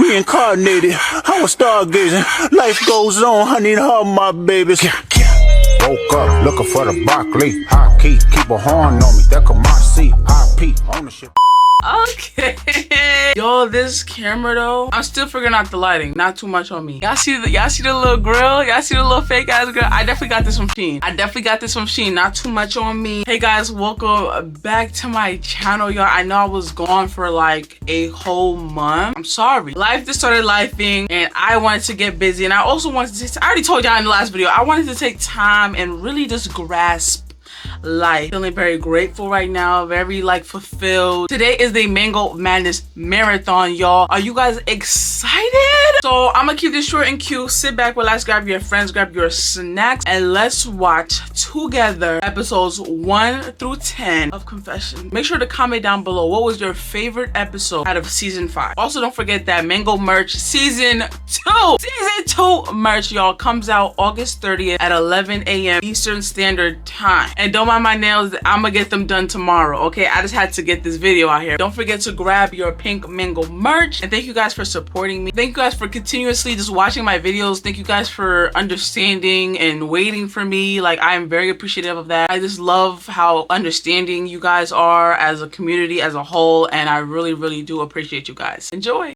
Reincarnated, I was stargazing. Life goes on, I need all my babies. Woke up looking for the broccoli. High key, keep a horn on me. That come my seat. High peak, ownership. Okay. Yo, this camera though, I'm still figuring out the lighting. Not too much on me. Y'all see the little grill? Y'all see the little fake ass grill? I definitely got this from Shein. Not too much on me. Hey guys, welcome back to my channel, y'all. I know I was gone for like a whole month. I'm sorry. Life just started lifing and I wanted to get busy, and I also wanted to I already told y'all in the last video, I wanted to take time and really just grasp life. Feeling very grateful right now, very like fulfilled. Today is the Mango Madness Marathon, y'all. Are you guys excited? So I'm gonna keep this short and cute. Sit back, relax, grab your friends, grab your snacks, and let's watch together episodes 1 through 10 of Confession. Make sure to comment down below what was your favorite episode out of season 5. Also, don't forget that Mango merch season 2 merch, y'all, comes out August 30th at 11 a.m. Eastern Standard Time. And don't mind my nails, I'm gonna get them done tomorrow, okay? I just had to get this video out here. Don't forget to grab your pink Mango merch. And thank you guys for supporting me. Thank you guys for continuously just watching my videos. Thank you guys for understanding and waiting for me. Like, I am very appreciative of that. I just love how understanding you guys are as a community as a whole, and I really, really do appreciate you guys. Enjoy.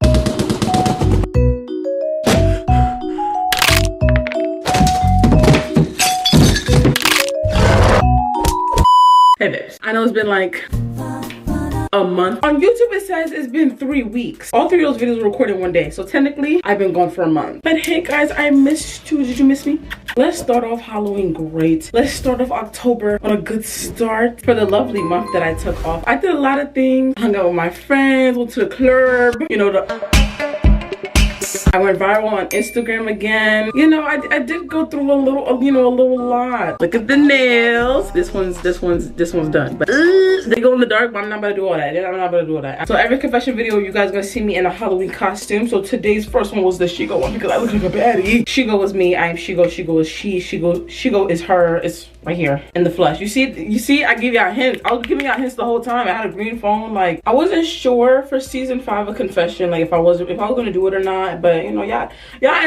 Hey babes, I know it's been like a month. On YouTube it says it's been 3 weeks. All 3 of those videos were recorded one day, so technically I've been gone for a month. But hey guys, I missed you. Did you miss me? Let's start off Halloween great. Let's start off October on a good start for the lovely month that I took off. I did a lot of things. Hung out with my friends, went to the club, you know, I went viral on Instagram again. You know, I did go through a little, you know, a little lot. Look at the nails. This one's done. But they go in the dark, but I'm not about to do all that. I'm not about to do all that. So every confession video, you guys gonna see me in a Halloween costume. So today's first one was the Shigo one because I look like a baddie. Shigo was me. I am Shigo. Shigo is she. Shigo is her. It's right here in the flesh. You see, I give y'all hints. I was giving y'all hints the whole time. I had a green phone. Like, I wasn't sure for season 5 of Confession, like if I was gonna do it or not. But you know, y'all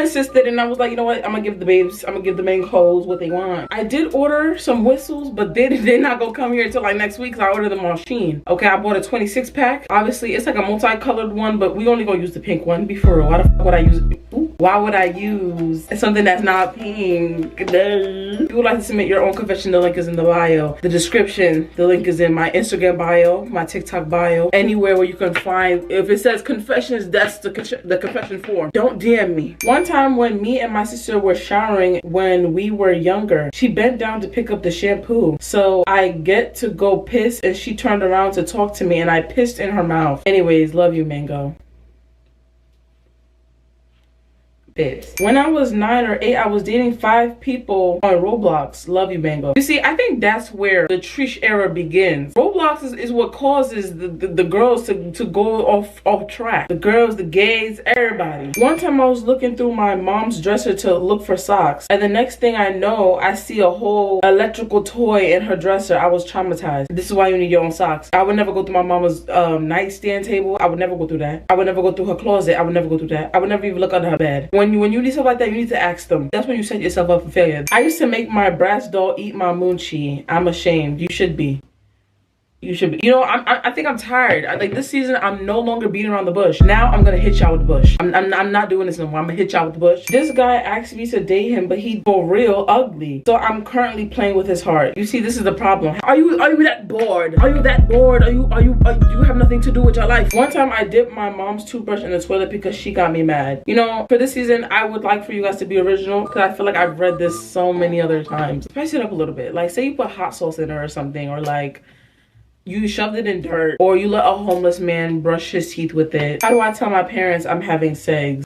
insisted, and I was like, you know what? I'm gonna give the babes, I'm gonna give the main hoes what they want. I did order some whistles, but they're not gonna come here until like next week. So I ordered them on Shein. Okay, I bought a 26 pack. Obviously, it's like a multicolored one, but we only gonna use the pink one. Be for real. Why the fuck would I use? Ooh, why would I use something that's not pink? If you would like to submit your own confession, the link is in the bio. The description, the link is in my Instagram bio, my TikTok bio, anywhere where you can find. If it says confessions, that's the confession form. Don't DM me. One time when me and my sister were showering when we were younger, she bent down to pick up the shampoo. So I get to go piss and she turned around to talk to me and I pissed in her mouth. Anyways, love you, Mango. When I was 9 or 8, I was dating 5 people on Roblox. Love you, Mango. You see, I think that's where the Trish era begins. Roblox is what causes the girls to go off track. The girls, the gays, everybody. One time I was looking through my mom's dresser to look for socks, and the next thing I know, I see a whole electrical toy in her dresser. I was traumatized. This is why you need your own socks. I would never go through my mama's nightstand table. I would never go through that. I would never go through her closet. I would never go through that. I would never even look under her bed. When you need stuff like that, you need to ask them. That's when you set yourself up for failure. I used to make my Bratz doll eat my Moonchi. I'm ashamed. You should be. You should be. You know, I think I'm tired. Like this season, I'm no longer beating around the bush. Now I'm gonna hit y'all with the bush. I'm not doing this no more. I'm gonna hit y'all with the bush. This guy asked me to date him, but he for real ugly. So I'm currently playing with his heart. You see, this is the problem. Are you that bored? Are you that bored? You have nothing to do with your life? One time I dipped my mom's toothbrush in the toilet because she got me mad. You know, for this season, I would like for you guys to be original because I feel like I've read this so many other times. Spice it up a little bit. Like, say you put hot sauce in her or something, or like you shoved it in dirt, or you let a homeless man brush his teeth with it. How do I tell my parents I'm having sex?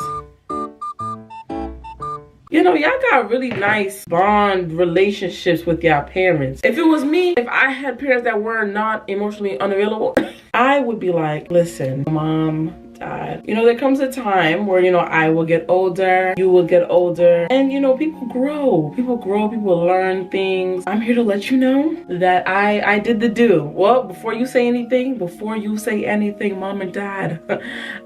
You know, y'all got really nice bond relationships with y'all parents. If it was me, if I had parents that were not emotionally unavailable, I would be like, listen, Mom, that, you know, there comes a time where, you know, I will get older, you will get older, and, you know, people grow, people learn things. I'm here to let you know that I did the do. Well, before you say anything, mom and dad,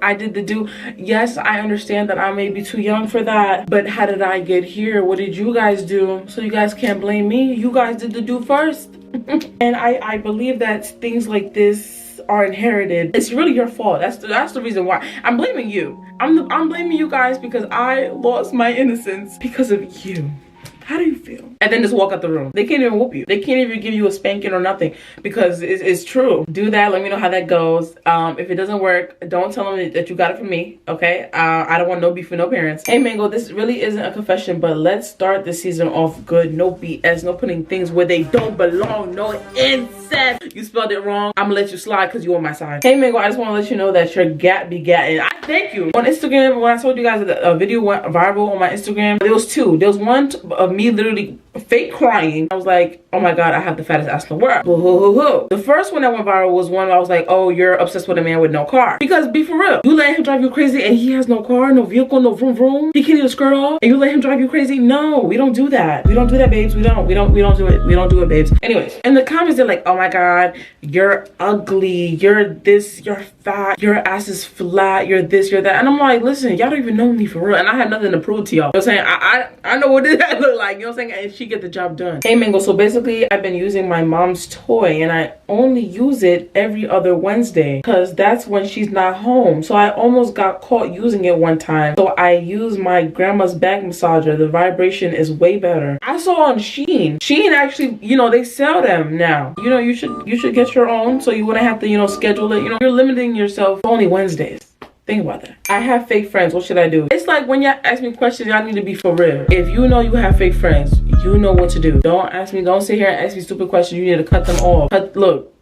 I did the do. Yes, I understand that I may be too young for that, but how did I get here? What did you guys do? So you guys can't blame me. You guys did the do first. And I believe that things like this are inherited. It's really your fault. That's the reason why I'm blaming you. I'm blaming you guys because I lost my innocence because of you. How do you feel? And then just walk out the room. They can't even whoop you. They can't even give you a spanking or nothing, because it's true. Do that. Let me know how that goes. If it doesn't work, don't tell them that you got it from me, okay? I don't want no beef with no parents. Hey, Mango, this really isn't a confession, but let's start the season off good. No BS, no putting things where they don't belong, no incest. You spelled it wrong. I'm gonna let you slide because you on my side. Hey, Mango, I just want to let you know that your gat be gatting. I thank you. On Instagram, when I told you guys that a video went viral on my Instagram, there was two. There was one of me literally fake crying. I was like, oh my god, I have the fattest ass in the world. Hoo, hoo, hoo, hoo. The first one that went viral was one where I was like, oh, you're obsessed with a man with no car. Because be for real, you let him drive you crazy and he has no car, no vehicle, no vroom vroom. He can't even skirt off and you let him drive you crazy. No, we don't do that. We don't do that, babes. We don't do it. We don't do it, babes. Anyways, in the comments, they're like, oh my god, you're ugly, you're this, you're fat, your ass is flat, you're this, you're that. And I'm like, listen, y'all don't even know me for real. And I have nothing to prove to y'all. You know what I'm saying? I know what this look like. You know what I'm saying? And she get the job done. Hey, Mango, so basically I've been using my mom's toy and I only use it every other Wednesday because that's when she's not home. So I almost got caught using it one time. So I use my grandma's back massager. The vibration is way better. I saw on Shein. Shein actually, you know, they sell them now. You know, you should get your own so you wouldn't have to, you know, schedule it. You know, you're limiting yourself to only Wednesdays. Think about that. I have fake friends. What should I do? It's like when y'all ask me questions, y'all need to be for real. If you know you have fake friends, you know what to do. Don't ask me. Don't sit here and ask me stupid questions. You need to cut them off. Look.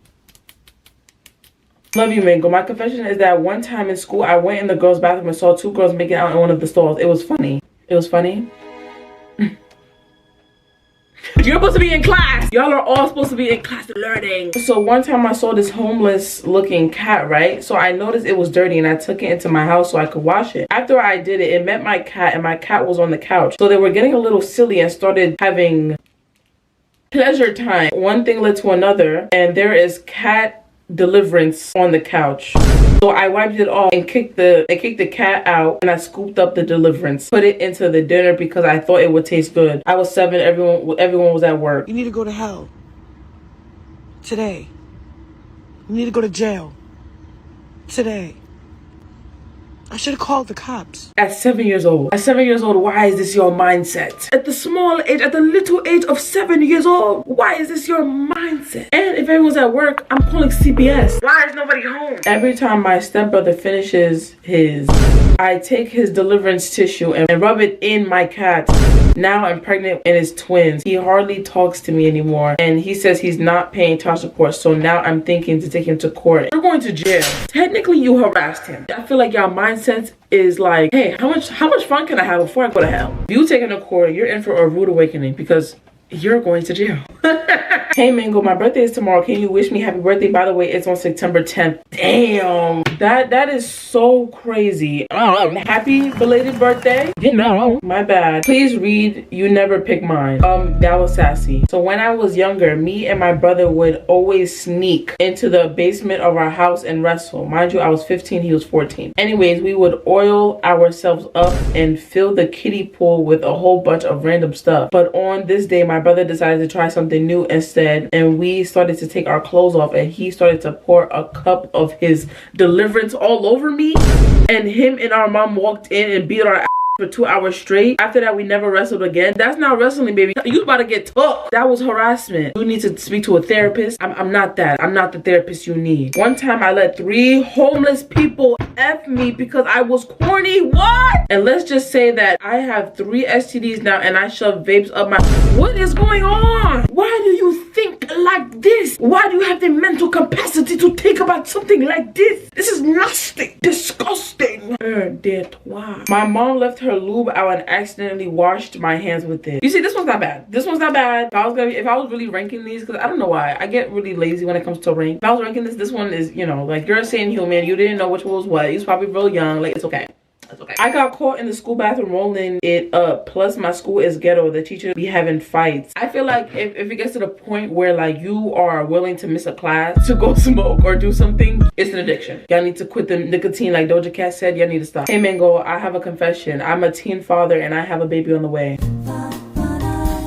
Love you, Mango. My confession is that one time in school, I went in the girls' bathroom and saw two girls making out in one of the stalls. It was funny. It was funny. You're supposed to be in class. Y'all are all supposed to be in class learning. So one time I saw this homeless looking cat, right? So I noticed it was dirty and I took it into my house so I could wash it. After I did it, it met my cat and my cat was on the couch. So they were getting a little silly and started having pleasure time. One thing led to another and there is cat deliverance on the couch. So I wiped it off and kicked the cat out and I scooped up the deliverance, put it into the dinner because I thought it would taste good. I was 7, everyone was at work. You need to go to hell today. You need to go to jail today. I should have called the cops. At 7 years old. At 7 years old, why is this your mindset? At the small age, at the little age of 7 years old, why is this your mindset? And if everyone's at work, I'm calling CPS. Why is nobody home? Every time my stepbrother finishes his, I take his deliverance tissue and rub it in my cat. Now I'm pregnant and his twins. He hardly talks to me anymore. And he says he's not paying child support. So now I'm thinking to take him to court. You're going to jail. Technically, you harassed him. I feel like your mindset is like, hey, how much fun can I have before I go to hell? If you take him to court, you're in for a rude awakening because you're going to jail. Hey, Mango, my birthday is tomorrow. Can you wish me happy birthday? By the way, it's on September 10th. Damn, that is so crazy. Happy belated birthday. My bad. Please read You Never Pick Mine. That was sassy. So when I was younger, me and my brother would always sneak into the basement of our house and wrestle. Mind you, I was 15, he was 14. Anyways, we would oil ourselves up and fill the kiddie pool with a whole bunch of random stuff. But on this day, my brother decided to try something new instead, and we started to take our clothes off and he started to pour a cup of his deliverance all over me, and him and our mom walked in and beat our ass for 2 hours straight. After that, we never wrestled again. That's not wrestling, baby. You about to get tough. That was harassment. You need to speak to a therapist. I'm not that. I'm not the therapist you need. One time I let 3 homeless people F me because I was corny. What? And let's just say that I have 3 STDs now and I shove vapes up my... What is going on? Why do you think like this? Why do you have the mental capacity to think about something like this? This is nasty. Disgusting. détour. My mom left her lube out and accidentally washed my hands with it. You see, this one's not bad. This one's not bad. If I was really ranking these, because I don't know why, I get really lazy when it comes to rank. If I was ranking this one is, you know, like, you're a sane human. You didn't know which one was what. You was probably real young. Like, it's okay. That's okay. I got caught in the school bathroom rolling it up. Plus, my school is ghetto. The teachers be having fights. I feel like if it gets to the point where like you are willing to miss a class to go smoke or do something, it's an addiction. Y'all need to quit the nicotine, like Doja Cat said. Y'all need to stop. Hey Mango, I have a confession. I'm a teen father and I have a baby on the way.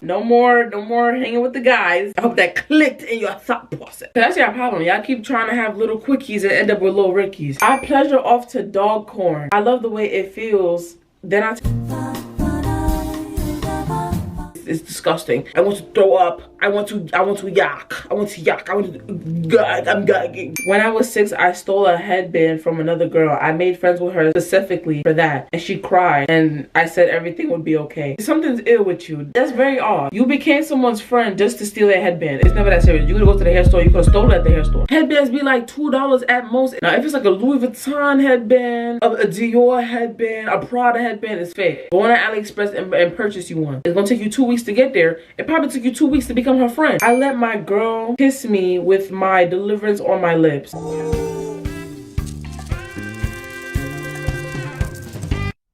No more hanging with the guys. I hope that clicked in your thought process. That's your problem. Y'all keep trying to have little quickies and end up with little Rickies. I pleasure off to dog corn. I love the way it feels. Then it's disgusting. I want to throw up. I want to yak. I'm gagging. When I was 6, I stole a headband from another girl. I made friends with her specifically for that. And she cried. And I said everything would be okay. Something's ill with you. That's very odd. You became someone's friend just to steal their headband. It's never that serious. You could go to the hair store. You could have stolen at the hair store. Headbands be like $2 at most. Now, if it's like a Louis Vuitton headband, a Dior headband, a Prada headband, it's fake. Go on AliExpress and purchase you one. It's gonna take you 2 weeks to get there. It probably took you 2 weeks to become her friend. I let my girl kiss me with my deliverance on my lips.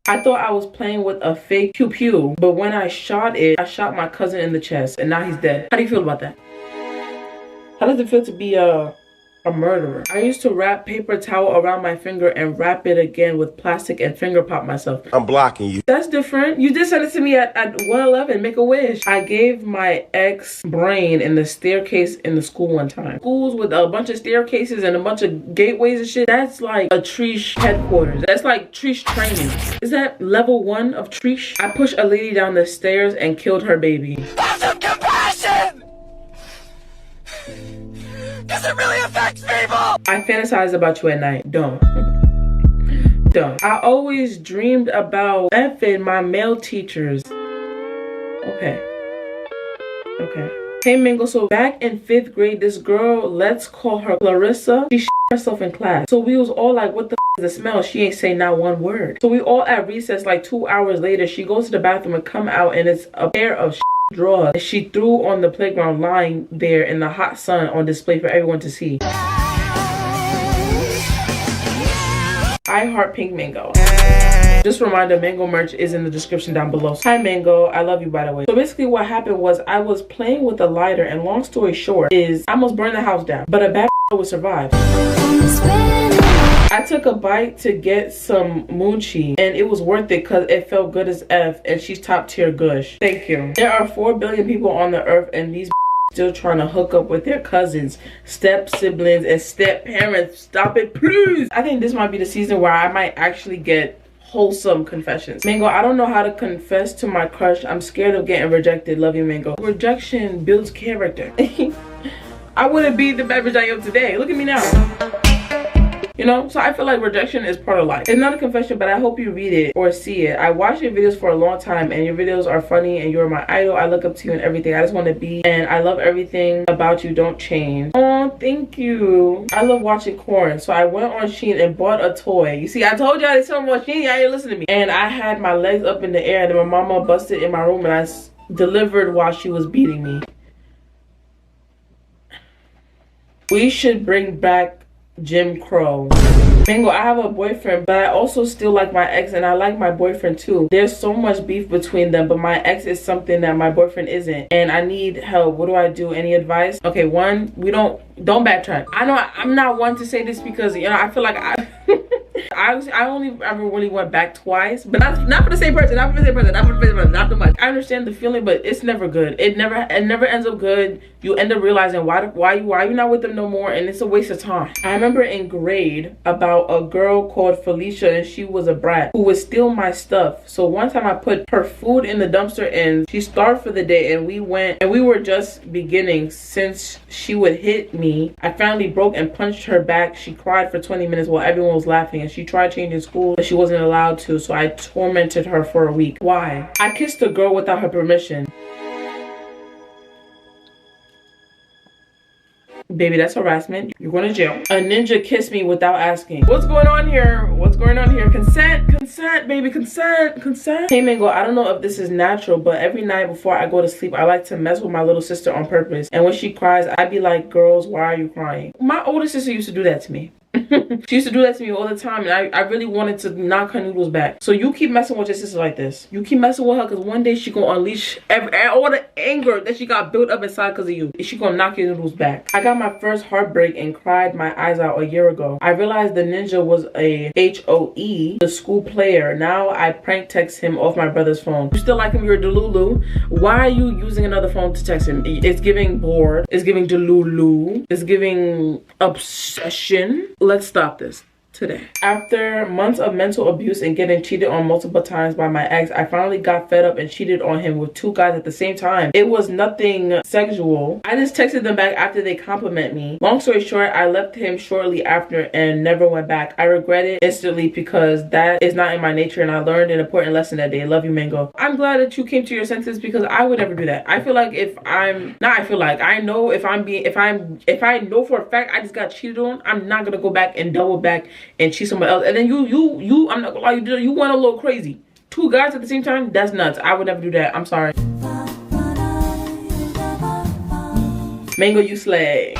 I thought I was playing with a fake pew pew, but when I shot it, I shot my cousin in the chest and now he's dead. How do you feel about that? How does it feel to be a murderer? I used to wrap paper towel around my finger and wrap it again with plastic and finger pop myself. I'm blocking you. That's different. You did send it to me at 111. Make a wish. I gave my ex brain in the staircase in the school one time. Schools with a bunch of staircases and a bunch of gateways and shit. That's like a Trish headquarters. That's like Trish training. Is that level 1 of Trish? I pushed a lady down the stairs and killed her baby. Have some compassion! Because it really affects people! I fantasize about you at night. Don't. I always dreamed about effing my male teachers. Okay. Hey Mingo, so back in 5th grade, this girl, let's call her Clarissa, she herself in class. So we was all like, what the is the smell? She ain't say not one word. So we all at recess, like 2 hours later, she goes to the bathroom and come out and it's a pair of drawers she threw on the playground lying there in the hot sun on display for everyone to see. I heart Pink Mango. Just a reminder, Mango merch is in the description down below. Hi Mango, I love you by the way. So basically what happened was I was playing with a lighter and long story short is I almost burned the house down, but a bad would survive. I took a bite to get some moochie and it was worth it because it felt good as F and she's top tier gush. Thank you. There are 4 billion people on the earth and these still trying to hook up with their cousins, step siblings, and step parents. Stop it, please. I think this might be the season where I might actually get wholesome confessions. Mango, I don't know how to confess to my crush. I'm scared of getting rejected. Love you, Mango. Rejection builds character. I wouldn't be the beverage I am today. Look at me now. You know, so I feel like rejection is part of life. It's not a confession, but I hope you read it or see it. I watched your videos for a long time and your videos are funny and you're my idol. I look up to you and everything. I just want to be, and I love everything about you. Don't change. Oh, thank you. I love watching corn. So I went on Shein and bought a toy. You see, I told y'all to tell me about Shein. Y'all ain't listen to me. And I had my legs up in the air and then my mama busted in my room and I delivered while she was beating me. We should bring back Jim Crow. Mango, I have a boyfriend, but I also still like my ex and I like my boyfriend too. There's so much beef between them, but my ex is something that my boyfriend isn't. And I need help. What do I do? Any advice? Okay, one, don't backtrack. I know I'm not one to say this because, you know, I feel like I only ever really went back twice, but not for the same person, not too much. I understand the feeling, but it's never good. It never ends up good. You end up realizing why you not with them no more, and it's a waste of time. I remember in grade about a girl called Felicia, and she was a brat who would steal my stuff. So one time I put her food in the dumpster and she starved for the day, and we were just beginning. Since she would hit me, I finally broke and punched her back. She cried for 20 minutes while everyone was laughing, and she tried changing school, but she wasn't allowed to, so I tormented her for a week. Why? I kissed a girl without her permission. Baby, that's harassment. You're going to jail. A ninja kissed me without asking. What's going on here? What's going on here? Consent, consent, baby, consent, consent. Hey, Mango, I don't know if this is natural, but every night before I go to sleep, I like to mess with my little sister on purpose. And when she cries, I'd be like, girls, why are you crying? My older sister used to do that to me. She used to do that to me all the time, and I really wanted to knock her noodles back. So you keep messing with your sister like this. You keep messing with her, because one day she gonna unleash all the anger that she got built up inside because of you. And she gonna knock your noodles back. I got my first heartbreak and cried my eyes out a year ago. I realized the ninja was a HOE, the school player. Now I prank text him off my brother's phone. You still like him? You're Delulu. Why are you using another phone to text him? It's giving bored. It's giving Delulu. It's giving obsession. Let's stop this today. After months of mental abuse and getting cheated on multiple times by my ex, I finally got fed up and cheated on him with 2 guys at the same time. It was nothing sexual. I just texted them back after they compliment me. Long story short, I left him shortly after and never went back. I regret it instantly because that is not in my nature, and I learned an important lesson that day. Love you, Mango. I'm glad that you came to your senses, because I would never do that. I feel like I know if I know for a fact I just got cheated on, I'm not gonna go back and double back and cheat somebody else. And then you I'm not gonna lie, you went a little crazy. 2 guys at the same time? That's nuts. I would never do that. I'm sorry. Mango, you slay.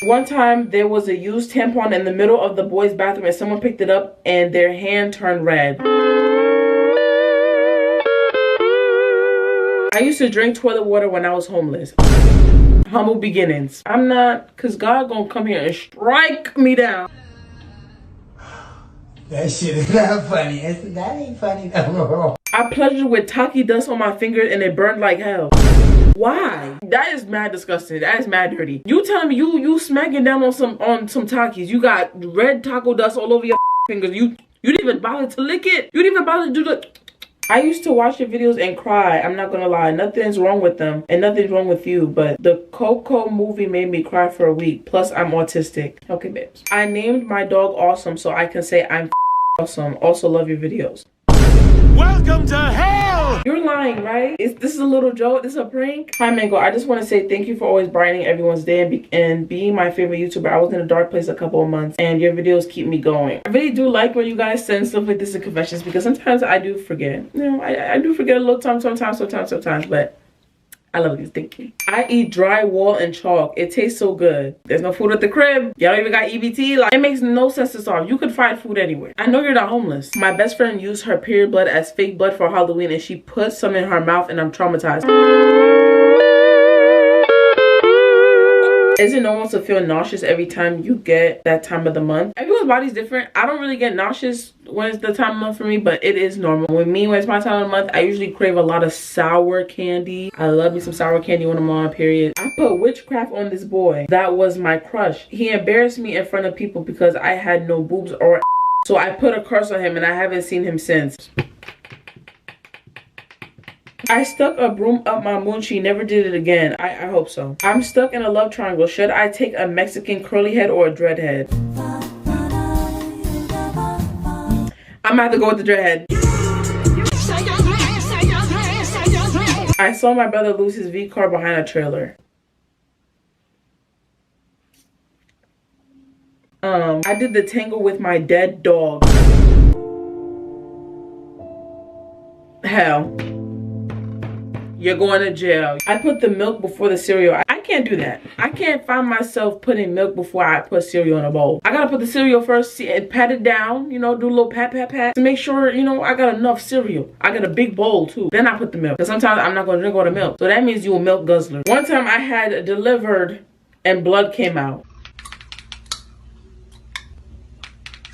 One time there was a used tampon in the middle of the boys' bathroom and someone picked it up and their hand turned red. I used to drink toilet water when I was homeless. Humble beginnings. I'm not, cause God gonna come here and strike me down. That shit is not funny. That ain't funny no. I pleasured with Taki dust on my fingers and it burned like hell. Why? That is mad disgusting. That is mad dirty. You telling me you smacking down on some Takis. You got red taco dust all over your fingers. You didn't even bother to lick it. You didn't even bother to do the. I used to watch your videos and cry. I'm not gonna lie. Nothing's wrong with them and nothing's wrong with you. But the Coco movie made me cry for a week. Plus, I'm autistic. Okay, babes. I named my dog Awesome so I can say I'm awesome. Also love your videos. Welcome to hell! You're lying, right? This is a little joke. This is a prank. Hi, Mango. I just want to say thank you for always brightening everyone's day and being my favorite YouTuber. I was in a dark place a couple of months and your videos keep me going. I really do like when you guys send stuff like this in confessions because sometimes I do forget. You know, I do forget a little time sometimes, but I love you. Thank you. I eat drywall and chalk. It tastes so good. There's no food at the crib. Y'all even got EBT. Like, it makes no sense to solve. You could find food anywhere. I know you're not homeless. My best friend used her period blood as fake blood for Halloween and she put some in her mouth and I'm traumatized. Is it normal to feel nauseous every time you get that time of the month? Everyone's body's different. I don't really get nauseous when it's the time of the month for me, but it is normal. When it's my time of the month, I usually crave a lot of sour candy. I love me some sour candy when I'm on my period. I put witchcraft on this boy. That was my crush. He embarrassed me in front of people because I had no boobs or so I put a curse on him and I haven't seen him since. I stuck a broom up my moochie, never did it again. I hope so. I'm stuck in a love triangle. Should I take a Mexican curly head or a dread head? I'm gonna have to go with the dread head. I saw my brother lose his V-car behind a trailer. I did the tangle with my dead dog. Hell. You're going to jail. I put the milk before the cereal. I can't do that. I can't find myself putting milk before I put cereal in a bowl. I gotta put the cereal first and pat it down, you know, do a little pat to make sure, you know, I got enough cereal. I got a big bowl too. Then I put the milk. Because sometimes I'm not gonna drink all the milk. So that means you're a milk guzzler. One time I had delivered and blood came out.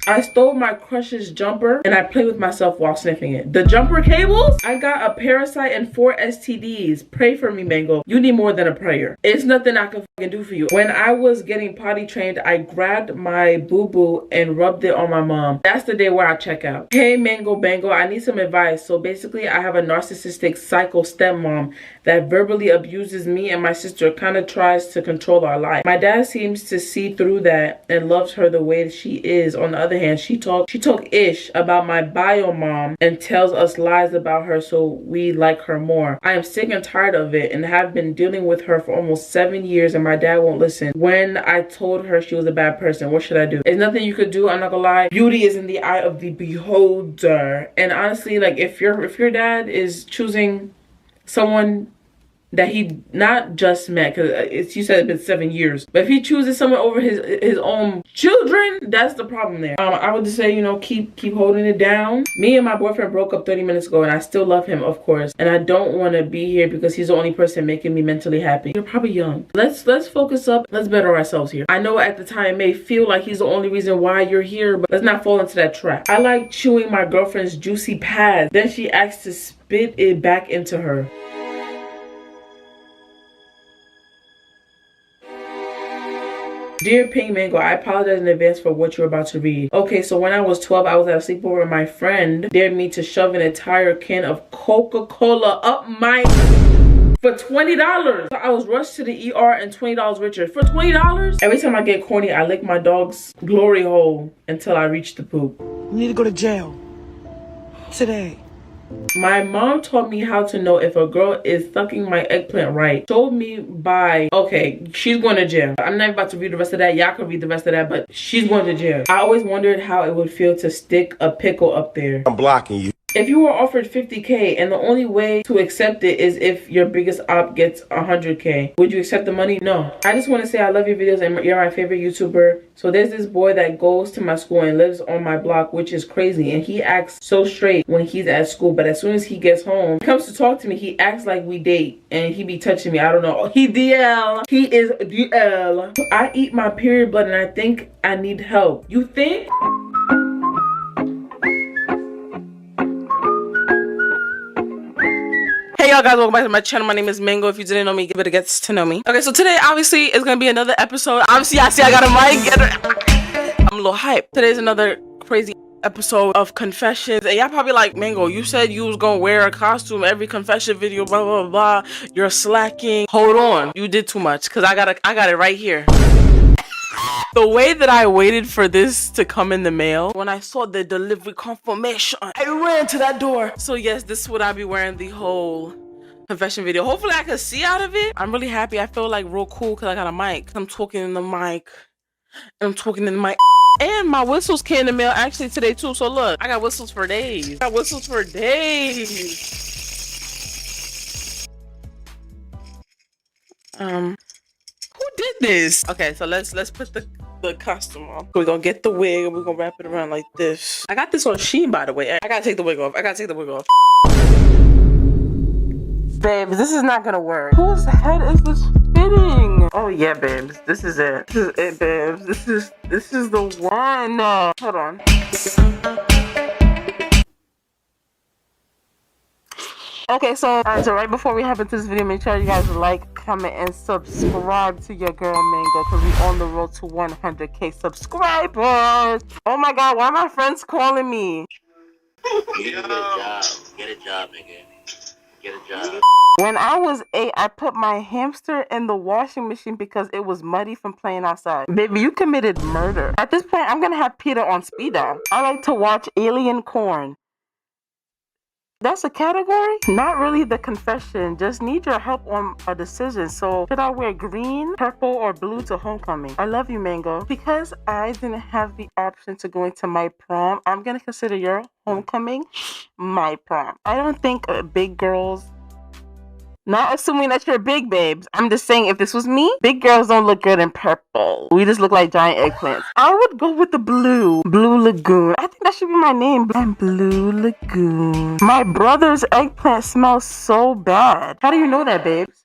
I stole my crush's jumper and I played with myself while sniffing it. The jumper cables? I got a parasite and 4 STDs. Pray for me, Mango. You need more than a prayer. It's nothing I can fucking do for you. When I was getting potty trained, I grabbed my boo-boo and rubbed it on my mom. That's the day where I check out. Hey, Mango Bango, I need some advice. So basically, I have a narcissistic psycho stepmom that verbally abuses me and my sister, kind of tries to control our life. My dad seems to see through that and loves her the way she is. On the other other hand, she talk ish about my bio mom and tells us lies about her so we like her more. I am sick and tired of it and have been dealing with her for almost 7 years, and my dad won't listen. When I told her she was a bad person, what should I do? There's nothing you could do. I'm not gonna lie. Beauty is in the eye of the beholder. And honestly, like, if your dad is choosing someone that he not just met, because you said it's been 7 years, but if he chooses someone over his own children, that's the problem there. I would just say, you know, keep holding it down. Me and my boyfriend broke up 30 minutes ago, and I still love him, of course, and I don't want to be here because he's the only person making me mentally happy. You're probably young. Let's focus up. Let's better ourselves here. I know at the time it may feel like he's the only reason why you're here, but let's not fall into that trap. I like chewing my girlfriend's juicy pads. Then she asks to spit it back into her. Dear Pink Mango, I apologize in advance for what you're about to read. Okay, so when I was 12, I was at a sleepover and my friend dared me to shove an entire can of Coca-Cola up my for $20. So I was rushed to the ER and $20 richer. For $20? Every time I get corny, I lick my dog's glory hole until I reach the poop. You need to go to jail. Today. My mom taught me how to know if a girl is sucking my eggplant right. Showed me by, okay, she's going to jail. I'm not about to read the rest of that. Y'all can read the rest of that, but she's going to jail. I always wondered how it would feel to stick a pickle up there. I'm blocking you. If you were offered 50K and the only way to accept it is if your biggest op gets 100K, would you accept the money? No. I just want to say I love your videos and you're my favorite YouTuber. So there's this boy that goes to my school and lives on my block, which is crazy. And he acts so straight when he's at school. But as soon as he gets home, he comes to talk to me, he acts like we date. And he be touching me. I don't know. He DL. He is DL. I eat my period blood and I think I need help. You think? Hey y'all guys, welcome back to my channel. My name is Mango. If you didn't know me, give it a gets to know me. Okay, so today obviously is gonna be another episode. Obviously I see I got a mic. I'm a little hyped. Today's another crazy episode of confessions, and y'all probably like, Mango, you said you was gonna wear a costume every confession video, blah blah blah. You're slacking. Hold on, you did too much, because I got it right here. The way that I waited for this to come in the mail, when I saw the delivery confirmation, I ran to that door. So yes, this is what I'll be wearing the whole confession video. Hopefully I can see out of it. I'm really happy. I feel like real cool because I got a mic. I'm talking in the mic. I'm talking in the mic. And my whistles came in the mail actually today too. So look, I got whistles for days. I got whistles for days. Who did this? Okay, so let's put the costume on. We're gonna get the wig and we're gonna wrap it around like this. I got this on Shein, by the way. I gotta take the wig off. Babes, this is not gonna work. Whose head is this fitting? Oh yeah, babes. This is it. This is it, babes. This is the one. Hold on. Okay, so right before we hop into this video, make sure you guys like, comment, and subscribe to your girl Mango, because we're on the road to 100K subscribers. Oh my god, why are my friends calling me? Get a job, nigga. Get a job. When I was 8, I put my hamster in the washing machine because it was muddy from playing outside. Baby, you committed murder. At this point, I'm gonna have Peter on speed dial. I like to watch Alien Corn. That's a category? Not really the confession. Just need your help on a decision. So should I wear green, purple, or blue to homecoming? I love you, Mango. Because I didn't have the option to go into my prom, I'm gonna consider your homecoming my prom. I don't think big girls, not assuming that you're big, babes. I'm just saying, if this was me, big girls don't look good in purple. We just look like giant eggplants. I would go with the blue. Blue Lagoon. I think that should be my name. I'm Blue Lagoon. My brother's eggplant smells so bad. How do you know that, babes?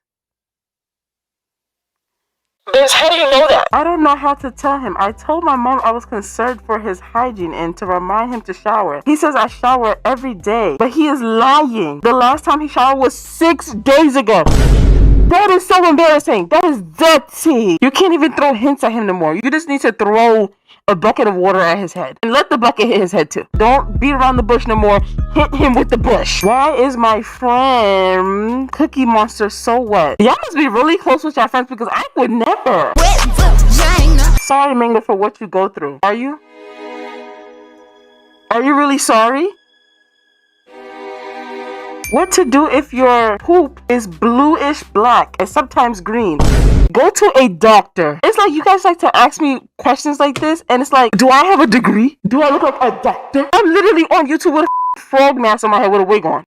Babes, how do you know that? I don't know how to tell him. I told my mom I was concerned for his hygiene and to remind him to shower. He says I shower every day, but he is lying. The last time he showered was 6 days ago. That is so embarrassing. That is dirty. You can't even throw hints at him no more. You just need to throw a bucket of water at his head. And let the bucket hit his head too. Don't beat around the bush no more. Hit him with the bush. Why is my friend Cookie Monster so wet? Y'all must be really close with your friends because I would never. Sorry, Mango, for what you go through. Are you? Are you really sorry? What to do if your poop is bluish black and sometimes green? Go to a doctor. It's like you guys like to ask me questions like this, and it's like, do I have a degree? Do I look like a doctor? I'm literally on YouTube with a frog mask on my head with a wig on.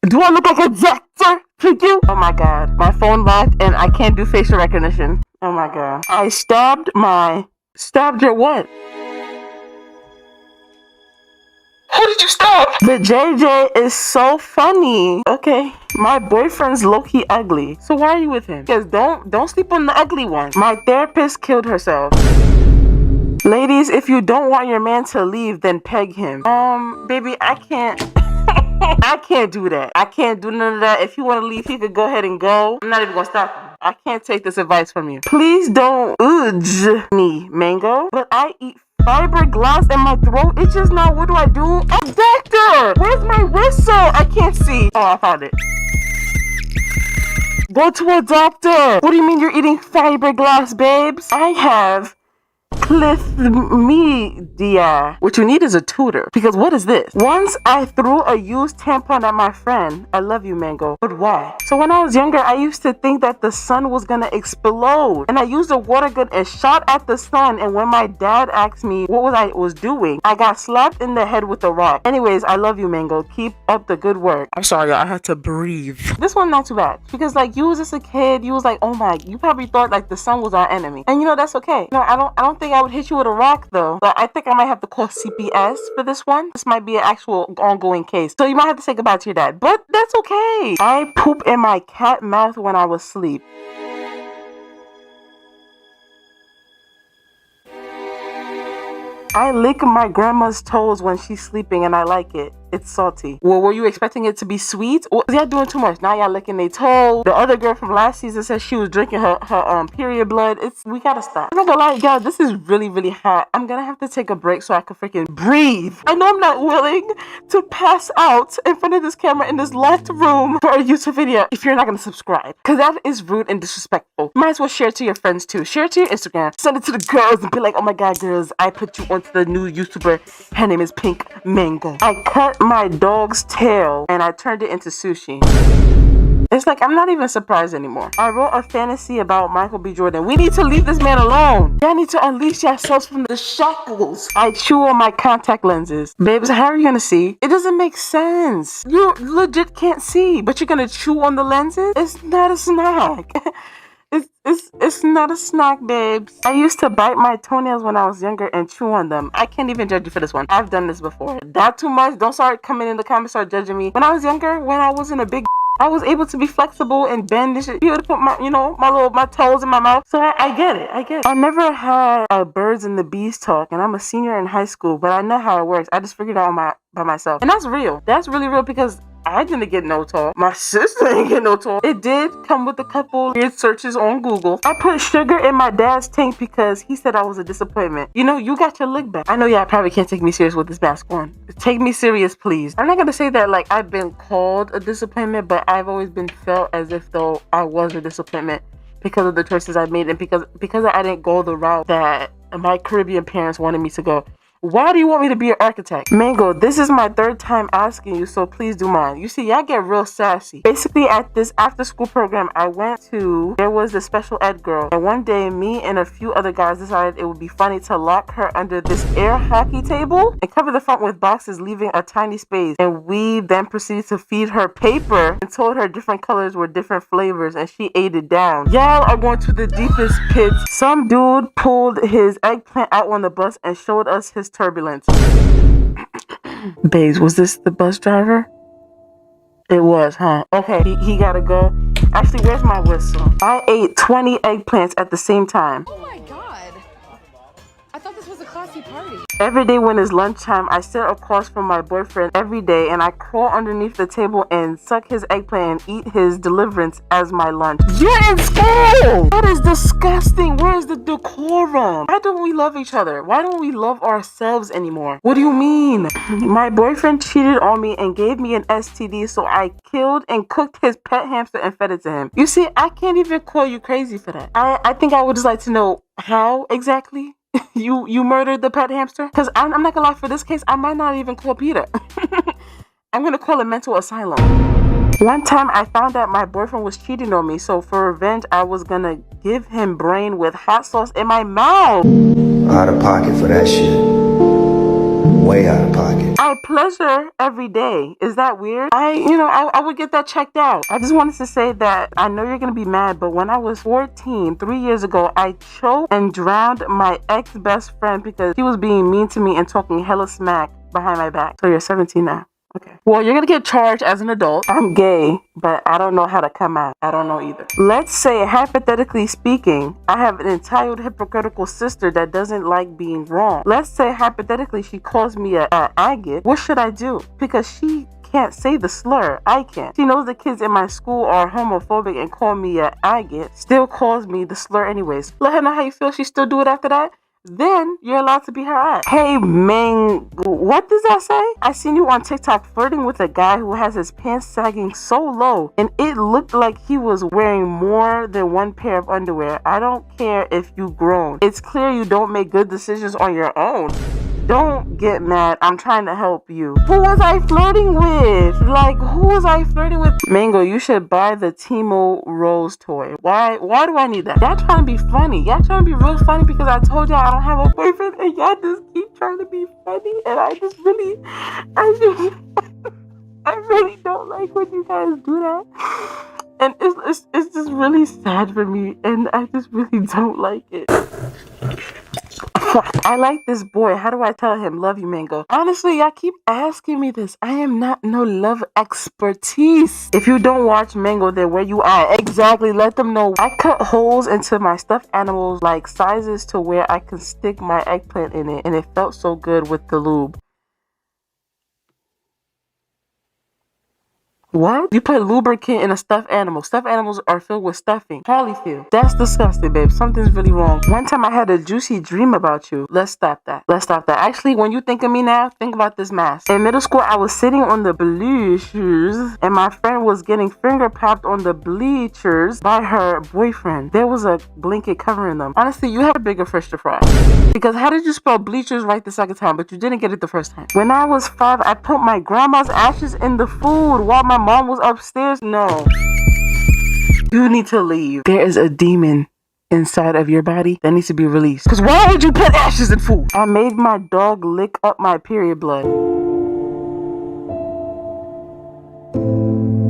Do I look like a doctor to you? Oh my god. My phone locked and I can't do facial recognition. Oh my god. I stabbed your what? Who did you stab? The JJ is so funny. Okay. My boyfriend's low-key ugly. So why are you with him? Because don't sleep on the ugly one. My therapist killed herself. Ladies, if you don't want your man to leave, then peg him. Baby, I can't. I can't do that. I can't do none of that. If you want to leave, he could go ahead and go. I'm not even gonna stop you. I can't take this advice from you. Please don't urge me, Mango. But I eat fiberglass and my throat itches now. What do I do? Oh, doctor! Where's my whistle? I can't see. Oh, I found it. Go to a doctor. What do you mean you're eating fiberglass, babes? I have chlamydia. What you need is a tutor. Because what is this? Once I threw a used tampon at my friend. I love you, Mango. But why? So when I was younger, I used to think that the sun was gonna explode. And I used a water gun and shot at the sun. And when my dad asked me what I was doing, I got slapped in the head with a rock. Anyways, I love you, Mango. Keep up the good work. I'm sorry, I had to breathe. This one not too bad. Because like you was just a kid, you was like, oh my, you probably thought like the sun was our enemy. And you know, that's okay. No, I don't think I would hit you with a rock though, but I think I might have to call CPS for this one. This might be an actual ongoing case, so you might have to say goodbye to your dad, but that's okay. I poop in my cat mouth when I was asleep. I lick my grandma's toes when she's sleeping and I like it. It's salty. Well, were you expecting it to be sweet? Or y'all doing too much? Now y'all licking their toes. The other girl from last season said she was drinking her period blood. We gotta stop. I'm not gonna lie, y'all, this is really, really hot. I'm gonna have to take a break so I can freaking breathe. I know I'm not willing to pass out in front of this camera in this locked room for a YouTube video if you're not gonna subscribe. Cause that is rude and disrespectful. Might as well share it to your friends too. Share it to your Instagram. Send it to the girls and be like, oh my god, girls, I put you onto the new YouTuber. Her name is Pink Mango. I cut my dog's tail and I turned it into sushi. It's like I'm not even surprised anymore. I wrote a fantasy about Michael B. Jordan. We need to leave this man alone. Y'all need to unleash yourselves from the shackles. I chew on my contact lenses. Babes, how are you gonna see? It doesn't make sense. You legit can't see, but you're gonna chew on the lenses? It's not a snack. It's not a snack, babes. I used to bite my toenails when I was younger and chew on them. I can't even judge you for this one. I've done this before. Not too much. Don't start coming in the comments, start judging me. When I was younger, when I wasn't a big I was able to be flexible and bend and shit. Be able to put my, my toes in my mouth. So I get it. I never had a birds and the bees talk, and I'm a senior in high school, but I know how it works. I just figured it out by myself. And that's real. That's really real because I didn't get no talk. My sister didn't get no talk. It did come with a couple weird searches on Google. I put sugar in my dad's tank because he said I was a disappointment. You know, you got your lick back. I know y'all probably can't take me serious with this mask on. Take me serious, please. I'm not gonna say that like I've been called a disappointment, but I've always been felt as if though I was a disappointment because of the choices I made and because I didn't go the route that my Caribbean parents wanted me to go. Why do you want me to be an architect? Mango, this is my third time asking you, so please do mine. You see, y'all get real sassy. Basically, at this after-school program I went to, there was a special ed girl. And one day, me and a few other guys decided it would be funny to lock her under this air hockey table and cover the front with boxes, leaving a tiny space. And we then proceeded to feed her paper and told her different colors were different flavors, and she ate it down. Y'all are going to the deepest pits. Some dude pulled his eggplant out on the bus and showed us his turbulence. Babes, was this the bus driver? It was, huh? Okay, he gotta go. Actually, where's my whistle? I ate 20 eggplants at the same time. Oh my god. I thought this was a classy party. Every day when it's lunchtime, I sit across from my boyfriend every day and I crawl underneath the table and suck his eggplant and eat his deliverance as my lunch. You're in school! That is disgusting. Where's the decorum? Why don't we love each other? Why don't we love ourselves anymore? What do you mean? My boyfriend cheated on me and gave me an STD, so I killed and cooked his pet hamster and fed it to him. You see, I can't even call you crazy for that. I think I would just like to know how exactly You murdered the pet hamster? Because I'm not gonna lie, for this case, I might not even call Peter. I'm gonna call a mental asylum. One time I found out my boyfriend was cheating on me, so for revenge, I was gonna give him brain with hot sauce in my mouth. Out of pocket for that shit. Way out of pocket. I pleasure every day. Is that weird? I would get that checked out. I just wanted to say that I know you're gonna be mad, but when I was 14, 3 years ago, I choked and drowned my ex-best friend because he was being mean to me and talking hella smack behind my back. So you're 17 now. Okay. Well, you're gonna get charged as an adult. I'm gay, but I don't know how to come out. I don't know either. Let's say, hypothetically speaking, I have an entitled hypocritical sister that doesn't like being wrong. Let's say, hypothetically, she calls me a agate. What should I do? Because she can't say the slur. I can't. She knows the kids in my school are homophobic and call me a agate. Still calls me the slur anyways. Let her know how you feel. She still do it after that. Then you're allowed to be her ass. Hey, man, what does that say? I seen you on TikTok flirting with a guy who has his pants sagging so low, and it looked like he was wearing more than one pair of underwear. I don't care if you grown. It's clear you don't make good decisions on your own. Don't get mad. I'm trying to help you. Who was I flirting with? Like, who was I flirting with? Mango, you should buy the Timo Rose toy. Why do I need that? Y'all trying to be funny. Y'all trying to be real funny because I told y'all I don't have a boyfriend and y'all just keep trying to be funny. And I really don't like when you guys do that. And it's just really sad for me. And I just really don't like it. I like this boy. How do I tell him? Love you, Mango. Honestly, y'all keep asking me this. I am not no love expertise. If you don't watch Mango, then where you at? Exactly. Let them know. I cut holes into my stuffed animals like sizes to where I can stick my eggplant in it. And it felt so good with the lube. What? You put lubricant in a stuffed animal. Stuffed animals are filled with stuffing. Polyfill. That's disgusting, babe. Something's really wrong. One time I had a juicy dream about you. Let's stop that. Actually, when you think of me now, think about this mask. In middle school, I was sitting on the bleachers and my friend was getting finger popped on the bleachers by her boyfriend. There was a blanket covering them. Honestly, you have a bigger fish to fry. Because how did you spell bleachers right the second time, but you didn't get it the first time? When I was 5, I put my grandma's ashes in the food while my mom was upstairs. No. You need to leave. There is a demon inside of your body that needs to be released. Because why would you put ashes in food? I made my dog lick up my period blood.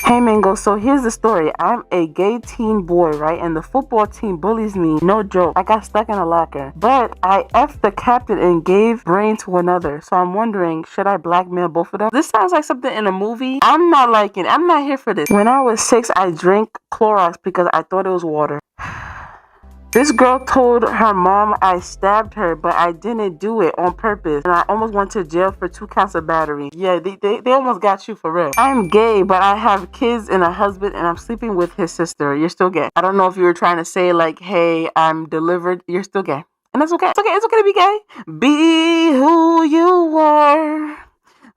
Hey Mango, so here's the story. I'm a gay teen boy, right? And the football team bullies me. No joke. I got stuck in a locker. But I F'd the captain and gave brain to another. So I'm wondering, should I blackmail both of them? This sounds like something in a movie. I'm not here for this. When I was 6, I drank Clorox because I thought it was water. This girl told her mom I stabbed her, but I didn't do it on purpose. And I almost went to jail for 2 counts of battery. Yeah, they almost got you for real. I'm gay, but I have kids and a husband and I'm sleeping with his sister. You're still gay. I don't know if you were trying to say like, hey, I'm delivered. You're still gay. And that's okay. It's okay to be gay. Be who you were.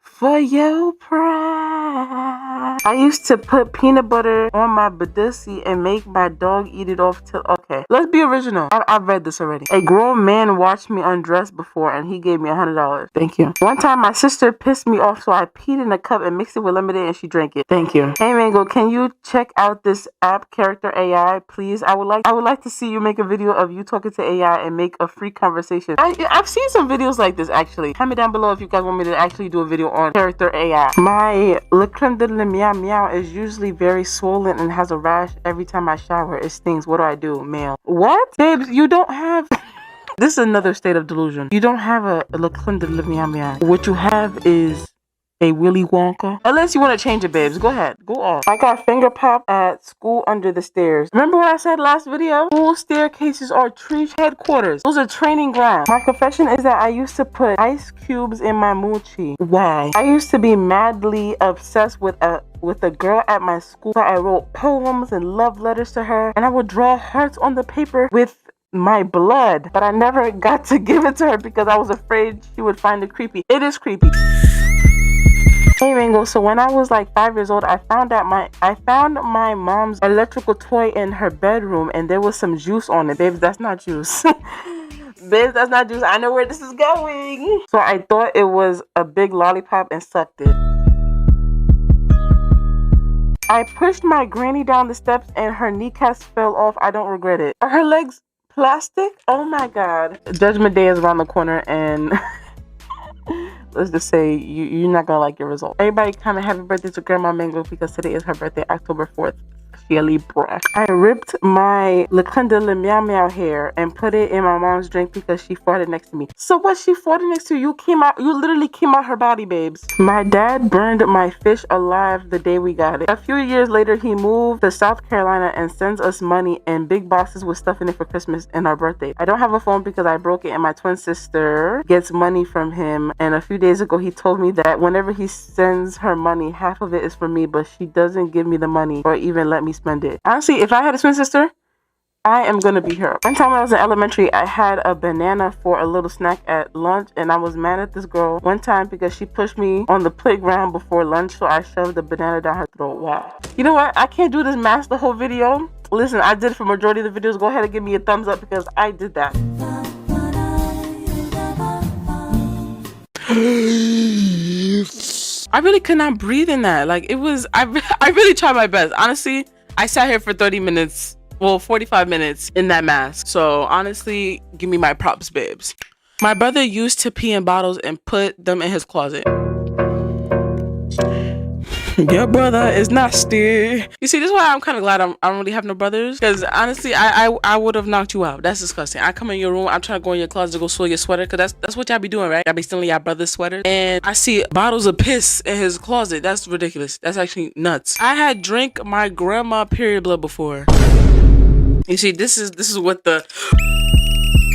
For your pride. I used to put peanut butter on my badussi and make my dog eat it off till... Okay, let's be original. I've read this already. A grown man watched me undress before and he gave me $100. Thank you. One time my sister pissed me off, so I peed in a cup and mixed it with lemonade and she drank it. Thank you. Hey Mango, can you check out this app Character AI, please? I would like to see you make a video of you talking to AI and make a free conversation. I've seen some videos like this actually. Comment down below if you guys want me to actually do a video on Character AI. My Le Creme de la Meow Meow is usually very swollen and has a rash every time I shower. It stings. What do I do? Male. What? Babes, you don't have... This is another state of delusion. You don't have a Le Creme de la Meow Meow. What you have is a Willy Wonka. Unless you want to change it, babes. Go ahead. Go off. I got finger popped at school under the stairs. Remember what I said last video? School staircases are tree headquarters. Those are training grounds. My confession is that I used to put ice cubes in my moochie. Why? I used to be madly obsessed with a girl at my school. So I wrote poems and love letters to her. And I would draw hearts on the paper with my blood. But I never got to give it to her because I was afraid she would find it creepy. It is creepy. Hey Mango, so when I was like 5 years old, I found my mom's electrical toy in her bedroom and there was some juice on it. Babe, that's not juice. Bitch, that's not juice. I know where this is going. So I thought it was a big lollipop and sucked it. I pushed my granny down the steps and her kneecaps fell off. I don't regret it. Are her legs plastic? Oh my god. Judgment Day is around the corner and let's just say you're not gonna like your result. Everybody comment happy birthday to Grandma Mango because today is her birthday, October 4th. She a Libra. I ripped my Laconda Le Meow Meow hair and put it in my mom's drink because she farted next to me. So what she farted next to you literally came out her body, babes. My dad burned my fish alive the day we got it. A few years later, he moved to South Carolina and sends us money in big boxes with stuff in it for Christmas and our birthday. I don't have a phone because I broke it and my twin sister gets money from him. And a few days ago, he told me that whenever he sends her money, half of it is for me, but she doesn't give me the money or even let me spend it. Honestly, if I had a twin sister, I am gonna be her. One time when I was in elementary, I had a banana for a little snack at lunch and I was mad at this girl one time because she pushed me on the playground before lunch, so I shoved the banana down her throat. Wow. You know what? I can't do this mask the whole video. Listen, I did it for majority of the videos. Go ahead and give me a thumbs up because I did that. I really could not breathe in that. Like, it was, I really tried my best. Honestly, I sat here for 30 minutes, well, 45 minutes in that mask. So honestly, give me my props, babes. My brother used to pee in bottles and put them in his closet. Your brother is nasty. You see, this is why I'm kind of glad I don't really have no brothers. Because honestly, I would have knocked you out. That's disgusting. I come in your room, I'm trying to go in your closet to go steal your sweater. Because that's what y'all be doing, right? Y'all be stealing your brother's sweaters. And I see bottles of piss in his closet. That's ridiculous. That's actually nuts. I had drank my grandma period blood before. You see, this is what the...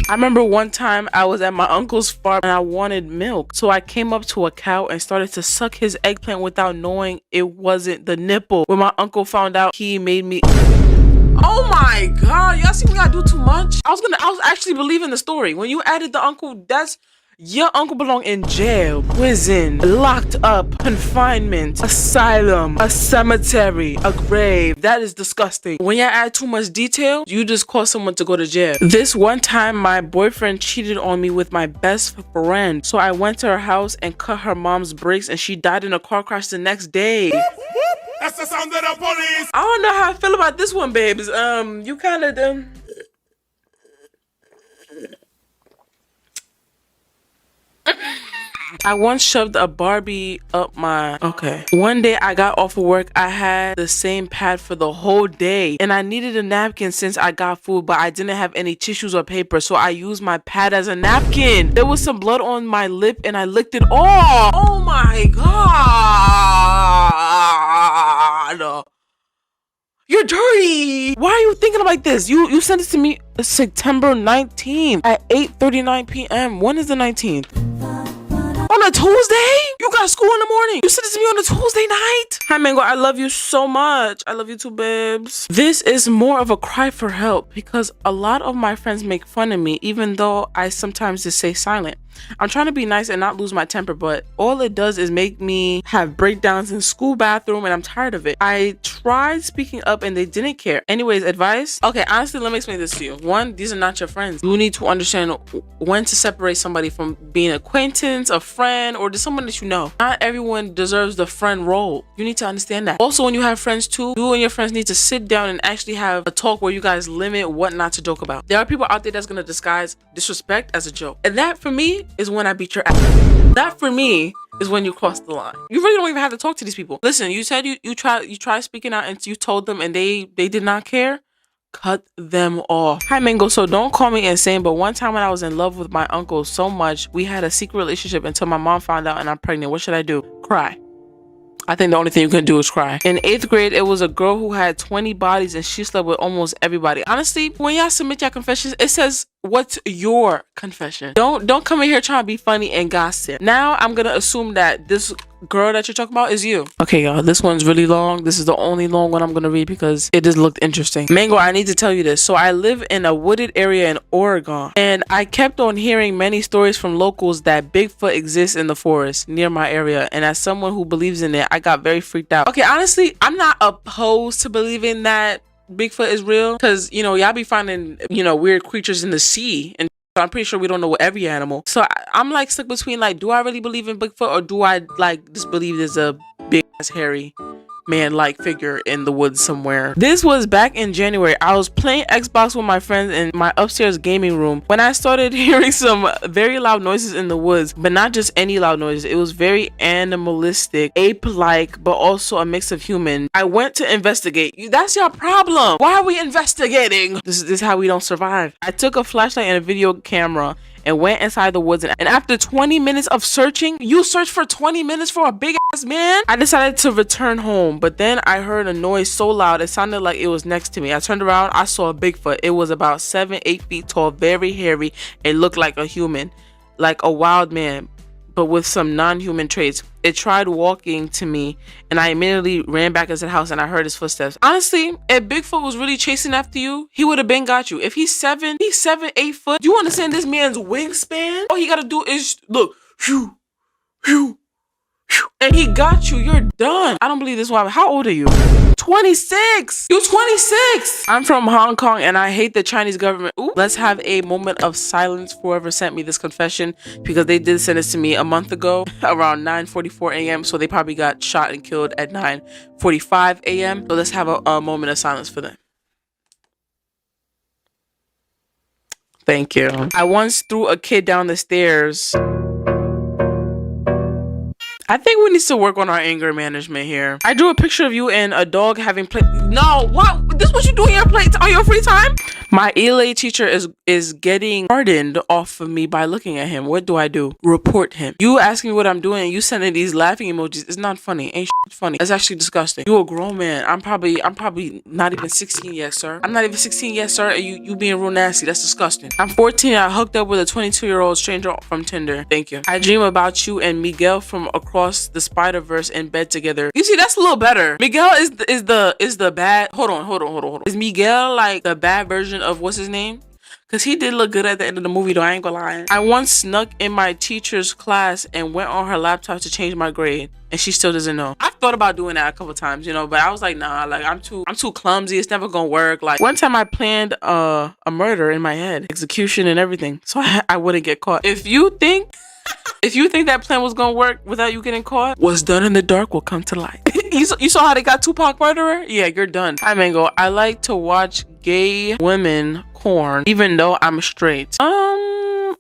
I remember one time I was at my uncle's farm and I wanted milk. So I came up to a cow and started to suck his eggplant without knowing it wasn't the nipple. When my uncle found out, he made me... Oh my god, y'all see me gotta do too much? I was actually believing the story. When you added the uncle, that's... Your uncle belong in jail, prison, locked up, confinement, asylum, a cemetery, a grave. That is disgusting. When you add too much detail, you just cause someone to go to jail. This one time, my boyfriend cheated on me with my best friend. So I went to her house and cut her mom's brakes and she died in a car crash the next day. That's the sound of the police. I don't know how I feel about this one, babes. You kind of... I once shoved a Barbie up my... Okay. One day I got off of work. I had the same pad for the whole day. And I needed a napkin since I got food, but I didn't have any tissues or paper. So I used my pad as a napkin. There was some blood on my lip and I licked it off. Oh my god. You're dirty. Why are you thinking like this? You sent it to me September 19th at 8:39 p.m. When is the 19th? On a Tuesday? You got school in the morning. You sent it to me on a Tuesday night? Hi, Mango. I love you so much. I love you too, babes. This is more of a cry for help because a lot of my friends make fun of me, even though I sometimes just stay silent. I'm trying to be nice and not lose my temper, but all it does is make me have breakdowns in school bathroom and I'm tired of it. I tried speaking up and they didn't care. Anyways, advice? Okay, honestly, let me explain this to you. One, these are not your friends. You need to understand when to separate somebody from being an acquaintance, a friend, or just someone that you know. Not everyone deserves the friend role. You need to understand that. Also, when you have friends too, you and your friends need to sit down and actually have a talk where you guys limit what not to joke about. There are people out there that's gonna disguise disrespect as a joke. And that for me is when I beat your ass. That for me is when you cross the line. You really don't even have to talk to these people. Listen, you said you tried speaking out and you told them and they did not care. Cut them off. Hi, Mango. So don't call me insane, but one time when I was in love with my uncle so much, we had a secret relationship until my mom found out and I'm pregnant. What should I do? Cry. I think the only thing you can do is cry. In 8th grade, it was a girl who had 20 bodies and she slept with almost everybody. Honestly, when y'all submit your confessions, it says, what's your confession? Don't come in here trying to be funny and gossip. Now, I'm gonna assume that this girl that you're talking about is you. Okay, y'all, this one's really long. This is the only long one I'm gonna read because it just looked interesting. Mango, I need to tell you this. So I live in a wooded area in Oregon, and I kept on hearing many stories from locals that Bigfoot exists in the forest near my area. And as someone who believes in it, I got very freaked out. Okay, honestly, I'm not opposed to believing that Bigfoot is real because, you know, y'all be finding, you know, weird creatures in the sea and So I'm pretty sure we don't know every animal. So I'm like stuck between like, do I really believe in Bigfoot, or do I like just believe there's a big ass hairy man-like figure in the woods somewhere? This was back in January. I was playing Xbox with my friends in my upstairs gaming room when I started hearing some very loud noises in the woods, but not just any loud noises. It was very animalistic, ape-like, but also a mix of human. I went to investigate. That's your problem. Why are we investigating? This is how we don't survive. I took a flashlight and a video camera and went inside the woods, and after 20 minutes of searching, you searched for 20 minutes for a big ass man? I decided to return home, but then I heard a noise so loud it sounded like it was next to me. I turned around, I saw a Bigfoot. It was about 7-8 feet tall, very hairy. It looked like a human, like a wild man, but with some non-human traits. It tried walking to me, and I immediately ran back into the house, and I heard his footsteps. Honestly, if Bigfoot was really chasing after you, he would have been got you. If he's 7-8 foot. Do you understand this man's wingspan? All he gotta do is look, phew, phew, phew, and he got you. You're done. I don't believe this. Why? How old are you? 26. You're 26. I'm from Hong Kong, and I hate the Chinese government. Ooh. Let's have a moment of silence for whoever sent me this confession, because they did send this to me a month ago around 9:44 a.m. So they probably got shot and killed at 9:45 a.m. So let's have a moment of silence for them. Thank you. I once threw a kid down the stairs. I think we need to work on our anger management here. I drew a picture of you and a dog having play. No, what? This what you do on your free time? My ELA teacher is getting hardened off of me by looking at him. What do I do? Report him. You asking me what I'm doing and you sending these laughing emojis. It's not funny. Ain't shit funny. It's actually disgusting. You a grown man. I'm probably not even 16 yet, sir. I'm not even 16 yet, sir. And you being real nasty. That's disgusting. I'm 14. I hooked up with a 22-year-old stranger from Tinder. Thank you. I dream about you and Miguel from across the Spider-Verse in bed together. You see, that's a little better. Miguel is the bad. Hold on. Is Miguel like the bad version of what's his name? Because he did look good at the end of the movie, though. I ain't gonna lie. I once snuck in my teacher's class and went on her laptop to change my grade, and she still doesn't know. I've thought about doing that a couple times, you know, but I was like, nah, like I'm too clumsy. It's never gonna work. Like one time I planned a murder in my head, execution and everything, so I wouldn't get caught. If you think that plan was gonna work without you getting caught, what's done in the dark will come to light. You saw how they got Tupac murderer? Yeah, you're done. Hi, Mango. I like to watch gay women porn, even though I'm straight.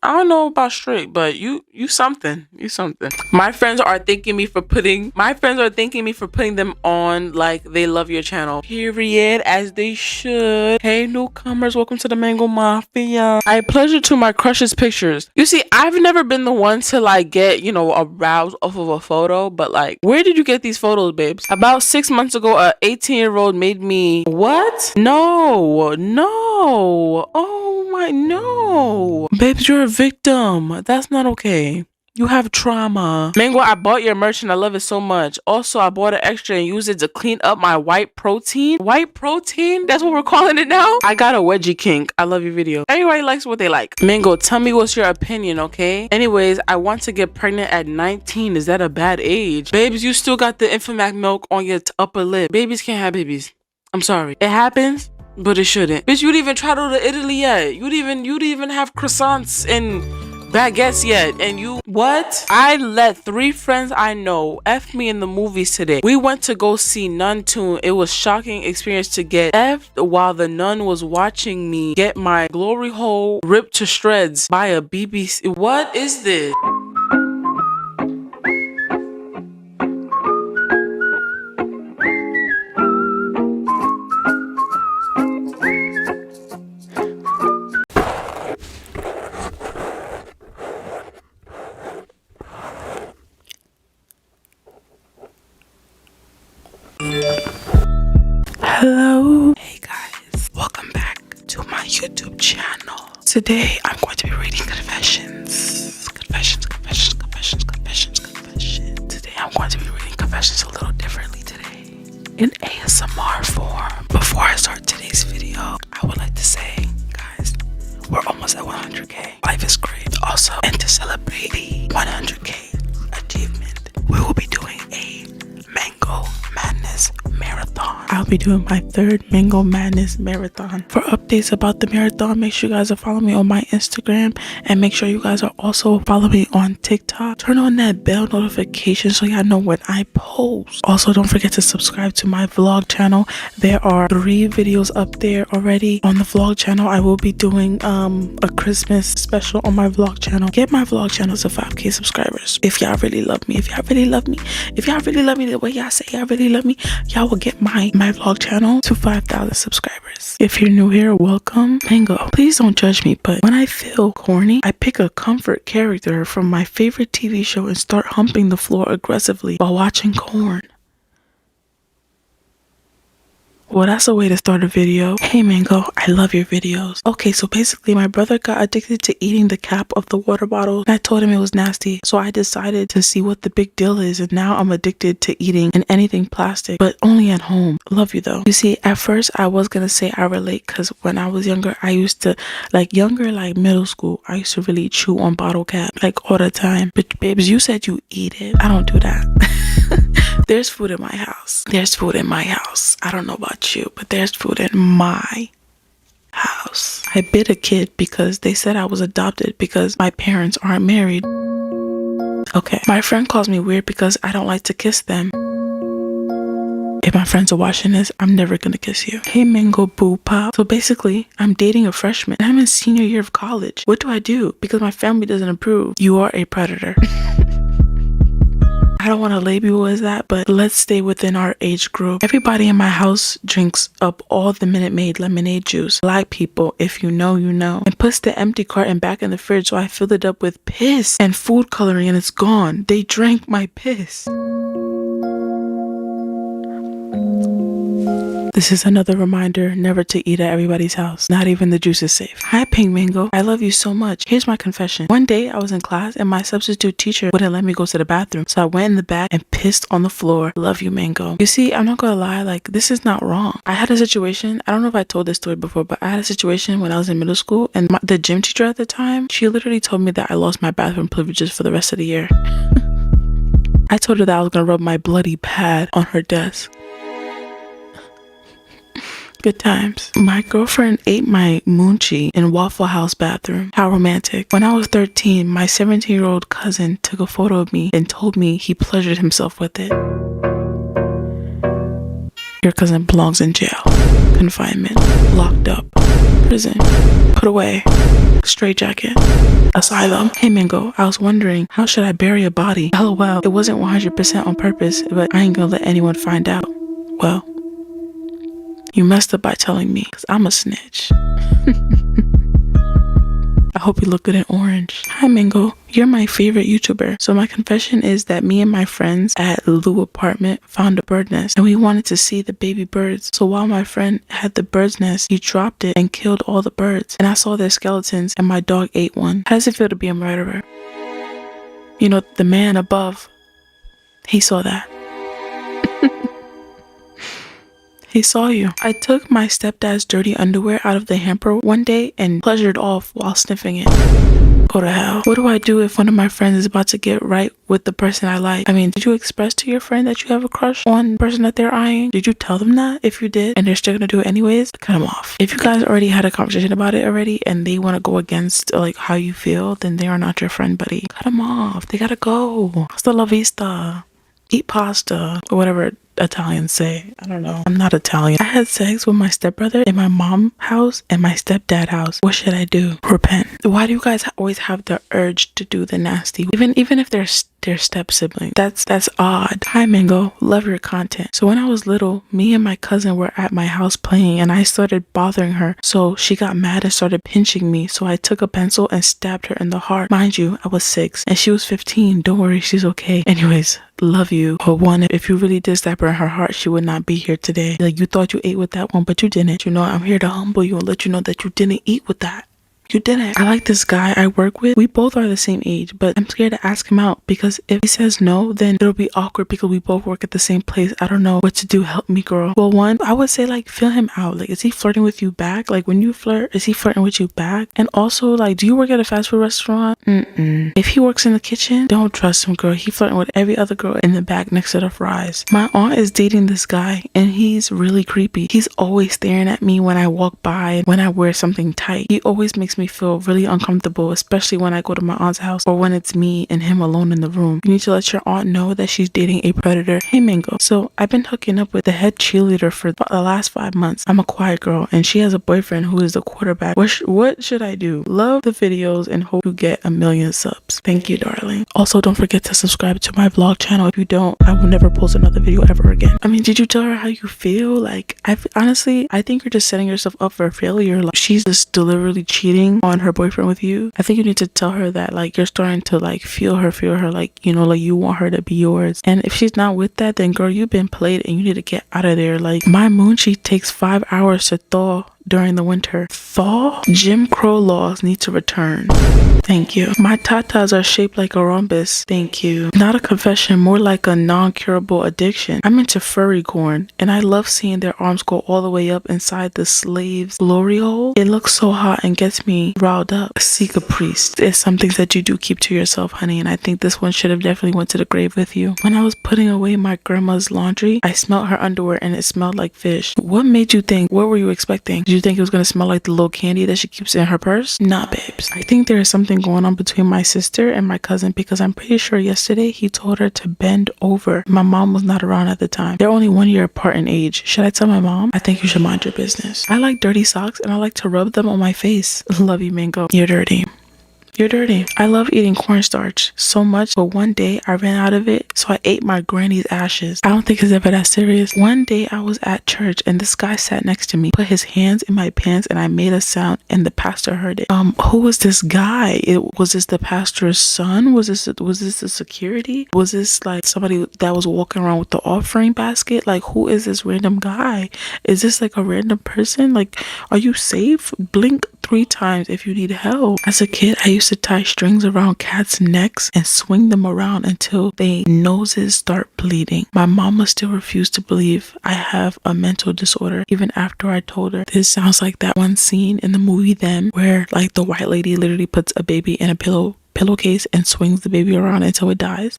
I don't know about straight, but you something. My friends are thanking me for putting them on like they love your channel. Period, as they should. Hey newcomers, welcome to the Mango Mafia. I pleasure to my crush's pictures. You see, I've never been the one to like get, aroused off of a photo, but like, where did you get these photos, babes? About 6 months ago, a 18-year-old made me what? No. Oh my, no. Babes, you're a victim. That's not okay. You have trauma. Mango, I bought your merch and I love it so much. Also, I bought an extra and used it to clean up my white protein. White protein? That's what we're calling it now? I got a wedgie kink. I love your video. Everybody likes what they like. Mango, tell me what's your opinion, okay? Anyways, I want to get pregnant at 19. Is that a bad age? Babes, you still got the Infomac milk on your upper lip. Babies can't have babies. I'm sorry. It happens, but it shouldn't. Bitch, you'd even travel to Italy yet. You'd even have croissants and baguettes yet, and you what? I let 3 friends I know F me in the movies today. We went to go see Nun 2. It was shocking experience to get F'd while the nun was watching me get my glory hole ripped to shreds by a BBC. What is this? Hello. Hey guys, welcome back to my YouTube channel. Today I'm going to be reading confessions. Today I'm going to be reading confessions a little differently today, in ASMR form. Before I start today's video, I would like to say, guys, we're almost at 100k. Life is great. Also, and to celebrate the 100k achievement, we will be doing a Mango Madness Marathon. I'll be be doing my 3rd Mango Madness Marathon. For updates about the marathon, make sure you guys are following me on my Instagram, and make sure you guys are also following me on TikTok. Turn on that bell notification so y'all know when I post. Also, don't forget to subscribe to my vlog channel. There are 3 videos up there already on the vlog channel. I will be doing a Christmas special on my vlog channel. Get my vlog channel to 5K subscribers. If y'all really love me, if y'all really love me the way y'all say y'all really love me, y'all will get my vlog channel to 5,000 subscribers. If you're new here, welcome. Mango, please don't judge me, but when I feel corny, I pick a comfort character from my favorite TV show and start humping the floor aggressively while watching corn. Well, that's a way to start a video. Hey Mango, I love your videos. Okay, so basically my brother got addicted to eating the cap of the water bottle, and I told him it was nasty. So I decided to see what the big deal is, and now I'm addicted to eating and anything plastic, but only at home. Love you though. You see, at first I was gonna say I relate, because when I was younger, I used to, like middle school, I used to really chew on bottle cap, like all the time. But babes, you said you eat it. I don't do that. There's food in my house. There's food in my house. I don't know about you, but there's food in my house. I bit a kid because they said I was adopted because my parents aren't married. Okay. My friend calls me weird because I don't like to kiss them. If my friends are watching this, I'm never gonna kiss you. Hey Mango Boo Pop. So basically, I'm dating a freshman. I'm in senior year of college. What do I do? Because my family doesn't approve. You are a predator. I don't want to label you as that, but let's stay within our age group. Everybody in my house drinks up all the Minute Maid lemonade juice. Black people, if you know, you know. And puts the empty carton back in the fridge, so I filled it up with piss and food coloring, and it's gone. They drank my piss. This is another reminder never to eat at everybody's house. Not even the juice is safe. Hi Pink Mango, I love you so much. Here's my confession. One day I was in class and my substitute teacher wouldn't let me go to the bathroom, so I went in the back and pissed on the floor. Love you Mango. You see, I'm not gonna lie, like this is not wrong. I had a situation, I don't know if I told this story before, but I had a situation when I was in middle school, and the gym teacher at the time, she literally told me that I lost my bathroom privileges for the rest of the year. I told her that I was gonna rub my bloody pad on her desk. Good times. My girlfriend ate my moochie in Waffle House bathroom. How romantic. When I was 13, my 17-year-old cousin took a photo of me and told me he pleasured himself with it. Your cousin belongs in jail, confinement, locked up, prison, put away, straitjacket, asylum. Hey Mango, I was wondering, how should I bury a body? LOL, it wasn't 100% on purpose, but I ain't gonna let anyone find out. Well, you messed up by telling me, because I'm a snitch. I hope you look good in orange. Hi Mango, you're my favorite YouTuber. So my confession is that me and my friends at Lou apartment found a bird nest, and we wanted to see the baby birds. So while my friend had the bird's nest, he dropped it and killed all the birds. And I saw their skeletons, and my dog ate one. How does it feel to be a murderer? You know, the man above, he saw that. He saw you. I took my stepdad's dirty underwear out of the hamper one day and pleasured off while sniffing it. Go to hell. What do I do if one of my friends is about to get right with the person I like? I mean, did you express to your friend that you have a crush on the person that they're eyeing? Did you tell them that? If you did, and they're still gonna do it anyways, cut them off. If you guys already had a conversation about it already and they want to go against like how you feel, then they are not your friend, buddy. Cut them off. They gotta go. Hasta la vista. Eat pasta or whatever Italians say. I don't know. I'm not Italian. I had sex with my stepbrother in my mom's house and my stepdad's house. What should I do? Repent. Why do you guys always have the urge to do the nasty? Even if they're step siblings. That's odd. Hi Mango, love your content. So when I was little, me and my cousin were at my house playing, and I started bothering her. So she got mad and started pinching me. So I took a pencil and stabbed her in the heart. Mind you, I was 6 and she was 15. Don't worry, she's okay. Anyways, love you. But one, if you really did stab her in her heart, she would not be here today. Like, you thought you ate with that one, but you didn't. You know, I'm here to humble you and let you know that you didn't eat with that. You didn't. I like this guy I work with. We both are the same age, but I'm scared to ask him out because if he says no, then it'll be awkward because we both work at the same place. I don't know what to do. Help me, girl. Well, one, I would say like feel him out. Like, is he flirting with you back? Like when you flirt, is he flirting with you back? And also, like, do you work at a fast food restaurant? If he works in the kitchen, don't trust him, girl. He flirting with every other girl in the back next to the fries. My aunt is dating this guy and he's really creepy. He's always staring at me when I walk by, when I wear something tight. He always makes me feel really uncomfortable, especially when I go to my aunt's house or when it's me and him alone in the room. You need to let your aunt know that she's dating a predator. Hey, Mango. So I've been hooking up with the head cheerleader for the last 5 months. I'm a quiet girl and she has a boyfriend who is the quarterback. What should I do? Love the videos and hope to get 1 million subs. Thank you, darling. Also, don't forget to subscribe to my vlog channel. If you don't, I will never post another video ever again. I mean, did you tell her how you feel? Like, honestly, I think you're just setting yourself up for failure. Like, she's just deliberately cheating on her boyfriend with you. I think you need to tell her that, like, you're starting to, like, feel her, like, you know, like, you want her to be yours. And if she's not with that, then, girl, you've been played and you need to get out of there. Like, my Moonchi takes 5 hours to thaw during the winter. Thaw? Jim Crow laws need to return. Thank you. My tatas are shaped like a rhombus. Thank you. Not a confession, more like a non-curable addiction. I'm into furry corn, and I love seeing their arms go all the way up inside the slave's glory hole. It looks so hot and gets me riled up. Seek a priest. It's something that you do keep to yourself, honey, and I think this one should have definitely went to the grave with you. When I was putting away my grandma's laundry, I smelled her underwear and it smelled like fish. What made you think? What were you expecting? Did you think it was going to smell like the little candy that she keeps in her purse? Nah, babes. I think there is something going on between my sister and my cousin because I'm pretty sure yesterday he told her to bend over. My mom was not around at the time. They're only 1 year apart in age. Should I tell my mom? I think you should mind your business. I like dirty socks and I like to rub them on my face. Love you, Mango. You're dirty. You're dirty. I love eating cornstarch so much, but one day I ran out of it, so I ate my granny's ashes. I don't think it's ever that serious. One day I was at church and this guy sat next to me, put his hands in my pants, and I made a sound and the pastor heard it. Who was this guy? Was this the pastor's son? Was this the security? Was this like somebody that was walking around with the offering basket? Like, who is this random guy? Is this like a random person? Like, are you safe? Blink 3 times if you need help. As a kid, I used to tie strings around cats' necks and swing them around until their noses start bleeding. My mama still refused to believe I have a mental disorder even after I told her. This sounds like that one scene in the movie Them where like the white lady literally puts a baby in a pillowcase and swings the baby around until it dies.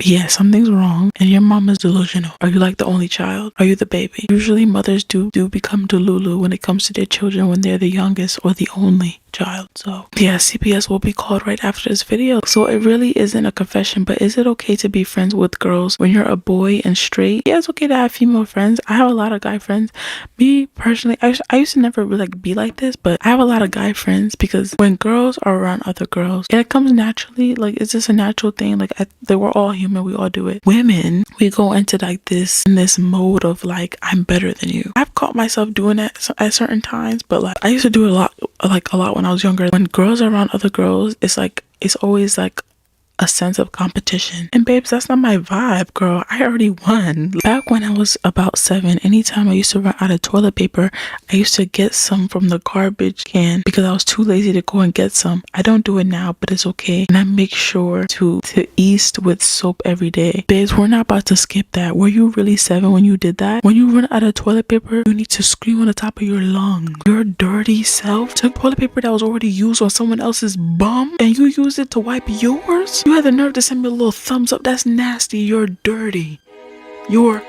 Yeah, something's wrong and your mom is delusional. Are you like the only child? Are you the baby? Usually mothers do become delulu when it comes to their children when they're the youngest or the only child. So yeah, CPS will be called right after this video. So it really isn't a confession, but is it okay to be friends with girls when you're a boy and straight? Yeah, it's okay to have female friends. I have a lot of guy friends. Me personally, I used to never really be like this, but I have a lot of guy friends because when girls are around other girls, it comes naturally. Like, it's just a natural thing. Like, we're all human, we all do it. Women, we go into like this mode of like, I'm better than you. I've caught myself doing that at certain times, but like I used to do a lot when I was younger. When girls are around other girls, it's always like a sense of competition. And babes, that's not my vibe, girl. I already won. Back when I was about 7, anytime I used to run out of toilet paper, I used to get some from the garbage can because I was too lazy to go and get some. I don't do it now, but it's okay. And I make sure to east with soap every day. Babes, we're not about to skip that. Were you really 7 when you did that? When you run out of toilet paper, you need to scream on the top of your lungs. Your dirty self took toilet paper that was already used on someone else's bum and you used it to wipe yours? You had the nerve to send me a little thumbs up. That's nasty. You're dirty. You're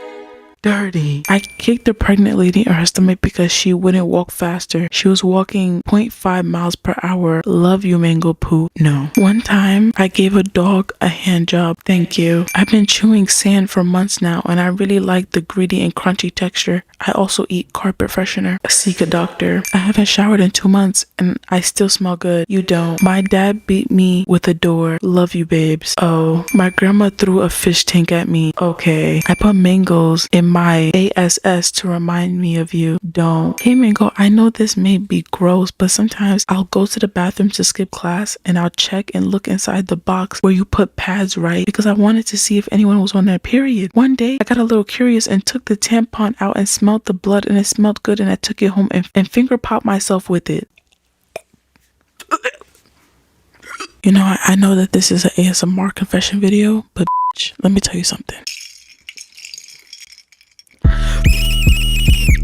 dirty. I kicked the pregnant lady in her stomach because she wouldn't walk faster. She was walking 0.5 miles per hour. Love you, Mango Poo. No. One time, I gave a dog a hand job. Thank you. I've been chewing sand for months now, and I really like the gritty and crunchy texture. I also eat carpet freshener. Seek a doctor. I haven't showered in 2 months, and I still smell good. You don't. My dad beat me with a door. Love you, babes. Oh, my grandma threw a fish tank at me. Okay. I put mangoes in my ASS to remind me of you. Don't. Hey, Mango, I know this may be gross, but sometimes I'll go to the bathroom to skip class and I'll check and look inside the box where you put pads, right? Because I wanted to see if anyone was on their period. One day, I got a little curious and took the tampon out and smelled the blood and it smelled good and I took it home and finger popped myself with it. You know, I know that this is an ASMR confession video, but bitch, let me tell you something.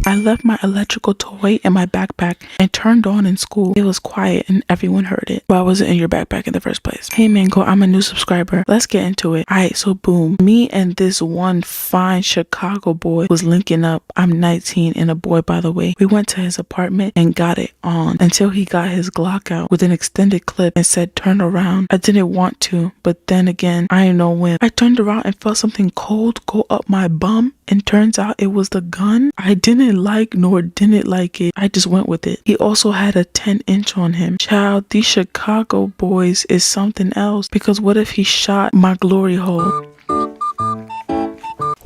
I left my electrical toy in my backpack and turned on in school. It was quiet and everyone heard it, but I wasn't in your backpack in the first place. Hey Mango, I'm a new subscriber. Let's get into it. Alright, so boom. Me and this one fine Chicago boy was linking up. I'm 19 and a boy, by the way. We went to his apartment and got it on until he got his Glock out with an extended clip and said, turn around. I didn't want to, but then again, I didn't know when. I turned around and felt something cold go up my bum, and turns out it was the gun. I didn't like nor didn't like it. I just went with it. He also had a 10-inch on him. Child, these Chicago boys is something else, because what if he shot my glory hole?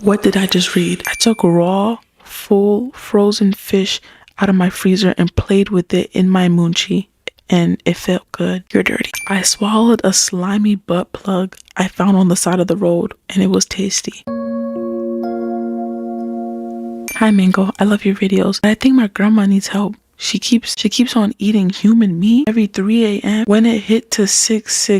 What did I just read? I took raw, full, frozen fish out of my freezer and played with it in my moonchi, and it felt good. You're dirty. I swallowed a slimy butt plug I found on the side of the road, and it was tasty. Hi Mango, I love your videos, but I think my grandma needs help. She keeps on eating human meat every 3 a.m. When it hit to 6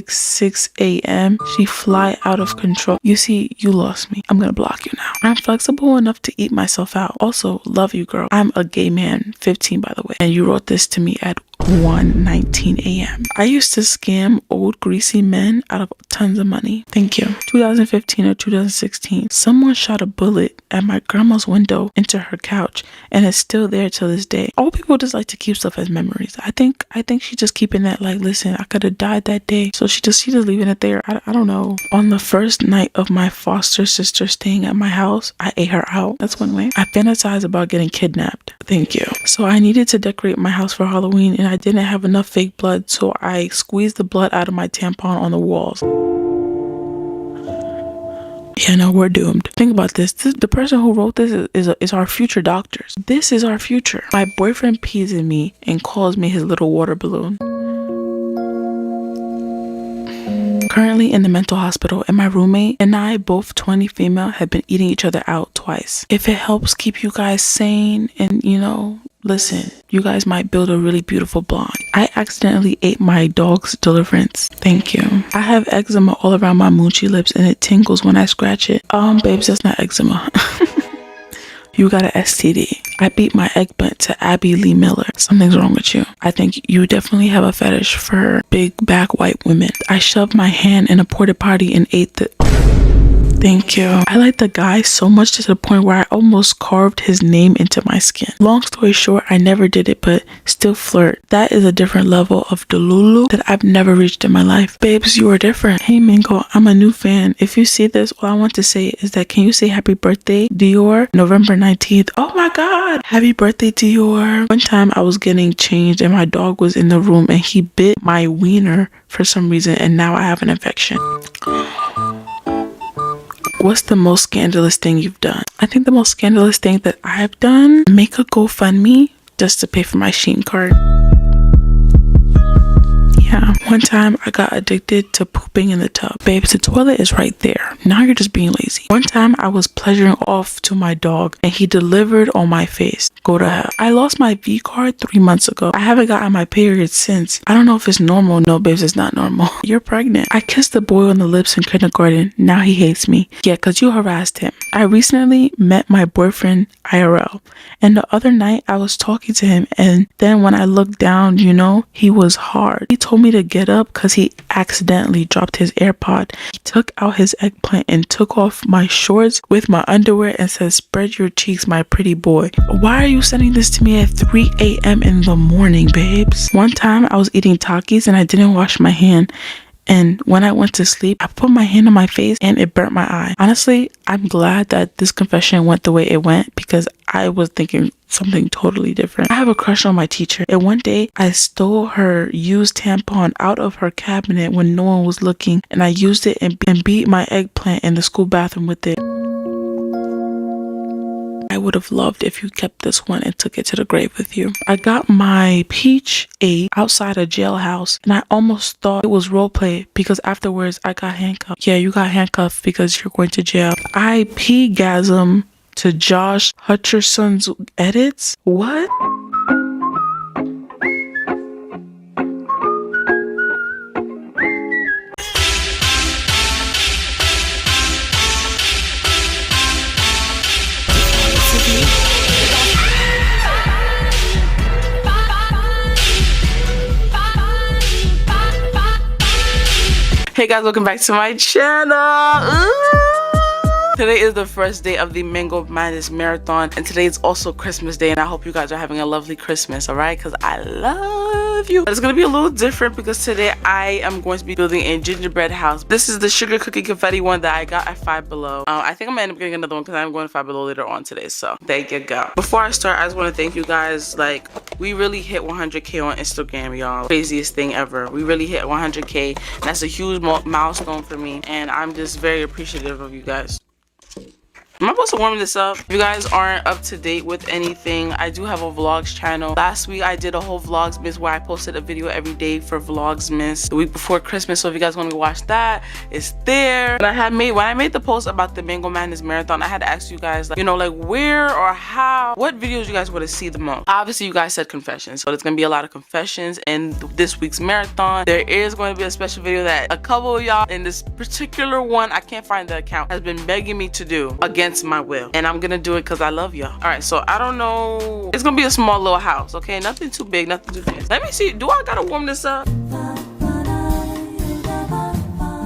a.m., she fly out of control. You see, you lost me. I'm gonna block you now. I'm flexible enough to eat myself out. Also, love you, girl. I'm a gay man, 15 by the way, and you wrote this to me at 1:19 a.m. I used to scam old greasy men out of tons of money. Thank you. 2015 or 2016, someone shot a bullet at my grandma's window into her couch, and it's still there till this day. All people just like to keep stuff as memories. I think she's just keeping that like, listen, I could have died that day, so she just leaving it there. I don't know. On the first night of my foster sister staying at my house, I ate her out. That's one way. I fantasize about getting kidnapped. Thank you. So I needed to decorate my house for Halloween, and I didn't have enough fake blood, so I squeezed the blood out of my tampon on the walls. Yeah, no, we're doomed. Think about this. The person who wrote this is our future doctors. This is our future. My boyfriend pees in me and calls me his little water balloon. Currently in the mental hospital, and my roommate and I, both 20 female, have been eating each other out twice. If it helps keep you guys sane and, you know, listen, you guys might build a really beautiful bond. I accidentally ate my dog's deliverance. Thank you. I have eczema all around my moochy lips and it tingles when I scratch it. Babes, that's not eczema. You got an STD. I beat my egg butt to Abby Lee Miller. Something's wrong with you. I think you definitely have a fetish for big back white women. I shoved my hand in a porta potty and ate the... Thank you. I like the guy so much to the point where I almost carved his name into my skin. Long story short, I never did it, but still flirt. That is a different level of delulu that I've never reached in my life. Babes, you are different. Hey Mingo, I'm a new fan. If you see this, all I want to say is that can you say happy birthday, Dior, November 19th? Oh my God. Happy birthday, Dior. One time I was getting changed and my dog was in the room and he bit my wiener for some reason, and now I have an infection. What's the most scandalous thing you've done? I think the most scandalous thing that I've done, make a GoFundMe just to pay for my Shein card. Yeah, one time I got addicted to pooping in the tub. Babes, the toilet is right there. Now you're just being lazy. One time I was pleasuring off to my dog and he delivered on my face. Go to hell. I lost my V card 3 months ago. I haven't gotten my period since. I don't know if it's normal. No, babes, it's not normal. You're pregnant. I kissed the boy on the lips in kindergarten. Now he hates me. Yeah, because you harassed him. I recently met my boyfriend IRL. And the other night I was talking to him, and then when I looked down, you know, he was hard. He told me to get up because he accidentally dropped his AirPod. He took out his eggplant and took off my shorts with my underwear and said, spread your cheeks, my pretty boy. Why are you sending this to me at 3 a.m. in the morning, babes? One time I was eating Takis and I didn't wash my hand. And when I went to sleep, I put my hand on my face and it burnt my eye. Honestly, I'm glad that this confession went the way it went because I was thinking something totally different. I have a crush on my teacher, and one day I stole her used tampon out of her cabinet when no one was looking, and I used it and beat my eggplant in the school bathroom with it. I would have loved if you kept this one and took it to the grave with you. I got my peach 8 outside a jailhouse and I almost thought it was roleplay because afterwards I got handcuffed. Yeah, you got handcuffed because you're going to jail. I pee-gasm to Josh Hutcherson's edits. What? Hey guys, welcome back to my channel. Today is the first day of the Mango Madness Marathon, and today is also Christmas Day, and I hope you guys are having a lovely Christmas, alright? Because I love you. But it's going to be a little different because today I am going to be building a gingerbread house. This is the sugar cookie confetti one that I got at Five Below. I think I'm going to end up getting another one because I'm going to Five Below later on today, so there you go. Before I start, I just want to thank you guys. Like, we really hit 100K on Instagram, y'all. Craziest thing ever. We really hit 100K. That's a huge milestone for me, and I'm just very appreciative of you guys. Am I supposed to warm this up? If you guys aren't up to date with anything, I do have a vlogs channel. Last week I did a whole Vlogsmas where I posted a video every day for Vlogsmas the week before Christmas. So if you guys want to watch that, it's there. When I made the post about the Mango Madness Marathon, I had to ask you guys, like, you know, like where or how, what videos you guys want to see the most. Obviously you guys said confessions, so it's gonna be a lot of confessions in this week's marathon. There is going to be a special video that a couple of y'all in this particular one, I can't find the account, has been begging me to do against my will, and I'm gonna do it because I love y'all. All right, so I don't know, it's gonna be a small little house, okay? Nothing too big, nothing too fancy. Let me see, do I gotta warm this up?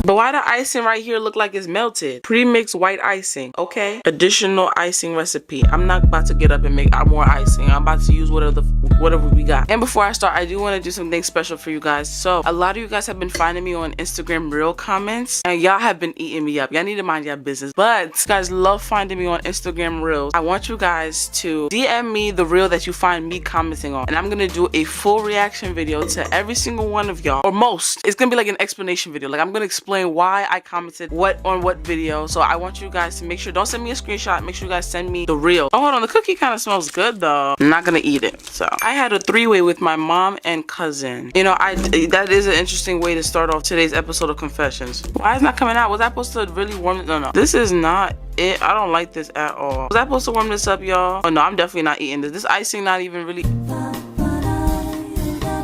But why the icing right here look like it's melted? Pre-mixed white icing, okay? Additional icing recipe. I'm not about to get up and make more icing. I'm about to use whatever we got. And before I start, I do want to do something special for you guys. So a lot of you guys have been finding me on Instagram Reel comments, and y'all have been eating me up. Y'all need to mind your business. But you guys love finding me on Instagram Reels. I want you guys to DM me the reel that you find me commenting on, and I'm gonna do a full reaction video to every single one of y'all, or most. It's gonna be like an explanation video. Like, I'm gonna explain why I commented on what video. So I want you guys to make sure, don't send me a screenshot, make sure you guys send me the reel. Oh, hold on, the cookie kind of smells good though. I'm not gonna eat it. So I had a three-way with my mom and cousin. You know, that is an interesting way to start off today's episode of Confessions. Why is it not coming out? Was I supposed to really warm it? No, this is not it. I don't like this at all. Was I supposed to warm this up, y'all? Oh no, I'm definitely not eating this. This icing not even really.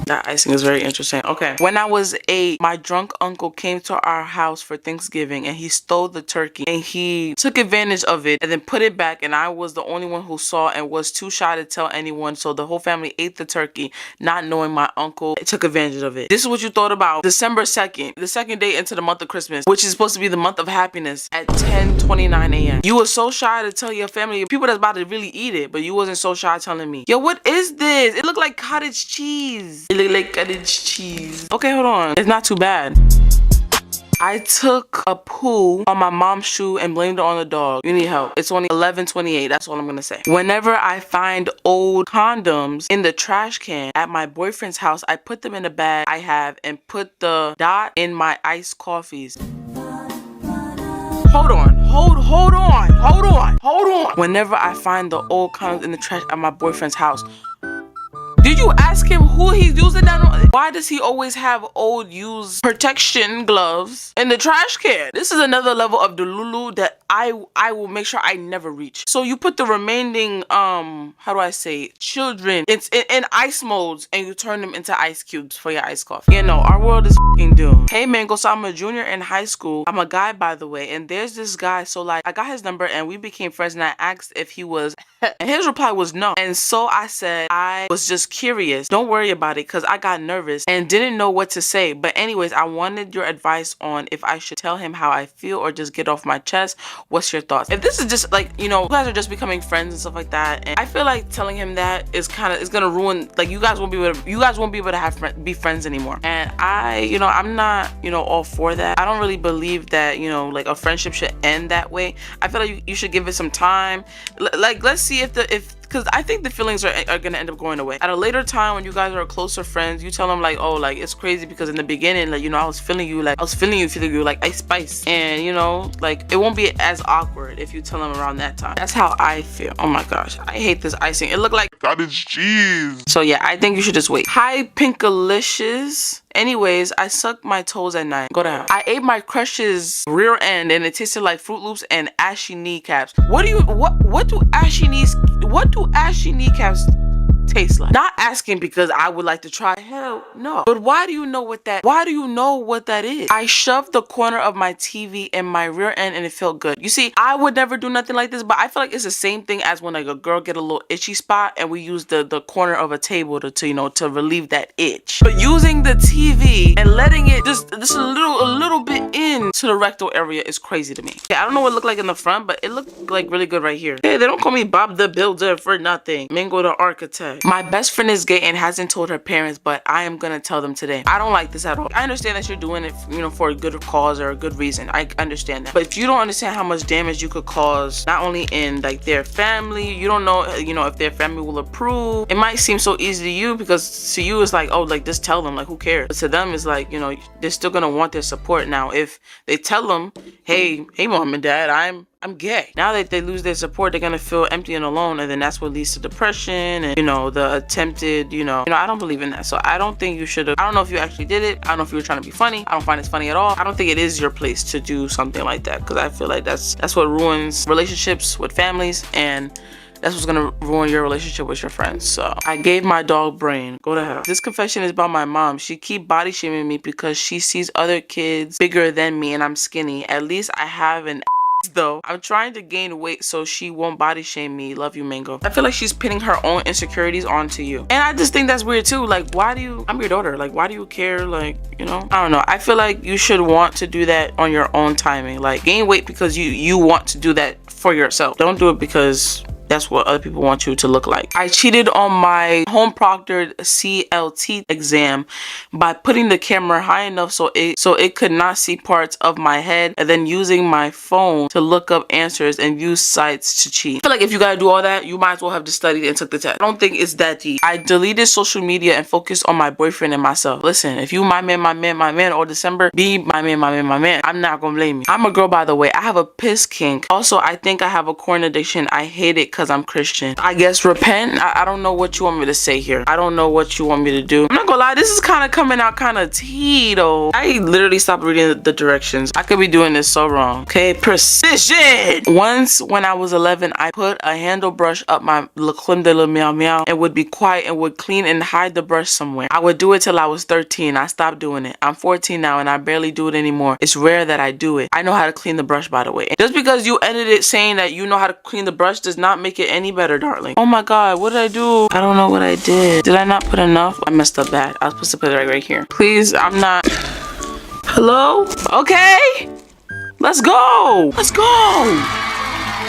That icing is very interesting. Okay. When I was 8, my drunk uncle came to our house for Thanksgiving, and he stole the turkey, and he took advantage of it and then put it back, and I was the only one who saw and was too shy to tell anyone, so the whole family ate the turkey, not knowing my uncle took advantage of it. This is what you thought about December 2nd, the second day into the month of Christmas, which is supposed to be the month of happiness, at 10:29 a.m. You were so shy to tell your family, people that's about to really eat it, but you wasn't so shy telling me. Yo, what is this? It looked like cottage cheese. Like cottage cheese. Okay, hold on. It's not too bad. I took a poo on my mom's shoe and blamed it on the dog. You need help. It's only 11:28. That's all I'm gonna say. Whenever I find old condoms in the trash can at my boyfriend's house, I put them in a bag I have and put the dot in my iced coffees. Hold on. Hold on. Whenever I find the old condoms in the trash at my boyfriend's house, did you ask him who he's using that on? Why does he always have old used protection gloves in the trash can? This is another level of Delulu that I will make sure I never reach. So you put the remaining, how do I say, children in ice molds, and you turn them into ice cubes for your iced coffee. You know, our world is f***ing doomed. Hey Mango, so I'm a junior in high school. I'm a guy, by the way, and there's this guy, so like, I got his number and we became friends, and I asked if he was, and his reply was no. And so I said, I was just curious. Don't worry about it, because I got nervous and didn't know what to say. But anyways, I wanted your advice on if I should tell him how I feel or just get off my chest. What's your thoughts? If this is just like, you know, you guys are just becoming friends and stuff like that, and I feel like telling him that is gonna ruin, like, you guys won't be able to be friends anymore. And I'm not, all for that. I don't really believe that, like, a friendship should end that way. I feel like you should give it some time. Like, let's see if because I think the feelings are gonna end up going away at a later time when you guys are closer friends. You tell them like, oh, like, it's crazy because in the beginning, like, I was feeling you like Ice Spice, and like, it won't be as awkward if you tell them around that time. That's how I feel. Oh my gosh, I hate this icing. It looked like cottage cheese. So yeah, I think you should just wait. Hi Pinkalicious. Anyways, I sucked my toes at night. Go down. I ate my crush's rear end and it tasted like Fruit Loops and ashy kneecaps. What do ashy kneecaps taste like? Not asking because I would like to try. Hell no. But why do you know what that is? I shoved the corner of my TV in my rear end and it felt good. You see, I would never do nothing like this, but I feel like it's the same thing as when like a girl get a little itchy spot and we use the corner of a table to relieve that itch. But using the TV and letting it just a little bit to the rectal area is crazy to me. Okay, I don't know what it looked like in the front, but it looked like really good right here. Hey, they don't call me Bob the Builder for nothing. Mingo the Architect. My best friend is gay and hasn't told her parents, but I am gonna tell them today. I don't like this at all. I understand that you're doing it, you know, for a good cause or a good reason. I understand that. But if you don't understand how much damage you could cause, not only in like their family, you don't know, you know, if their family will approve. It might seem so easy to you because to you it's like, oh, like just tell them, like who cares? But to them it's like, you know, they're still gonna want their support. Now if they tell them, hey mom and dad, I'm gay. Now that they lose their support, they're gonna feel empty and alone, and then that's what leads to depression and, you know, the attempted, you know, I don't believe in that. So I don't think you should have. I don't know if you actually did it. I don't know if you were trying to be funny. I don't find it funny at all. I don't think it is your place to do something like that, because I feel like that's what ruins relationships with families, and that's what's gonna ruin your relationship with your friends. So I gave my dog brain. Go to hell. This confession is about my mom. She keep body shaming me because she sees other kids bigger than me and I'm skinny. At least I have an though. I'm trying to gain weight so she won't body shame me. Love you, Mango. I feel like she's pinning her own insecurities onto you. And I just think that's weird too. Like, why do you, I'm your daughter. Like, why do you care? Like, you know, I don't know. I feel like you should want to do that on your own timing. Like, gain weight because you want to do that for yourself. Don't do it because that's what other people want you to look like. I cheated on my home proctored CLT exam by putting the camera high enough so it could not see parts of my head, and then using my phone to look up answers and use sites to cheat. I feel like if you gotta do all that, you might as well have just studied and took the test. I don't think it's that deep. I deleted social media and focused on my boyfriend and myself. Listen, if you my man all December, be my man. I'm not gonna blame you. I'm a girl, by the way. I have a piss kink. Also, I think I have a corn addiction. I hate it because I'm Christian. I guess repent. I don't know what you want me to say here. I don't know what you want me to do. I'm not gonna lie, this is kind of coming out kind of tea though. I literally stopped reading the directions. I could be doing this so wrong. Okay, precision. Once when I was 11, I put a handle brush up my Le Crème de la Meow Meow and would be quiet and would clean and hide the brush somewhere. I would do it till I was 13. I stopped doing it. I'm 14 now and I barely do it anymore. It's rare that I do it. I know how to clean the brush, by the way. Just because you ended it saying that you know how to clean the brush does not make it any better, darling. Oh my god, what did I do? I don't know what I did. Did I not put enough? I messed up bad. I was supposed to put it right here. Please, I'm not. Hello? Okay. Let's go. Let's go.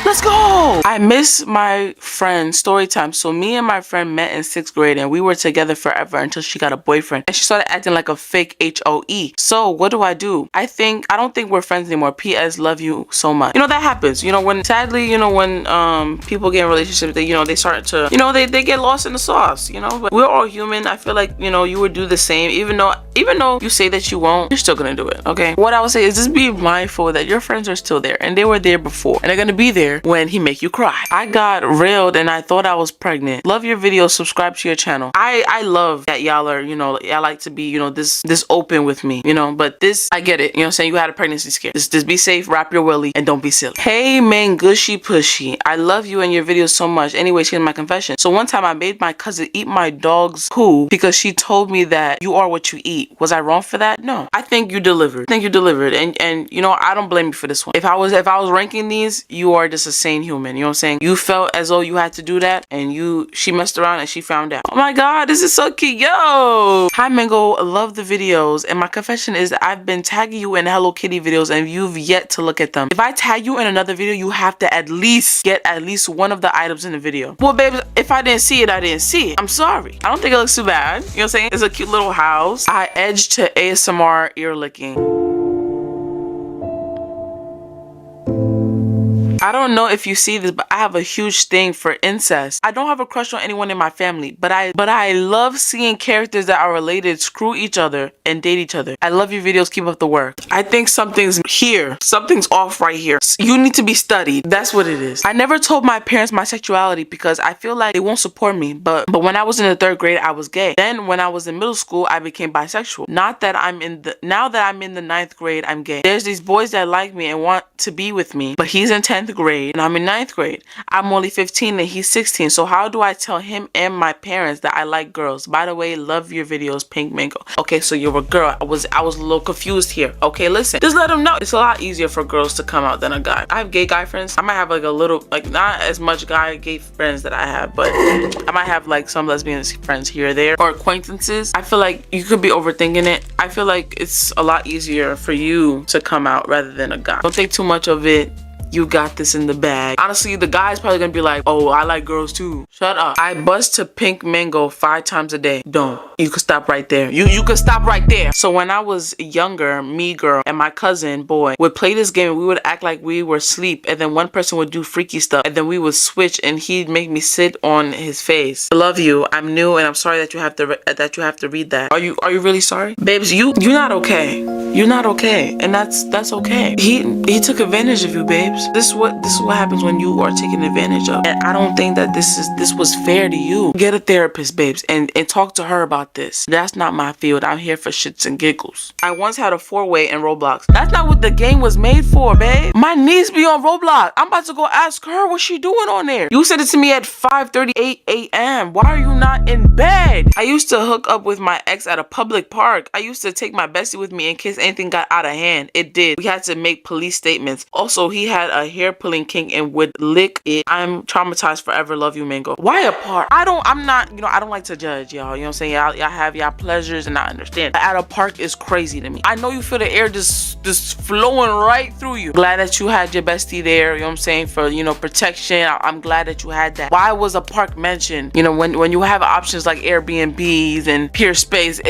Let's go. I miss my friend story time. So me and my friend met in 6th grade and we were together forever until she got a boyfriend and she started acting like a fake HOE. So what do? I don't think we're friends anymore. PS, love you so much. You know, that happens. You know, when sadly, you know, when people get in relationships, they, you know, they start to, you know, they get lost in the sauce, you know, but we're all human. I feel like, you know, you would do the same, even though you say that you won't, you're still gonna do it. Okay. What I would say is just be mindful that your friends are still there and they were there before and they're gonna be there when he make you cry. I got railed and I thought I was pregnant. Love your videos. Subscribe to your channel. I love that y'all are, you know, y'all like to be, you know, this open with me, you know, but this, I get it. You know what I'm saying? You had a pregnancy scare. Just be safe, wrap your willy, and don't be silly. Hey man, gushy pushy. I love you and your videos so much. Anyways, here's my confession. So one time I made my cousin eat my dog's poo because she told me that you are what you eat. Was I wrong for that? No. I think you delivered. And you know, I don't blame you for this one. If I was ranking these, you are just a sane human. You know what I'm saying? You felt as though you had to do that and she messed around and she found out. Oh my god, this is so cute. Yo! Hi Mango, love the videos. And my confession is that I've been tagging you in Hello Kitty videos and you've yet to look at them. If I tag you in another video, you have to at least get at least one of the items in the video. Well, babe, if I didn't see it, I didn't see it. I'm sorry. I don't think it looks too bad. You know what I'm saying? It's a cute little house. I edged to ASMR ear licking. I don't know if you see this, but I have a huge thing for incest. I don't have a crush on anyone in my family, but I love seeing characters that are related screw each other and date each other. I love your videos. Keep up the work. I think something's here. Something's off right here. You need to be studied. That's what it is. I never told my parents my sexuality because I feel like they won't support me. But when I was in the 3rd grade, I was gay. Then when I was in middle school, I became bisexual. Now that I'm in the 9th grade, I'm gay. There's these boys that like me and want to be with me, but he's in 10th 10th grade and I'm in 9th grade. I'm only 15 and he's 16. So how do I tell him and my parents that I like girls? By the way, love your videos, Pink Mango. Okay, so you're a girl. I was a little confused here. Okay, listen, just let them know. It's a lot easier for girls to come out than a guy. I have gay guy friends. I might have like a little, like not as much gay friends that I have, but I might have like some lesbian friends here or there, or acquaintances. I feel like you could be overthinking it. I feel like it's a lot easier for you to come out rather than a guy. Don't think too much of it. You got this in the bag. Honestly, the guy's probably gonna be like, oh, I like girls too. Shut up. I bust to Pink Mango 5 times a day. Don't. You could stop right there. You could stop right there. So when I was younger, me girl and my cousin boy would play this game and we would act like we were asleep, and then one person would do freaky stuff and then we would switch and he'd make me sit on his face. I love you. I'm new and I'm sorry that you have to read that. Are you really sorry? Babes, you're not okay. You're not okay. And that's okay. He took advantage of you, babes. This is what happens when you are taken advantage of. And I don't think that this was fair to you. Get a therapist, babes, and talk to her about this. That's not my field. I'm here for shits and giggles. I once had a 4-way in Roblox. That's not what the game was made for, babe. My niece be on Roblox. I'm about to go ask her what she doing on there. You said it to me at 5:38 a.m. Why are you not in bed? I used to hook up with my ex at a public park. I used to take my bestie with me in case anything got out of hand. It did. We had to make police statements. Also, he had a hair pulling kink and would lick it. I'm traumatized forever. Love you, Mango. Why apart? I don't like to judge y'all. You know what I'm saying? Y'all have y'all pleasures and I understand. But at a park is crazy to me. I know you feel the air just flowing right through you. Glad that you had your bestie there. You know what I'm saying? For, protection. I'm glad that you had that. Why was a park mentioned? When you have options like Airbnbs and Peer Space,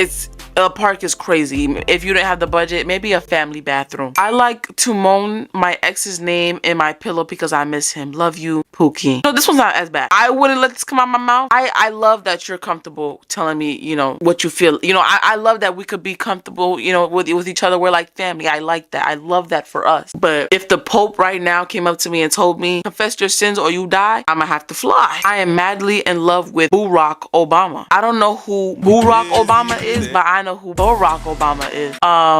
a park is crazy. If you don't have the budget, maybe a family bathroom. I like to moan my ex's name in my pillow because I miss him. Love you, Pookie. No, this one's not as bad. I wouldn't let this come out my mouth. I love that you're comfortable telling me, what you feel. I love that we could be comfortable, with each other. We're like family. I like that. I love that for us. But if the Pope right now came up to me and told me, confess your sins or you die, I'm gonna have to fly. I am madly in love with Barack Obama. I don't know who Barack Obama is, but I know who Barack Obama is.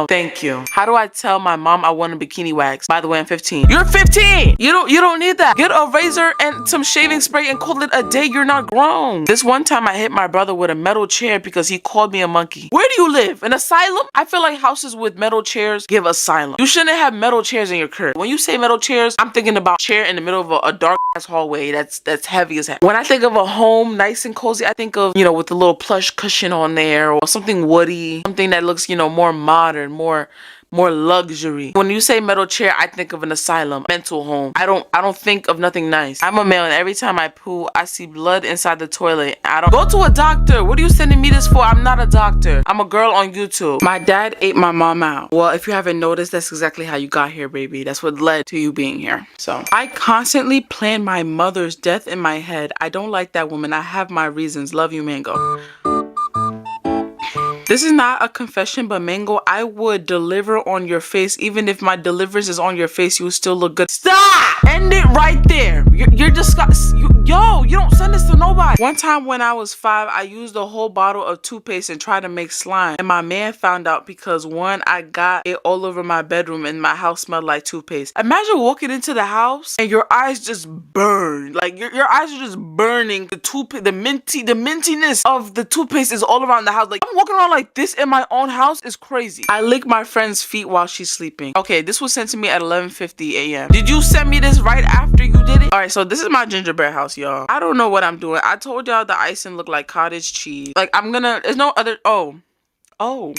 Thank you. How do I tell my mom I want a bikini wax? By the way, I'm 15. You're 15! You don't need that. Get a razor and some shaving spray and call it a day. You're not grown. This one time I hit my brother with a metal chair because he called me a monkey. Where do you live? An asylum? I feel like houses with metal chairs give asylum. You shouldn't have metal chairs in your crib. When you say metal chairs, I'm thinking about chair in the middle of a dark ass hallway that's heavy as heck. When I think of a home nice and cozy, I think of, with a little plush cushion on there or something woody, something that looks, more modern, more luxury. When you say metal chair, I think of an asylum, mental home. I don't think of nothing nice. I'm a male and every time I poo, I see blood inside the toilet. I don't go to a doctor. What are you sending me this for? I'm not a doctor. I'm a girl on YouTube. My dad ate my mom out. Well, if you haven't noticed, that's exactly how you got here, baby. That's what led to you being here. So I constantly plan my mother's death in my head. I don't like that woman. I have my reasons. Love you, Mango. This is not a confession, but Mango, I would deliver on your face. Even if my deliverance is on your face, you would still look good. Stop! End it right there. You're disgusting. Yo, you don't send this to nobody. One time when I was 5, I used a whole bottle of toothpaste and tried to make slime. And my man found out because I got it all over my bedroom and my house smelled like toothpaste. Imagine walking into the house and your eyes just burn. Like your eyes are just burning. The toothpaste, the mintiness of the toothpaste is all around the house. Like I'm walking around like this in my own house is crazy. I lick my friend's feet while she's sleeping. Okay, this was sent to me at 11:50 a.m. Did you send me this right after you did it? All right, so this is my gingerbread house, y'all. I don't know what I'm doing. I told y'all the icing looked like cottage cheese. Like there's no other,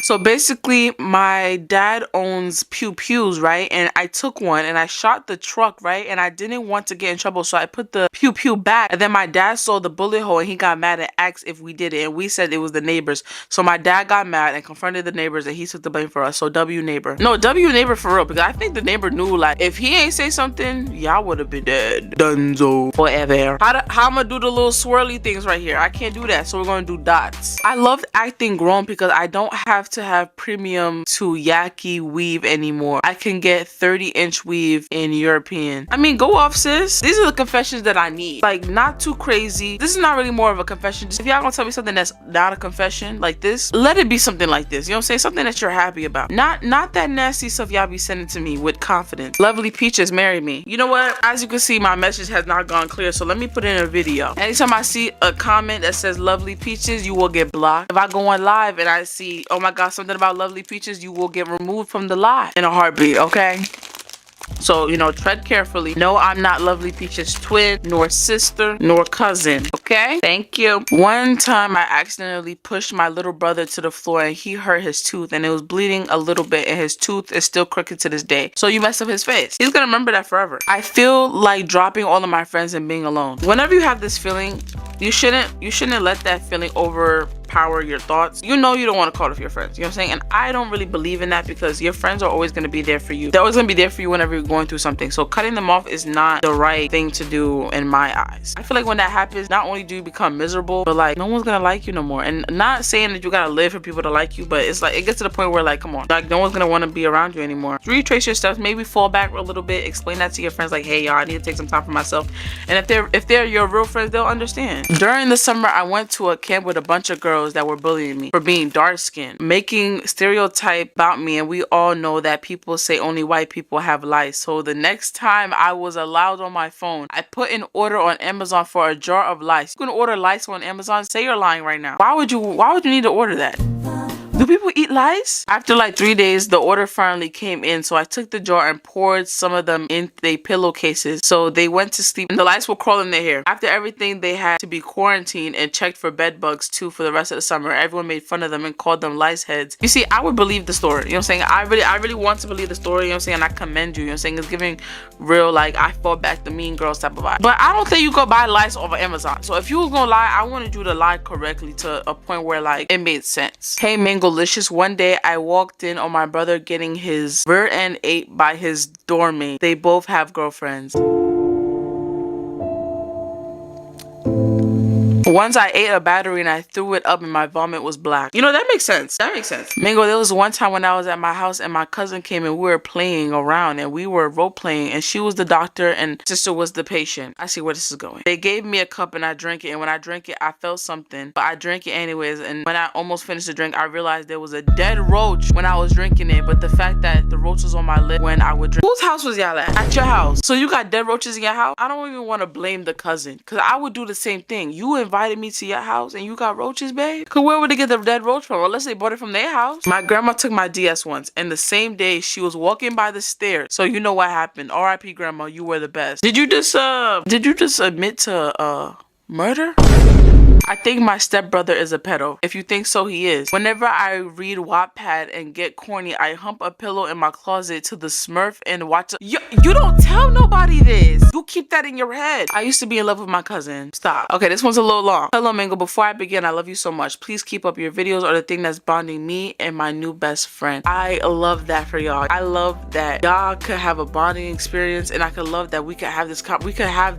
so basically my dad owns Pew Pews, right? And I took one and I shot the truck, right? And I didn't want to get in trouble, so I put the Pew Pew back. And then my dad saw the bullet hole and he got mad and asked if we did it. And we said it was the neighbors. So my dad got mad and confronted the neighbors and he took the blame for us. So W neighbor. No, W neighbor for real, because I think the neighbor knew, like, if he ain't say something, y'all would have been dead. Dunzo. Forever. How I'm gonna do the little swirly things right here? I can't do that, so we're gonna do dots. I love acting grown because I don't don't have to have premium to Yaki weave anymore. I can get 30-inch weave in European. I mean, go off, sis. These are the confessions that I need. Like, not too crazy. This is not really more of a confession. If y'all gonna tell me something that's not a confession like this, let it be something like this. You know what I'm saying? Something that you're happy about. Not that nasty stuff y'all be sending to me with confidence. Lovely Peaches married me. You know what? As you can see, my message has not gone clear, so let me put in a video. Anytime I see a comment that says Lovely Peaches, you will get blocked. If I go on live and I see, oh my god, something about Lovely Peaches, you will get removed from the live in a heartbeat, okay? So, you know, tread carefully. No, I'm not Lovely Peach's twin, nor sister, nor cousin. Okay? Thank you. One time I accidentally pushed my little brother to the floor and he hurt his tooth and it was bleeding a little bit and his tooth is still crooked to this day. So you messed up his face. He's gonna remember that forever. I feel like dropping all of my friends and being alone. Whenever you have this feeling, you shouldn't let that feeling overpower your thoughts. You know you don't want to cut off your friends. You know what I'm saying? And I don't really believe in that because your friends are always going to be there for you. They're always going to be there for you whenever you're going through something. So cutting them off is not the right thing to do in my eyes. I feel like when that happens, not only do you become miserable, but like no one's going to like you no more. And not saying that you got to live for people to like you, but it's like it gets to the point where like, come on, like no one's going to want to be around you anymore. Retrace your steps, maybe fall back a little bit, explain that to your friends like, hey y'all, I need to take some time for myself. And if they're your real friends, they'll understand. During the summer, I went to a camp with a bunch of girls that were bullying me for being dark skinned, making stereotype about me, and we all know that people say only white people have lice. So the next time I was allowed on my phone, I put an order on Amazon for a jar of lice. You can order lice on Amazon? Say you're lying right now. Why would you need to order that? Do people eat lice? After like 3 days, the order finally came in. So I took the jar and poured some of them in their pillowcases. So they went to sleep and the lice were crawling in their hair. After everything, they had to be quarantined and checked for bed bugs too for the rest of the summer. Everyone made fun of them and called them lice heads. You see, I would believe the story. You know what I'm saying? I really want to believe the story. You know what I'm saying? And I commend you. You know what I'm saying? It's giving real, like, I fought back the mean girls type of vibe. But I don't think you go buy lice over Amazon. So if you was gonna lie, I wanted you to lie correctly to a point where like it made sense. Hey, Mangolicious. One day I walked in on my brother getting his rear end ate by his doormate. They both have girlfriends. Once I ate a battery and I threw it up and my vomit was black. You know, that makes sense. That makes sense. Mango, there was one time when I was at my house and my cousin came and we were playing around and we were role playing and she was the doctor and sister was the patient. I see where this is going. They gave me a cup and I drank it, and when I drank it, I felt something, but I drank it anyways, and when I almost finished the drink, I realized there was a dead roach when I was drinking it, but the fact that the roach was on my lip when I would drink. Whose house was y'all at? At your house. So you got dead roaches in your house? I don't even want to blame the cousin because I would do the same thing. You invited me to your house and you got roaches, babe? Cause where would they get the dead roach from? Unless they bought it from their house. My grandma took my DS once, and the same day she was walking by the stairs. So you know what happened. R.I.P. grandma, you were the best. Did you just admit to murder? I think my stepbrother is a pedo. If you think so, he is. Whenever I read Wattpad and get corny, I hump a pillow in my closet to the Smurf and watch you don't tell nobody this. You keep that in your head. I used to be in love with my cousin. Stop. Okay, this one's a little long. Hello, Mango. Before I begin, I love you so much. Please keep up your videos or the thing that's bonding me and my new best friend. I love that for y'all. I love that y'all could have a bonding experience, and I could love that we could have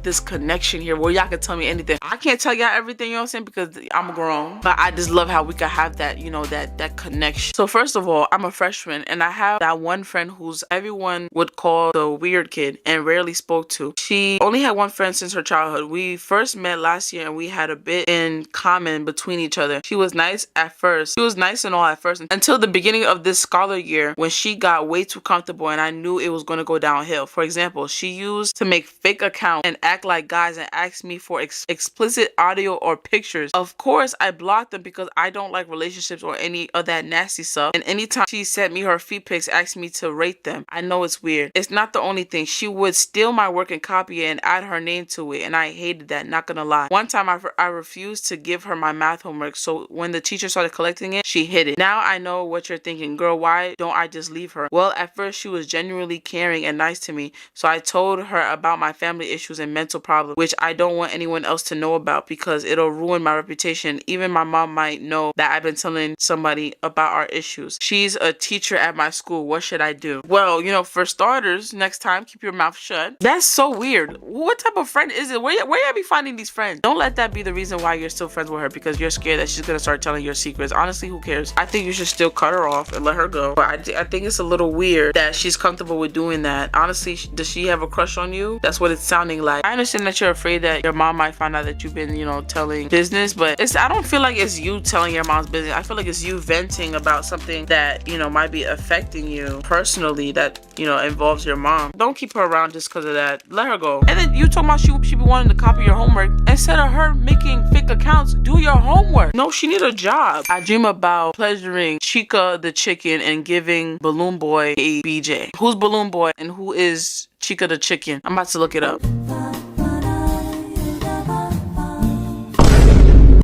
this connection here where y'all can tell me anything. I can't tell y'all everything, you know what I'm saying, because I'm grown, but I just love how we could have that, you know, that connection. So first of all, I'm a freshman and I have that one friend who's everyone would call the weird kid and rarely spoke to. She only had one friend since her childhood. We first met last year and we had a bit in common between each other. She was nice at first. She was nice and all at first until the beginning of this scholar year when she got way too comfortable and I knew it was going to go downhill. For example, she used to make fake accounts and act like guys and ask me for explicit audio or pictures. Of course, I blocked them because I don't like relationships or any of that nasty stuff. And anytime she sent me her feed pics, asked me to rate them. I know it's weird. It's not the only thing. She would steal my work and copy it and add her name to it. And I hated that, not gonna lie. One time I refused to give her my math homework. So when the teacher started collecting it, she hid it. Now I know what you're thinking. Girl, why don't I just leave her? Well, at first she was genuinely caring and nice to me. So I told her about my family issues and mental problems, which I don't want anyone else to know about because it'll ruin my reputation. Even my mom might know that I've been telling somebody about our issues. She's a teacher at my school. What should I do? Well, you know, for starters, next time, keep your mouth shut. That's so weird. What type of friend is it? Where you be finding these friends? Don't let that be the reason why you're still friends with her, because you're scared that she's gonna start telling your secrets. Honestly, who cares? I think you should still cut her off and let her go. But I think it's a little weird that she's comfortable with doing that. Honestly, does she have a crush on you? That's what it's sounding like. I understand that you're afraid that your mom might find out that you've been, you know, telling business, but I don't feel like it's you telling your mom's business. I feel like it's you venting about something that, you know, might be affecting you personally, that, you know, involves your mom. Don't keep her around just because of that. Let her go. And then you talking about she be wanting to copy your homework. Instead of her making fake accounts, do your homework. No, she need a job. I dream about pleasuring Chica the chicken and giving Balloon Boy a BJ. Who's Balloon Boy and who is Chica the chicken? I'm about to look it up.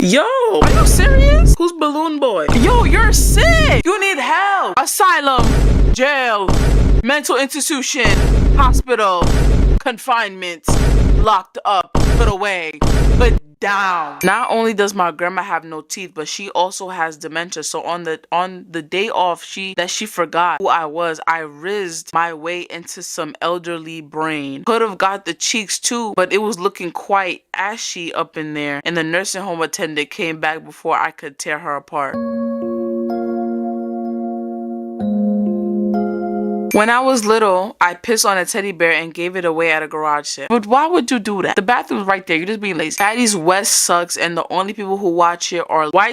Yo, are you serious? Who's Balloon Boy? Yo, you're sick. You need help. Asylum, jail, mental institution, hospital, confinement, locked up, put away, put down. Not only does my grandma have no teeth, but she also has dementia. So on the day off, she forgot who I was. I rizzed my way into some elderly brain. Could have got the cheeks too, but it was looking quite ashy up in there. And the nursing home attendant came back before I could tear her apart. When I was little, I pissed on a teddy bear and gave it away at a garage sale. But why would you do that? The bathroom's right there. You're just being lazy. Patty's West sucks, and the only people who watch it are white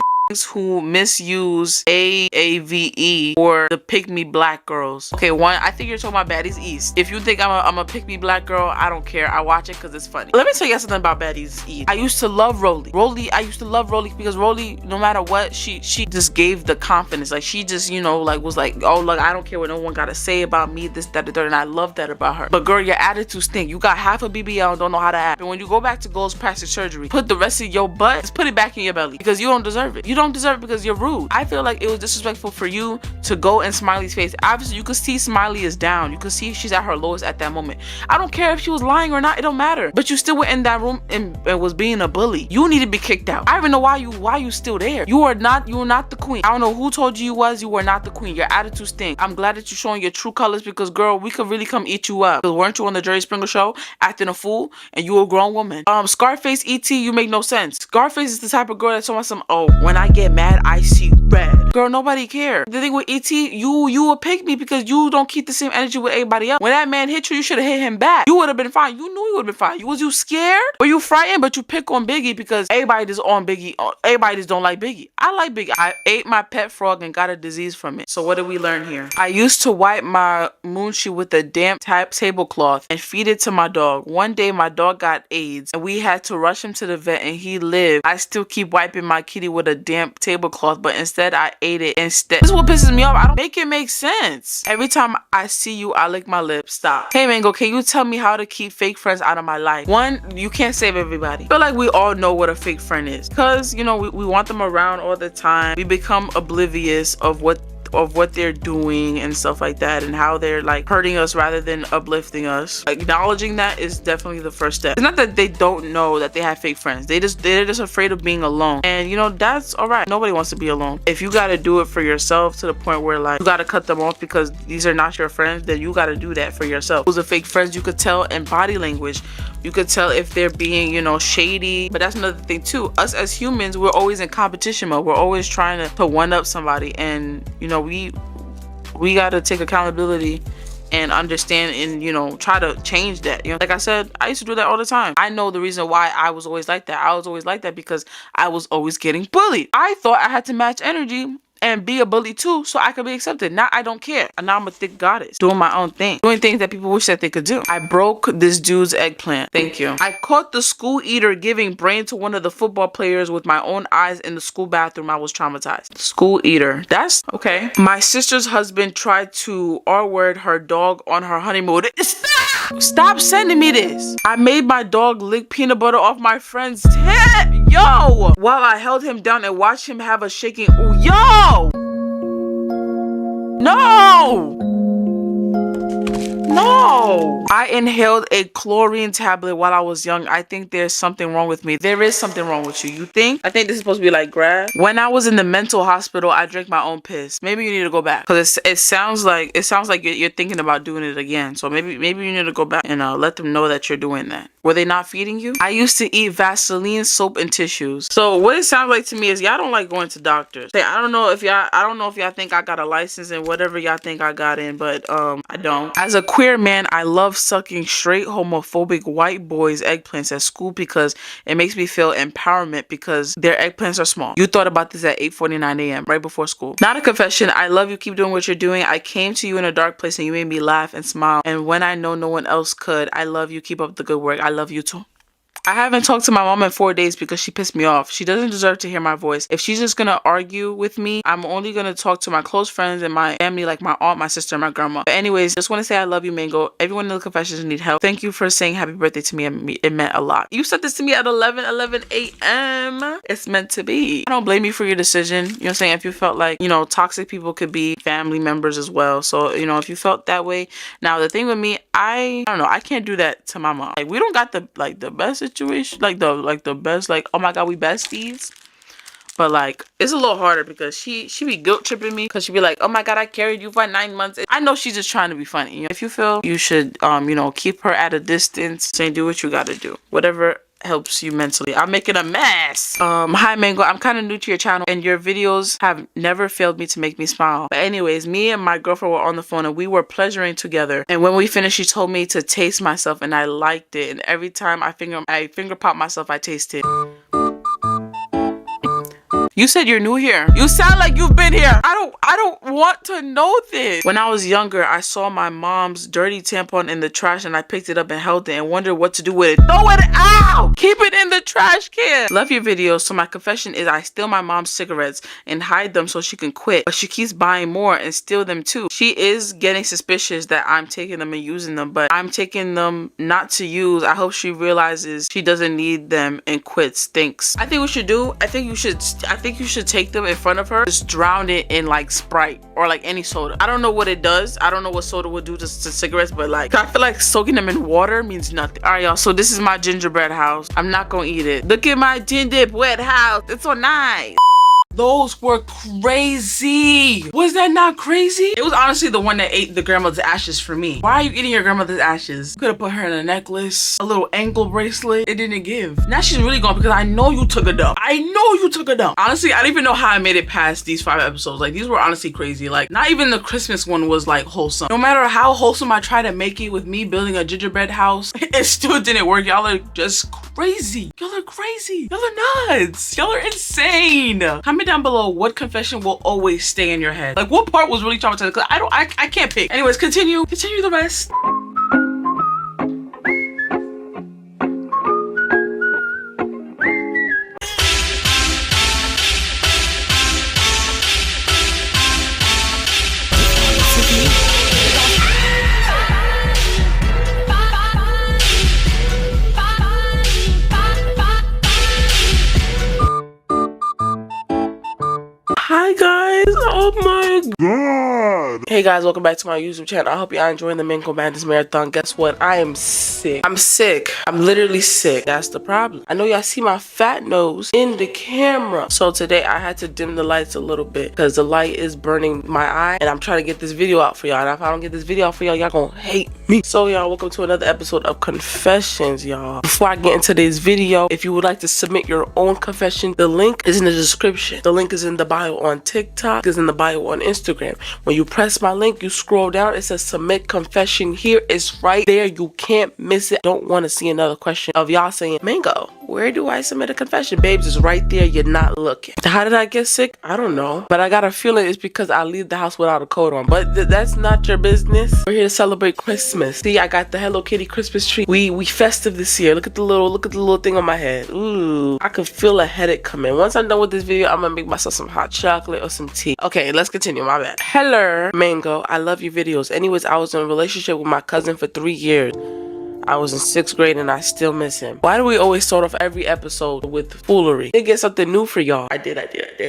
who misuse AAVE or the pick me black girls. Okay, one, I think you're talking about Baddies East. If you think I'm a pick me black girl, I don't care. I watch it because it's funny. Let me tell you something about Baddies East. I used to love Rolly. I used to love Rolly because Rolly, no matter what, she just gave the confidence. Like, she just, you know, like was like, oh, look, I don't care what no one gotta say about me, this, that, the third, and I love that about her. But girl, your attitude stink. You got half a BBL and don't know how to act. And when you go back to Gold's plastic surgery, put the rest of your butt, just put it back in your belly because you don't deserve it. You don't deserve it because you're rude. I feel like it was disrespectful for you to go in Smiley's face. Obviously, you could see Smiley is down. You could see she's at her lowest at that moment. I don't care if she was lying or not. It don't matter. But you still went in that room and was being a bully. You need to be kicked out. I don't even know why you still there. You are not the queen. I don't know who told you you were not the queen. Your attitude stinks. I'm glad that you're showing your true colors because, girl, we could really come eat you up. Because weren't you on the Jerry Springer show acting a fool and you a grown woman? Scarface E.T., you make no sense. Scarface is the type of girl that's talking some, oh, when I get mad, I see red. Girl, nobody cares. The thing with E.T., you will pick me because you don't keep the same energy with everybody else. When that man hit you, you should have hit him back. You would have been fine. You knew you would have been fine. Was you scared? Or you frightened? But you pick on Biggie because everybody just on Biggie. Everybody just don't like Biggie. I like Biggie. I ate my pet frog and got a disease from it. So what did we learn here? I used to wipe my Moonshee with a damp tablecloth and feed it to my dog. One day my dog got AIDS and we had to rush him to the vet and he lived. I still keep wiping my kitty with a damp tablecloth, but instead I ate it instead. This is what pisses me off. I don't make it make sense. Every time I see you, I lick my lips. Stop. Hey Mango, can you tell me how to keep fake friends out of my life? One, you can't save everybody. I feel like we all know what a fake friend is because, you know, we want them around all the time. We become oblivious of what they're doing and stuff like that and how they're like hurting us rather than uplifting us. Acknowledging that is definitely the first step. It's not that they don't know that they have fake friends. They're just afraid of being alone. And you know, that's all right. Nobody wants to be alone. If you got to do it for yourself to the point where like you got to cut them off because these are not your friends, then you got to do that for yourself. Who's a fake friends, you could tell in body language. You could tell if they're being, you know, shady. But that's another thing too. Us as humans, we're always in competition mode. We're always trying to one up somebody. And, you know, we got to take accountability and understand and, you know, try to change that. You know, like I said, I used to do that all the time. I know the reason why I was always like that. I was always like that because I was always getting bullied. I thought I had to match energy and be a bully too so I could be accepted. Now I don't care. And now I'm a thick goddess doing my own thing, doing things that people wish that they could do. I broke this dude's eggplant. Thank you. I caught the school eater giving brain to one of the football players with my own eyes in the school bathroom. I was traumatized. School eater. That's okay. My sister's husband tried to R-word her dog on her honeymoon. Stop sending me this. I made my dog lick peanut butter off my friend's tit. Yo! While I held him down and watched him have a shaking. Ooh, yo! No! No! No! I inhaled a chlorine tablet while I was young. I think there's something wrong with me. There is something wrong with you. You think? I think this is supposed to be like grass. When I was in the mental hospital, I drank my own piss. Maybe you need to go back. Because it sounds like you're thinking about doing it again. So maybe you need to go back and let them know that you're doing that. Were they not feeding you? I used to eat Vaseline, soap, and tissues. So what it sounds like to me is y'all don't like going to doctors. I don't know if y'all think I got a license and whatever y'all think I got in, but I don't. As a queer man, I love sucking straight homophobic white boys' eggplants at school because it makes me feel empowerment because their eggplants are small. You thought about this at 8:49 a.m. right before school. Not a confession. I love you. Keep doing what you're doing. I came to you in a dark place and you made me laugh and smile. And when I know no one else could, I love you. Keep up the good work. I love you too. I haven't talked to my mom in 4 days because she pissed me off. She doesn't deserve to hear my voice. If she's just gonna argue with me, I'm only gonna talk to my close friends and my family like my aunt, my sister, and my grandma. But anyways, just want to say I love you, Mango. Everyone in the confessions need help. Thank you for saying happy birthday to me. It meant a lot. You said this to me at 11 a.m. It's meant to be. I don't blame you for your decision. You know what I'm saying? If you felt like, toxic people could be family members as well. So, if you felt that way. Now, the thing with me, I don't know. I can't do that to my mom. Like, we don't got the best situation, like the best, like, oh my god, we besties. But like, it's a little harder because she be guilt tripping me because she be like, oh my god, I carried you for 9 months. I know she's just trying to be funny. If you feel you should keep her at a distance, saying do what you gotta do, whatever helps you mentally. I'm making a mess. Hi Mango, I'm kind of new to your channel and your videos have never failed me to make me smile. But anyways, me and my girlfriend were on the phone and we were pleasuring together, and when we finished she told me to taste myself and I liked it, and every time I finger pop myself, I taste it. You said you're new here. You sound like you've been here. I don't want to know this. When I was younger, I saw my mom's dirty tampon in the trash and I picked it up and held it and wondered what to do with it. Throw it out! Keep it in the trash can. Love your videos. So my confession is I steal my mom's cigarettes and hide them so she can quit. But she keeps buying more and steal them too. She is getting suspicious that I'm taking them and using them, but I'm taking them not to use. I hope she realizes she doesn't need them and quits. Thanks. I think you should take them in front of her, just drown it in like Sprite or like any soda. I don't know what it does. I don't know what soda would do to cigarettes, but like, I feel like soaking them in water means nothing. All right, y'all, so this is my gingerbread house. I'm not gonna eat it. Look at my gingerbread house. It's so nice. Those were crazy. Was that not crazy? It was honestly the one that ate the grandmother's ashes for me. Why are you eating your grandmother's ashes? You could have put her in a necklace, a little ankle bracelet. It didn't give. Now she's really gone because I know you took a dump. I know you took a dump. Honestly, I don't even know how I made it past these 5 episodes. Like, these were honestly crazy. Like, not even the Christmas one was like wholesome. No matter how wholesome I tried to make it with me building a gingerbread house, it still didn't work. Y'all are just crazy. Y'all are crazy. Y'all are nuts. Y'all are insane. Comment down below what confession will always stay in your head. Like, what part was really traumatizing? Because I can't pick. Anyways, continue the rest. Hi guys, oh my god. Hey guys, welcome back to my YouTube channel. I hope y'all enjoying the Mango Madness Marathon. Guess what? I am sick. I'm sick. I'm literally sick. That's the problem. I know y'all see my fat nose in the camera. So today I had to dim the lights a little bit because the light is burning my eye and I'm trying to get this video out for y'all. And if I don't get this video out for y'all, y'all gonna hate me. So y'all, welcome to another episode of Confessions, y'all. Before I get into this video, if you would like to submit your own confession, the link is in the description. The link is in the bio on TikTok, is in the bio on Instagram. When you press my link, you scroll down, it says submit confession here. It's right there. You can't miss it. Don't want to see another question of y'all saying, Mango, where do I submit a confession? Babes, it's right there. You're not looking. How did I get sick? I don't know. But I got a feeling it's because I leave the house without a coat on. But that's not your business. We're here to celebrate Christmas. See, I got the Hello Kitty Christmas tree. We festive this year. Look at the little thing on my head. Ooh, I can feel a headache coming. Once I'm done with this video, I'm gonna make myself some hot chocolate or some tea. Okay, let's continue. My bad. Hello, Mango. I love your videos. Anyways, I was in a relationship with my cousin for 3 years. I was in 6th grade and I still miss him. Why do we always start off every episode with foolery? They get something new for y'all. I did.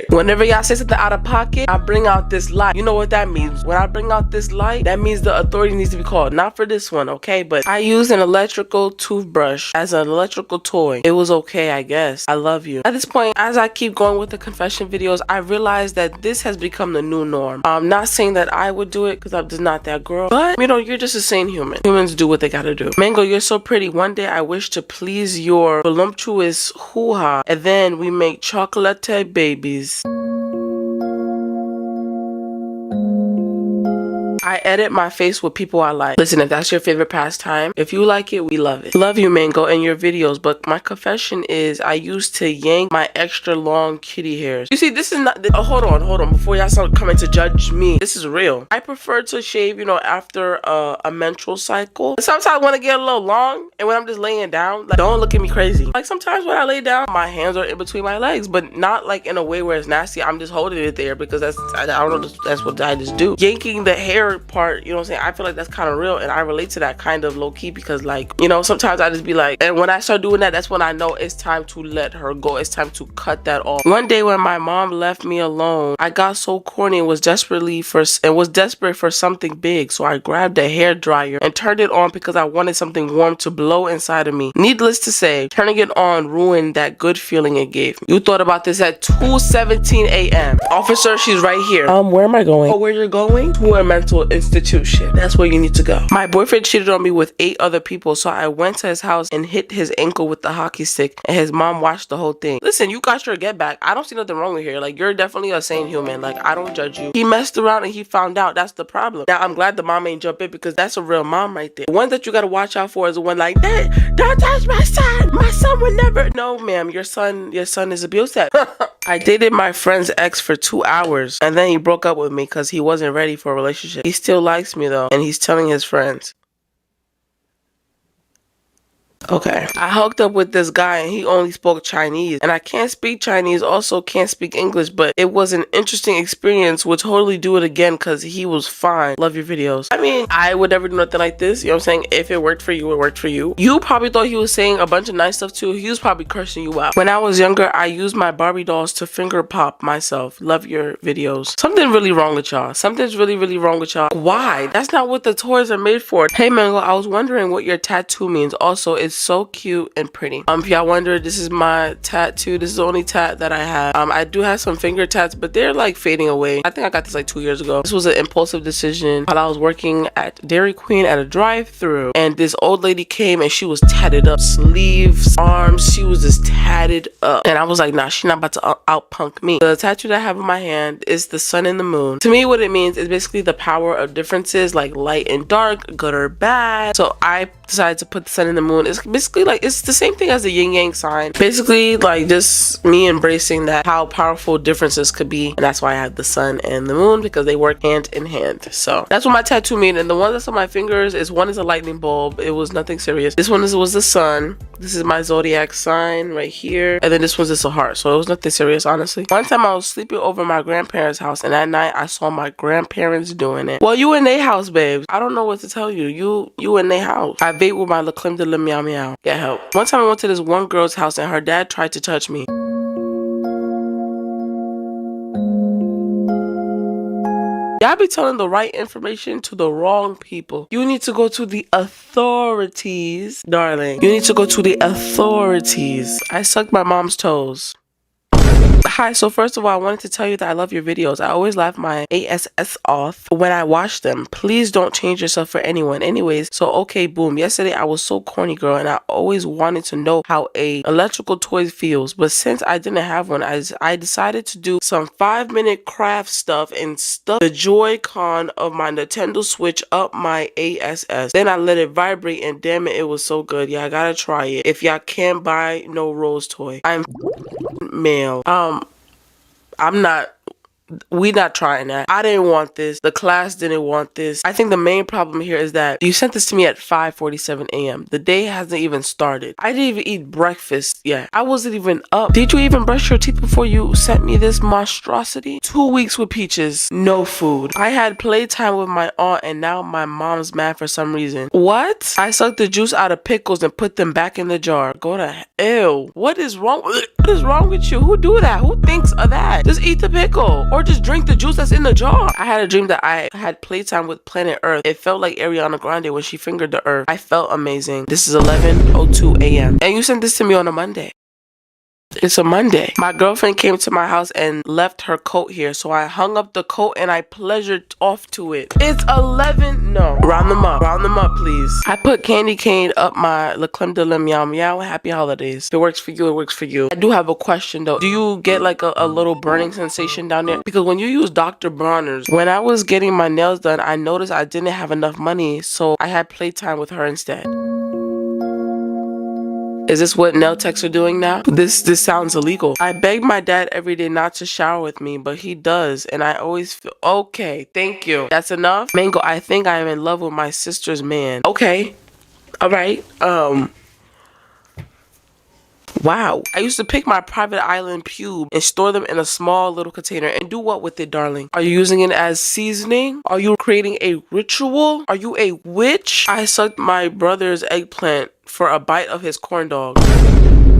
Whenever y'all say something out of pocket, I bring out this light. You know what that means? When I bring out this light, that means the authority needs to be called. Not for this one, okay? But I used an electrical toothbrush as an electrical toy. It was okay, I guess. I love you. At this point, as I keep going with the confession videos, I realize that this has become the new norm. I'm not saying that I would do it because I'm just not that girl. But, you know, you're just a sane human. Humans do what they gotta do. Mango, you're so pretty. One day I wish to please your voluptuous hoo-ha, and then we make chocolate babies. I edit my face with people I like. Listen, if that's your favorite pastime, if you like it, we love it. Love you, Mango, and your videos, but my confession is I used to yank my extra long kitty hairs. You see, this is not, hold on, before y'all start coming to judge me, this is real. I prefer to shave, you know, after a menstrual cycle. Sometimes I want to get a little long, and when I'm just laying down, like, don't look at me crazy. Like, sometimes when I lay down, my hands are in between my legs, but not like in a way where it's nasty. I'm just holding it there because I don't know, that's what I just do. Yanking the hair part, you know what I'm saying, I feel like that's kind of real, and I relate to that kind of low-key because, like, you know, sometimes I just be like, and when I start doing that, that's when I know it's time to let her go. It's time to cut that off. One day when my mom left me alone, I got so corny and was desperate for something big, so I grabbed a hair dryer and turned it on because I wanted something warm to blow inside of me. Needless to say, turning it on ruined that good feeling it gave me. You thought about this at 2:17 a.m. Officer, she's right here. Where am I going? Oh, where you're going? To a mental institution. That's where you need to go. My boyfriend cheated on me with 8 other people, so I went to his house and hit his ankle with the hockey stick, and his mom watched the whole thing. Listen, you got your get back. I don't see nothing wrong with here. Like, you're definitely a sane human. Like, I don't judge you. He messed around and he found out. That's the problem. Now, I'm glad the mom ain't jump in because that's a real mom right there. The one that you gotta watch out for is the one like, that. Don't touch my son. My son would never. No, ma'am. Your son is abusive. I dated my friend's ex for 2 hours, and then he broke up with me because he wasn't ready for a relationship. He still likes me though, and he's telling his friends. Okay. I hooked up with this guy and he only spoke Chinese, and I can't speak Chinese, also can't speak English, but it was an interesting experience. Would totally do it again because he was fine. Love your videos. I mean, I would never do nothing like this. You know what I'm saying? If it worked for you, it worked for you. You probably thought he was saying a bunch of nice stuff too. He was probably cursing you out. When I was younger, I used my Barbie dolls to finger pop myself. Love your videos. Something really wrong with y'all. Something's really, really wrong with y'all. Why? That's not what the toys are made for. Hey Mango, I was wondering what your tattoo means. Also, it's so cute and pretty. If y'all wonder, this is my tattoo. This is the only tat that I have. I do have some finger tats, but they're like fading away. I think I got this like 2 years ago. This was an impulsive decision while I was working at Dairy Queen at a drive-thru, and this old lady came and she was tatted up, sleeves, arms, she was just tatted up, and I was like, nah, she's not about to out punk me. The tattoo that I have in my hand is the sun and the moon. To me, what it means is basically the power of differences, like light and dark, good or bad. So I decided to put the sun and the moon. It's basically like, it's the same thing as the yin yang sign. Basically, like, just me embracing that, how powerful differences could be. And that's why I have the sun and the moon, because they work hand in hand. So that's what my tattoo means. And the one that's on my fingers is, one is a lightning bulb. It was nothing serious. This one was the sun. This is my zodiac sign right here. And then this one's just a heart. So it was nothing serious, honestly. One time I was sleeping over at my grandparents' house, and at night I saw my grandparents doing it. Well, you in their house, babes. I don't know what to tell you. You in their house. I vape with my La Creme de la Meow Meow. Get help. One time I went to this one girl's house and her dad tried to touch me. Y'all be telling the right information to the wrong people. You need to go to the authorities, darling. You need to go to the authorities. I sucked my mom's toes. Hi, so first of all, I wanted to tell you that I love your videos. I always laugh my ASS off when I watch them. Please don't change yourself for anyone. Anyways, so okay, boom. Yesterday I was so corny, girl, and I always wanted to know how a electrical toy feels. But since I didn't have one, I decided to do some 5-minute craft stuff and stuff the Joy-Con of my Nintendo Switch up my ASS. Then I let it vibrate, and damn it, it was so good. Yeah, I gotta try it. If y'all can't buy no Rose toy, I'm male. I'm not we not trying that. I didn't want this. The class didn't want this. I think the main problem here is that you sent this to me at 5:47 a.m. The day hasn't even started. I didn't even eat breakfast yet. I wasn't even up. Did you even brush your teeth before you sent me this monstrosity? 2 weeks with Peaches, no food. I had playtime with my aunt and now my mom's mad for some reason. What? I sucked the juice out of pickles and put them back in the jar. Go to hell. What is wrong with you? Who do that? Who thinks of that? Just eat the pickle or just drink the juice that's in the jar. I had a dream that I had playtime with planet Earth. It felt like Ariana Grande when she fingered the Earth. I felt amazing. This is 11:02 a.m. and you sent this to me on a Monday. It's a Monday. My girlfriend came to my house and left her coat here, so I hung up the coat and I pleasured off to it. It's 11. No, round them up, please. I put candy cane up my La Creme de la Meow Meow. Happy holidays. If it works for you, it works for you. I do have a question though. Do you get like a little burning sensation down there? Because when you use Dr. Bronner's, when I was getting my nails done, I noticed I didn't have enough money, so I had playtime with her instead. Is this what nail techs are doing now? This sounds illegal. I beg my dad every day not to shower with me, but he does, and I always feel okay. Thank you. That's enough. Mango, I think I am in love with my sister's man. Okay. All right. Wow. I used to pick my private island pube and store them in a small little container and do what with it, darling? Are you using it as seasoning? Are you creating a ritual? Are you a witch? I sucked my brother's eggplant for a bite of his corn dog.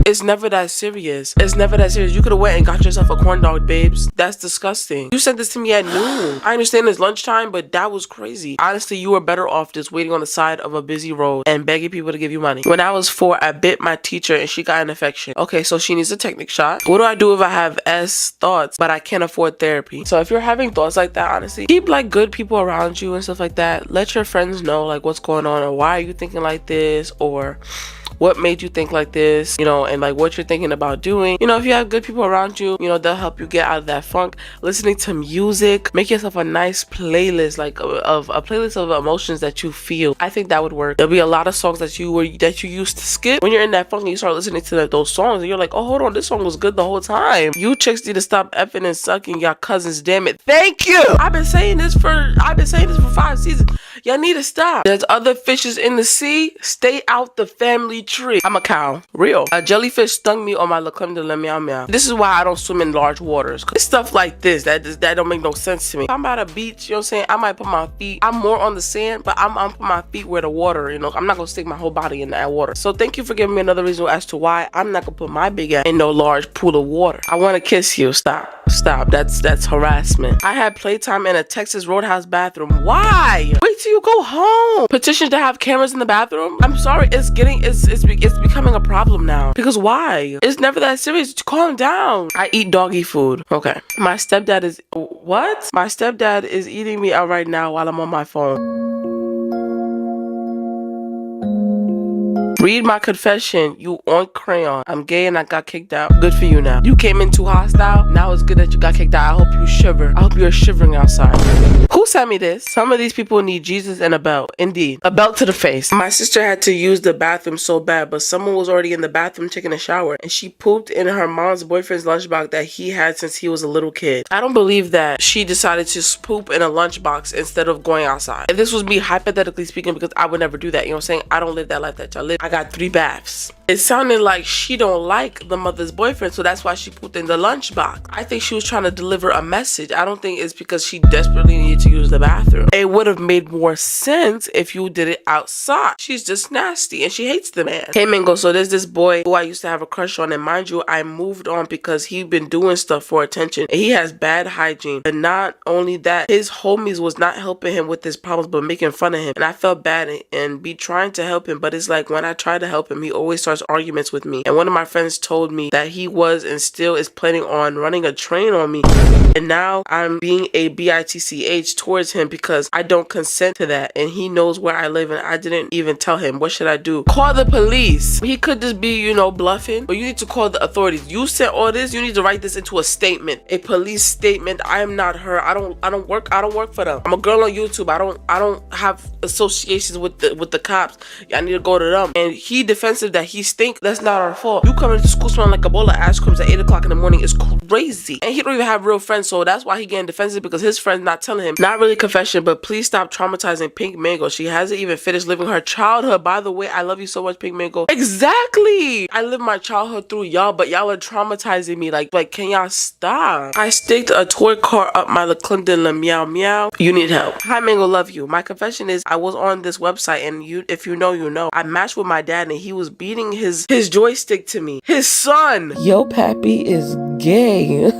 It's never that serious. It's never that serious. You could have went and got yourself a corn dog, babes. That's disgusting. You sent this to me at noon. I understand it's lunchtime, but that was crazy. Honestly, you were better off just waiting on the side of a busy road and begging people to give you money. When I was 4, I bit my teacher and she got an infection. Okay, so she needs a Technic shot. What do I do if I have S thoughts, but I can't afford therapy? So if you're having thoughts like that, honestly, keep like good people around you and stuff like that. Let your friends know like what's going on or why are you thinking like this or what made you think like this, you know, and like what you're thinking about doing. You know, if you have good people around you, you know, they'll help you get out of that funk. Listening to music, make yourself a nice playlist, like of a playlist of emotions that you feel. I think that would work. There'll be a lot of songs that you used to skip when you're in that funk and you start listening to those songs and you're like, oh, hold on, this song was good the whole time. You chicks need to stop effing and sucking your cousins, damn it. Thank you. I've been saying this for 5 seasons. Y'all need to stop. There's other fishes in the sea. Stay out the family tree. I'm a cow. Real. A jellyfish stung me on my La Creme de la Meow Meow. This is why I don't swim in large waters. It's stuff like this that don't make no sense to me. I'm at a beach, you know what I'm saying? I might put my feet, I'm more on the sand, but I'm put my feet where the water, you know, I'm not gonna stick my whole body in that water. So thank you for giving me another reason as to why I'm not gonna put my big ass in no large pool of water. I wanna kiss you. Stop. That's harassment. I had playtime in a Texas Roadhouse bathroom. Why? Wait till you go home. Petition to have cameras in the bathroom. I'm sorry, it's becoming a problem now. Because why? It's never that serious. Calm down. I eat doggy food. Okay. My stepdad is what? My stepdad is eating me out right now while I'm on my phone. Read my confession, you on crayon. I'm gay and I got kicked out. Good for you now. You came in too hostile. Now it's good that you got kicked out. I hope you shiver. I hope you're shivering outside. Who sent me this? Some of these people need Jesus and a belt. Indeed. A belt to the face. My sister had to use the bathroom so bad, but someone was already in the bathroom taking a shower and she pooped in her mom's boyfriend's lunchbox that he had since he was a little kid. I don't believe that she decided to poop in a lunchbox instead of going outside. If this was me hypothetically speaking, because I would never do that, you know what I'm saying? I don't live that life that y'all live. I got 3 baths. It sounded like she don't like the mother's boyfriend, so that's why she pooped in the lunchbox. I think she was trying to deliver a message. I don't think it's because she desperately needed to use the bathroom. It would have made more sense if you did it outside. She's just nasty and she hates the man. Hey Mingo, so there's this boy who I used to have a crush on, and mind you, I moved on because he'd been doing stuff for attention and he has bad hygiene. And not only that, his homies was not helping him with his problems but making fun of him. And I felt bad and be trying to help him, but it's like when I try to help him, he always starts arguments with me. And one of my friends told me that he was and still is planning on running a train on me. And now I'm being a bitch towards him because I don't consent to that. And he knows where I live and I didn't even tell him. What should I do? Call the police. He could just be, you know, bluffing, but you need to call the authorities. You said all this, you need to write this into a statement, a police statement. I am not her. I don't work for them. I'm a girl on YouTube. I don't have associations with the cops. I need to go to them. and he defensive that he stink. That's not our fault. You coming to school smelling like a bowl of ass creams at 8 o'clock in the morning is crazy. And he don't even have real friends, so that's why he getting defensive, because his friends not telling him. Not really confession, but please stop traumatizing Pink Mango. She hasn't even finished living her childhood. By the way, I love you so much, Pink Mango. Exactly. I lived my childhood through y'all, but y'all are traumatizing me. Like can y'all stop? I sticked a toy car up my Leclinda meow meow. You need help. Hi Mango, love you. My confession is I was on this website, and if you know, you know. I matched with my dad, and he was beating his joystick to me. His son. Yo, pappy is gay.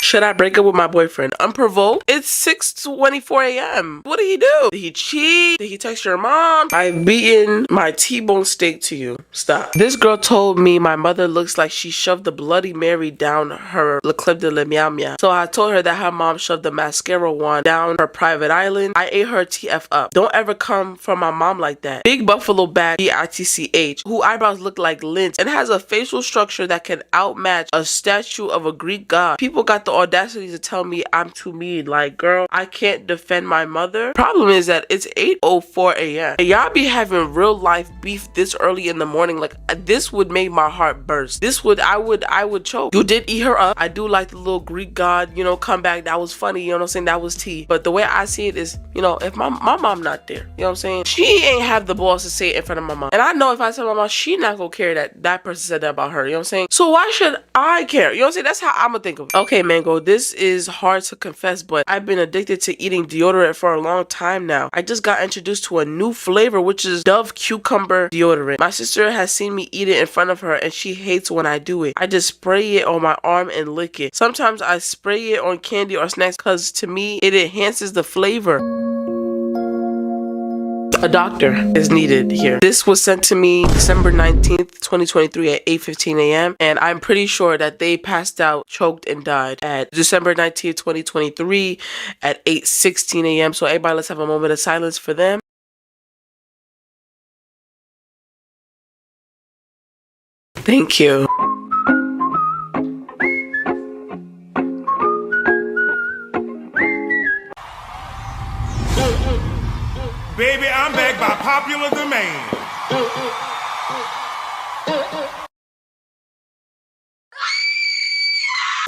Should I break up with my boyfriend? Unprovoked? It's 6:24 a.m. What did he do? Did he cheat? Did he text your mom? I've beaten my T-bone steak to you. Stop. This girl told me my mother looks like she shoved the Bloody Mary down her Le Clip de la Meow Meow. So I told her that her mom shoved the mascara wand down her private island. I ate her TF up. Don't ever come from my mom like that. Big Buffalo Bag BITCH, who eyebrows look like lint and has a facial structure that can outmatch a statue of a Greek god. People got the audacity to tell me I'm too mean. Like, girl, I can't defend my mother. Problem is that it's 8:04 a.m. and y'all be having real life beef this early in the morning. Like, this would make my heart burst. I would choke. You did eat her up. I do like the little Greek god, you know, comeback. That was funny, you know what I'm saying? That was tea. But the way I see it is, you know, if my mom not there, you know what I'm saying? She ain't have the balls to say it in front of my mom. And I know if I tell my mom, she not gonna care that person said that about her, you know what I'm saying? So why should I care? You know what I'm saying? That's how I'm gonna think of it. Okay, Mango, this is hard to confess, but I've been addicted to eating deodorant for a long time now. I just got introduced to a new flavor, which is Dove Cucumber deodorant. My sister has seen me eat it in front of her, and she hates when I do it. I just spray it on my arm and lick it. Sometimes I spray it on candy or snacks because to me, it enhances the flavor. A doctor is needed here. This was sent to me December 19th, 2023 at 8:15 a.m. and I'm pretty sure that they passed out, choked, and died at December 19th, 2023 at 8:16 a.m. So everybody, let's have a moment of silence for them. Thank you. Baby, I'm back by popular demand.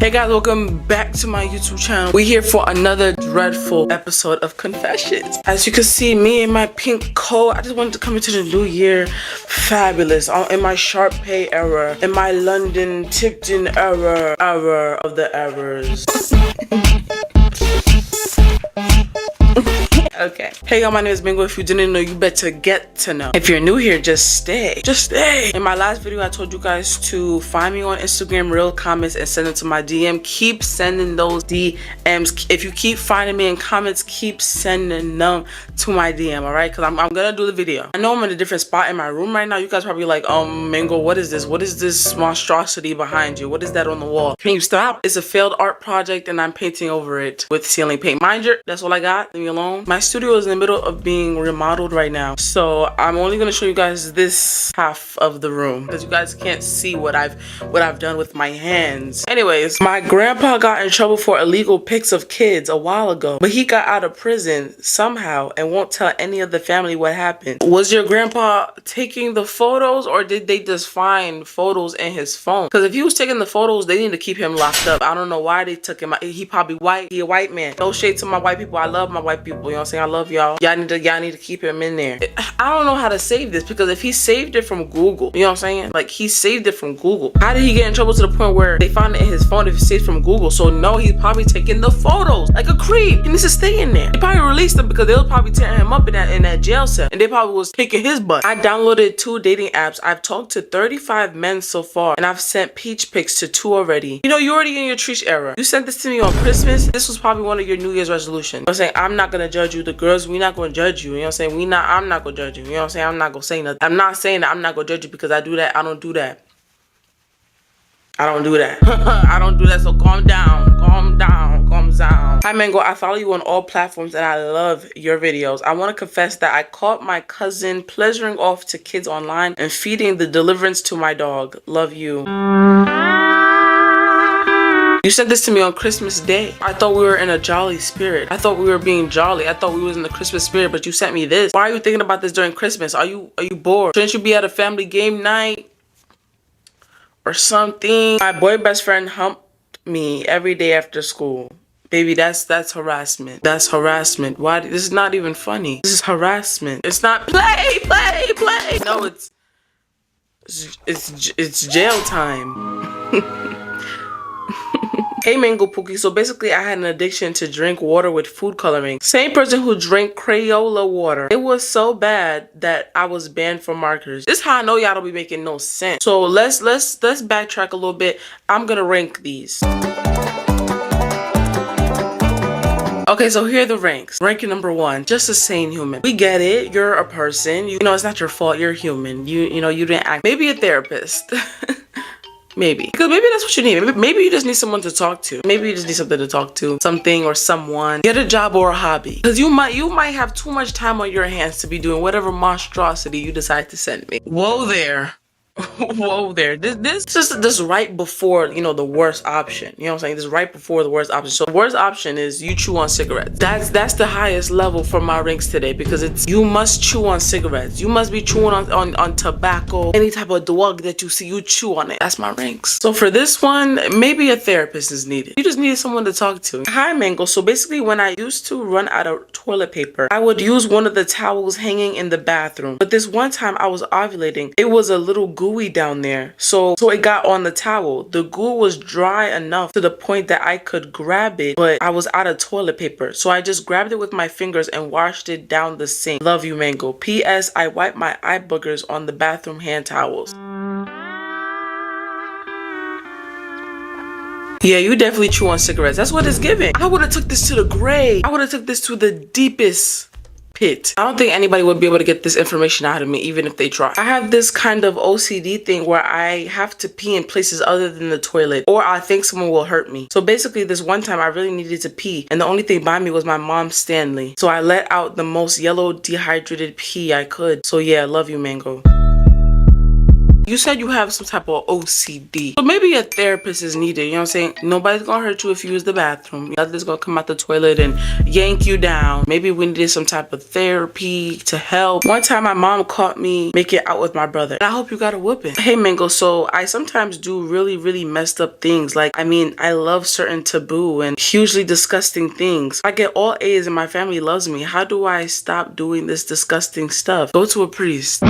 Hey guys, welcome back to my YouTube channel. We're here for another dreadful episode of Confessions. As you can see, me in my pink coat, I just wanted to come into the new year fabulous. In my Sharpay era, in my London Tipton era of the errors. Okay. Hey y'all, my name is Mango. If you didn't know, you better get to know. If you're new here, just stay. Just stay. In my last video, I told you guys to find me on Instagram, real comments, and send them to my DM. Keep sending those DMs. If you keep finding me in comments, keep sending them to my DM, alright? Because I'm gonna do the video. I know I'm in a different spot in my room right now. You guys probably like, Mango, what is this? What is this monstrosity behind you? What is that on the wall? Can you stop? It's a failed art project and I'm painting over it with ceiling paint. Mind you, that's all I got. Leave me alone. My studio is in the middle of being remodeled right now, so I'm only gonna show you guys this half of the room because you guys can't see what I've done with my hands. Anyways, my grandpa got in trouble for illegal pics of kids a while ago, but he got out of prison somehow and won't tell any of the family what happened. Was your grandpa taking the photos, or did they just find photos in his phone? Because if he was taking the photos, they need to keep him locked up. I don't know why they took him out. He probably white. He a white man. No shade to my white people. I love my white people. You know what I'm saying? I love y'all. Y'all need to keep him in there. I don't know how to save this, because if he saved it from Google, you know what I'm saying? Like, he saved it from Google. How did he get in trouble to the point where they found it in his phone if he saved from Google? So no, he's probably taking the photos like a creep. He needs to stay in there. They probably released him because they was probably tearing him up in that jail cell, and they probably was kicking his butt. I downloaded 2 dating apps. I've talked to 35 men so far, and I've sent peach pics to 2 already. You know, you're already in your Trish era. You sent this to me on Christmas. This was probably one of your New Year's resolutions. I'm saying, I'm not gonna judge you. The girls, we not gonna judge you. You know what I'm saying? I'm not gonna judge you. You know what I'm saying? I'm not gonna say nothing. I'm not saying that I'm not gonna judge you because I do that. I don't do that. I don't do that. I don't do that, so calm down. Calm down. Calm down. Hi, Mango. I follow you on all platforms and I love your videos. I want to confess that I caught my cousin pleasuring off to kids online and feeding the deliverance to my dog. Love you. You sent this to me on Christmas Day. I thought we were in a jolly spirit. I thought we were being jolly. I thought we was in the Christmas spirit, but you sent me this. Why are you thinking about this during Christmas? Are you bored? Shouldn't you be at a family game night or something? My boy best friend humped me every day after school. Baby, that's harassment. That's harassment. Why? This is not even funny. This is harassment. It's not play. No, it's jail time. Hey Mango Pookie, so basically I had an addiction to drink water with food coloring. Same person who drank Crayola water. It was so bad that I was banned from markers. This is how I know y'all don't be making no sense. So let's backtrack a little bit. I'm gonna rank these. Okay, so here are the ranks. Ranking number 1, just a sane human. We get it. You're a person. You know, it's not your fault. You're human. You know, you didn't act. Maybe a therapist. Maybe. Because maybe that's what you need. Maybe you just need someone to talk to. Maybe you just need something to talk to. Something or someone. Get a job or a hobby. Because you might have too much time on your hands to be doing whatever monstrosity you decide to send me. Whoa there. Whoa there. This is right before, you know, the worst option. You know what I'm saying? This is right before the worst option. So the worst option is you chew on cigarettes. That's the highest level for my ranks today, because it's you must chew on cigarettes. You must be chewing on tobacco, any type of drug that you see, you chew on it. That's my ranks. So for this one, maybe a therapist is needed. You just need someone to talk to. Hi Mango. So basically when I used to run out of toilet paper, I would use one of the towels hanging in the bathroom. But this one time I was ovulating, it was a little gooey down there, so it got on the towel. The goo was dry enough to the point that I could grab it, but I was out of toilet paper, so I just grabbed it with my fingers and washed it down the sink. Love you, Mango. P.S. I wipe my eye boogers on the bathroom hand towels. Yeah, you definitely chew on cigarettes. That's what it's giving. I would have took this to the grave. I would have took this to the deepest pit. I don't think anybody would be able to get this information out of me, even if they try. I have this kind of OCD thing where I have to pee in places other than the toilet, or I think someone will hurt me. So basically this one time I really needed to pee, and the only thing by me was my mom's Stanley. So I let out the most yellow dehydrated pee I could. So yeah, love you, Mango. You said you have some type of OCD. So maybe a therapist is needed, you know what I'm saying? Nobody's gonna hurt you if you use the bathroom. Nothing's gonna come out the toilet and yank you down. Maybe we needed some type of therapy to help. One time my mom caught me making out with my brother. And I hope you got a whooping. Hey Mango, so I sometimes do really messed up things. Like, I mean, I love certain taboo and hugely disgusting things. I get all A's and my family loves me. How do I stop doing this disgusting stuff? Go to a priest.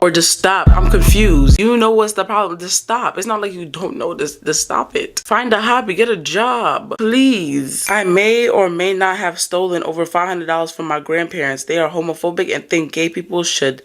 Or just stop. I'm confused. You know what's the problem? Just stop. It's not like you don't know this. Just stop it. Find a hobby. Get a job. Please. I may or may not have stolen over $500 from my grandparents. They are homophobic and think gay people should.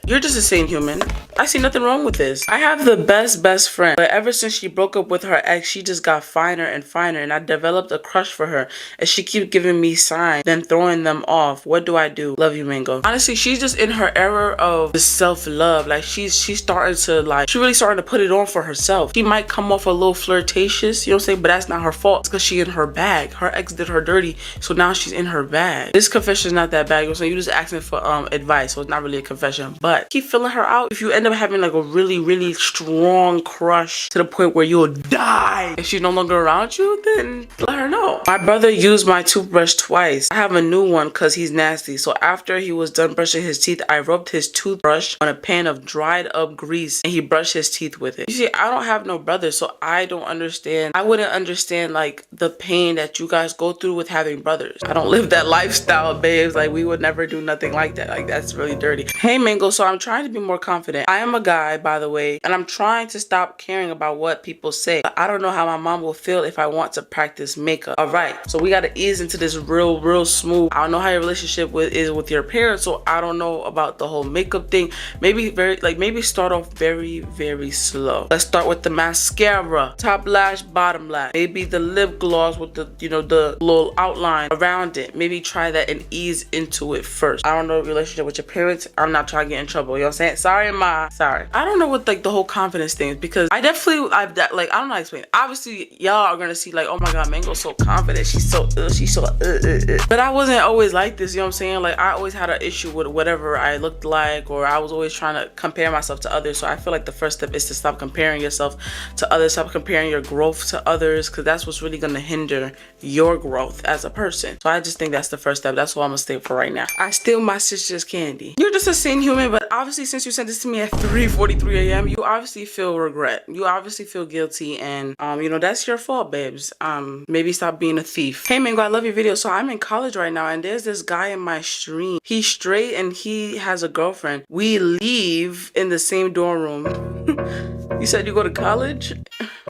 You're just a sane human. I see nothing wrong with this. I have the best friend, but ever since she broke up with her ex, she just got finer and finer, and I developed a crush for her, and she keeps giving me signs, then throwing them off. What do I do? Love you, Mango. Honestly, she's just in her era of self-love. Like, she's starting to, like, she's really starting to put it on for herself. She might come off a little flirtatious, you know what I'm saying, but that's not her fault. It's because she in her bag. Her ex did her dirty, so now she's in her bag. This confession is not that bad, you know what I'm saying? You just asking for advice, so it's not really a confession, but keep feeling her out. If you end up having like a really strong crush to the point where you'll die if she's no longer around you, then let her know. My brother used my toothbrush twice. I have a new one because he's nasty. So after he was done brushing his teeth, I rubbed his toothbrush on a pan of dried up grease and he brushed his teeth with it. You see, I don't have no brother, so I don't understand. I wouldn't understand like the pain that you guys go through with having brothers. I don't live that lifestyle, babes. Like, we would never do nothing like that. Like, that's really dirty. Hey Mango, so I'm trying to be more confident. I am a guy, by the way, and I'm trying to stop caring about what people say. But I don't know how my mom will feel if I want to practice makeup. All right, so we got to ease into this real smooth. I don't know how your relationship is with your parents, so I don't know about the whole makeup thing. Maybe maybe start off very slow. Let's start with the mascara, top lash, bottom lash. Maybe the lip gloss with the, you know, the little outline around it. Maybe try that and ease into it first. I don't know your relationship with your parents. I'm not trying to get in trouble. You know what I'm saying? Sorry, Ma. Sorry. I don't know what like the whole confidence thing is, because I don't know how to explain it. Obviously, y'all are gonna see like, oh my god, Mango's so confident. She's so But I wasn't always like this, you know what I'm saying? Like, I always had an issue with whatever I looked like, or I was always trying to compare myself to others. So I feel like the first step is to stop comparing yourself to others, stop comparing your growth to others, because that's what's really gonna hinder your growth as a person. So I just think that's the first step. That's what I'm gonna stay for right now. I steal my sister's candy. You're just a sane human, but obviously since you sent this to me at 3:43 a.m., you obviously feel regret. You obviously feel guilty, and you know, that's your fault, babes. Maybe stop being a thief. Hey Mango, I love your video. So I'm in college right now, and there's this guy in my stream. He's straight and he has a girlfriend. We leave in the same dorm room. You said you go to college?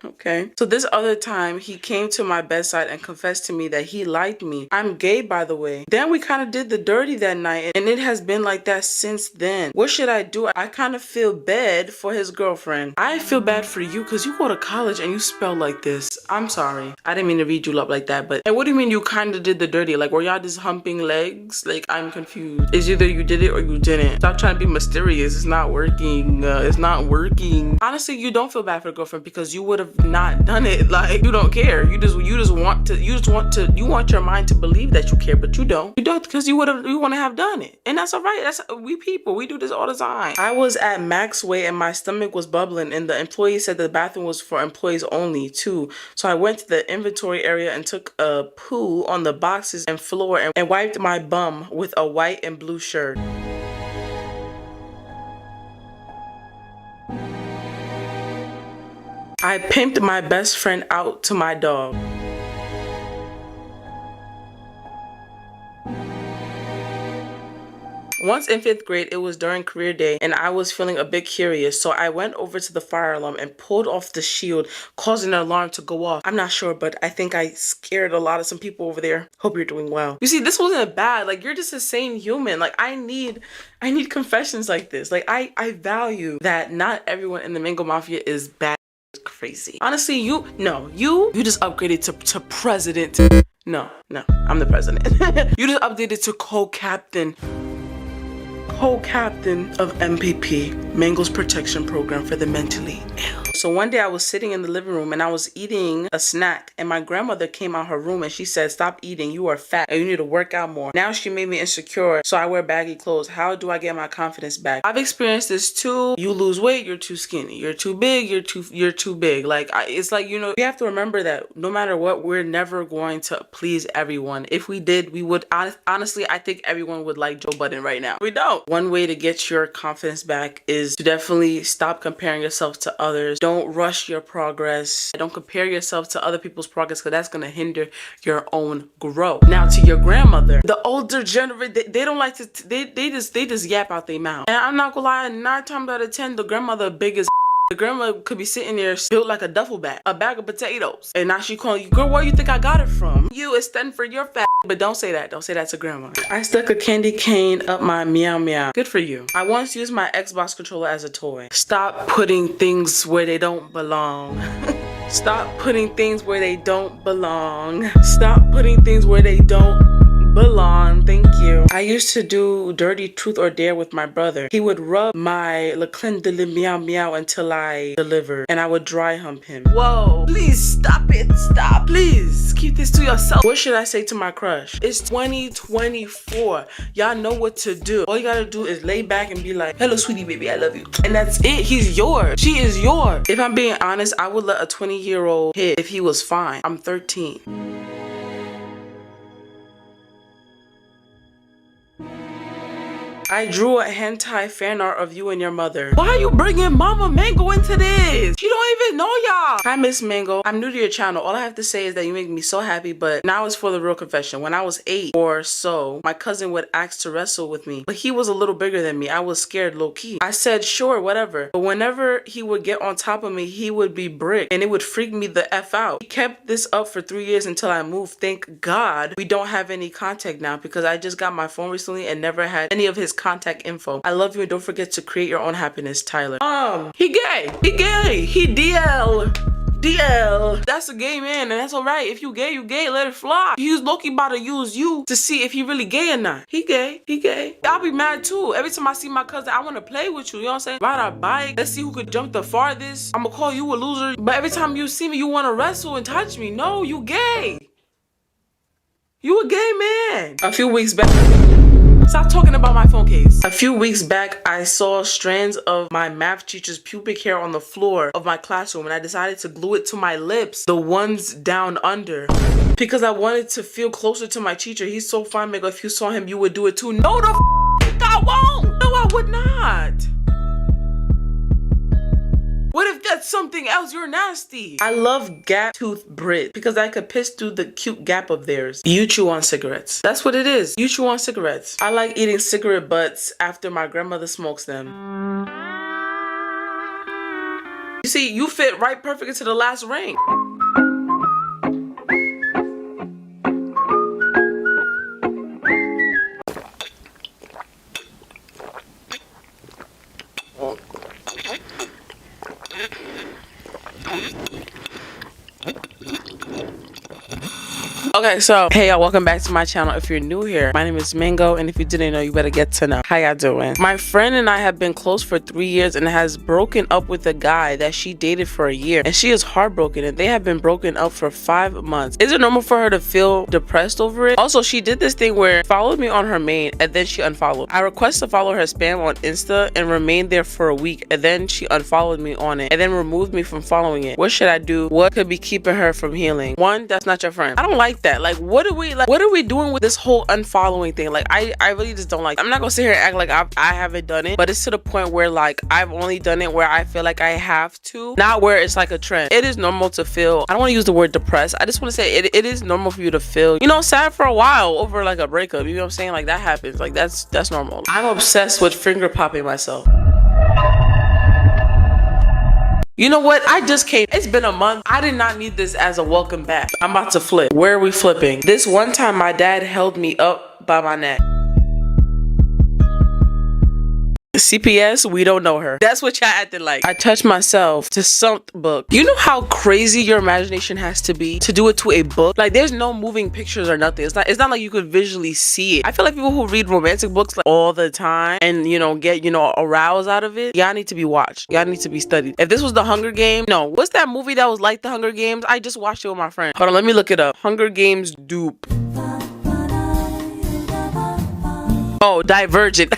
Okay. So this other time he came to my bedside and confessed to me that he liked me. I'm gay, by the way. Then we kind of did the dirty that night, and it has been like that since then. What should I do? I kind of feel bad for his girlfriend. I feel bad for you because you go to college and you spell like this. I'm sorry. I didn't mean to read you up like that, but and what do you mean you kind of did the dirty? Like, were y'all just humping legs? Like, I'm confused. It's either you did it or you didn't. Stop trying to be mysterious. It's not working. It's not working. Honestly, you don't feel bad for the girlfriend because you would have not done it. Like, you don't care. You want your mind to believe that you care, but you don't. You don't, because you want to have done it, and that's all right. We people, we do this all the time. I was at max weight and my stomach was bubbling, and the employee said the bathroom was for employees only too. So I went to the inventory area and took a poo on the boxes and floor and wiped my bum with a white and blue shirt. I pimped my best friend out to my dog. Once in 5th grade, it was during career day and I was feeling a bit curious, so I went over to the fire alarm and pulled off the shield, causing an alarm to go off. I'm not sure, but I think I scared some people over there. Hope you're doing well. You see, this wasn't bad. Like, you're just a sane human. Like, I need confessions like this. Like, I value that not everyone in the Mango Mafia is bad. Crazy. Honestly, you just upgraded to president. No, I'm the president. You just updated to co-captain of MPP, Mango's Protection Program for the Mentally Ill. So one day I was sitting in the living room and I was eating a snack, and my grandmother came out her room and she said, "Stop eating, you are fat and you need to work out more." Now she made me insecure, so I wear baggy clothes. How do I get my confidence back? I've experienced this too. You lose weight, you're too skinny. You're too big, you're too big. Like, it's like, you know, we have to remember that no matter what, we're never going to please everyone. If we did, we would. Honestly, I think everyone would like Joe Budden right now. We don't. One way to get your confidence back is to definitely stop comparing yourself to others. Don't rush your progress. Don't compare yourself to other people's progress, because that's going to hinder your own growth. Now, to your grandmother, the older generation, they don't like to, they just yap out their mouth. And I'm not gonna lie, 9 times out of 10, the grandmother big as the grandma could be sitting there built like a duffel bag, a bag of potatoes. And now she calling you, "Girl, where you think I got it from? You is standing for your fat." But don't say that. Don't say that to grandma. I stuck a candy cane up my meow meow. Good for you. I once used my Xbox controller as a toy. Stop putting things where they don't belong. Stop putting things where they don't belong. Stop putting things where they don't belong. Thank you. I used to do dirty truth or dare with my brother. He would rub my Le Clin de le Meow Meow until I delivered, and I would dry hump him. Whoa, please stop it. Stop. Please keep this to yourself. What should I say to my crush? It's 2024. Y'all know what to do. All you gotta do is lay back and be like, "Hello, sweetie baby, I love you." And that's it. He's yours. She is yours. If I'm being honest, I would let a 20-year-old hit if he was fine. I'm 13. I drew a hentai fan art of you and your mother. Why are you bringing Mama Mango into this? She don't even know y'all. Hi, Miss Mango. I'm new to your channel. All I have to say is that you make me so happy, but now it's for the real confession. When I was 8 or so, my cousin would ask to wrestle with me, but he was a little bigger than me. I was scared low-key. I said, sure, whatever. But whenever he would get on top of me, he would be brick, and it would freak me the F out. He kept this up for 3 years until I moved. Thank God we don't have any contact now, because I just got my phone recently and never had any of his contact info. I love you, and don't forget to create your own happiness, Tyler. He gay. He DL. DL. That's a gay man, and that's alright. If you gay, you gay. Let it fly. He's Loki about to use you to see if he really gay or not. He gay. He gay. I'll be mad too. Every time I see my cousin, I want to play with you. You know what I'm saying? Ride a bike. Let's see who could jump the farthest. I'm gonna call you a loser. But every time you see me, you want to wrestle and touch me. No, you gay. You a gay man. A few weeks back. Stop talking about my phone case. A few weeks back, I saw strands of my math teacher's pubic hair on the floor of my classroom, and I decided to glue it to my lips, the ones down under, because I wanted to feel closer to my teacher. He's so fine, Mega. If you saw him, you would do it too. No, the I won't. No, I would not. What if that's something else? You're nasty. I love gap tooth Brit because I could piss through the cute gap of theirs. You chew on cigarettes. That's what it is. You chew on cigarettes. I like eating cigarette butts after my grandmother smokes them. You see, you fit right perfect into the last ring. Okay, so hey y'all, welcome back to my channel. If you're new here, my name is Mango, and if you didn't know, you better get to know. How y'all doing? My friend and I have been close for 3 years and has broken up with a guy that she dated for a year, and she is heartbroken, and they have been broken up for 5 months. Is it normal for her to feel depressed over it? Also, she did this thing where followed me on her main and then she unfollowed. I requested to follow her spam on Insta and remained there for a week, and then she unfollowed me on it and then removed me from following it. What should I do? What could be keeping her from healing? One, that's not your friend. I don't like that. Like, what are we doing with this whole unfollowing thing? Like, I really just don't like. I'm not gonna sit here and act like I haven't done it, but it's to the point where like I've only done it where I feel like I have to, not where it's like a trend. It is normal to feel, I don't want to use the word depressed, I just want to say it is normal for you to feel, you know, sad for a while over like a breakup. You know what I'm saying? Like, that happens. Like, that's normal. I'm obsessed with finger popping myself. You know what? I just came. It's been a month. I did not need this as a welcome back. I'm about to flip. Where are we flipping? This one time my dad held me up by my neck. CPS, we don't know her. That's what y'all acting like. I touched myself to some book. You know how crazy your imagination has to be to do it to a book? Like, there's no moving pictures or nothing. It's not like you could visually see it. I feel like people who read romantic books like all the time and, you know, get, you know, aroused out of it, y'all need to be watched. Y'all need to be studied. If this was The Hunger Games, no. What's that movie that was like The Hunger Games? I just watched it with my friend. Hold on, let me look it up. Hunger Games dupe. Oh, Divergent.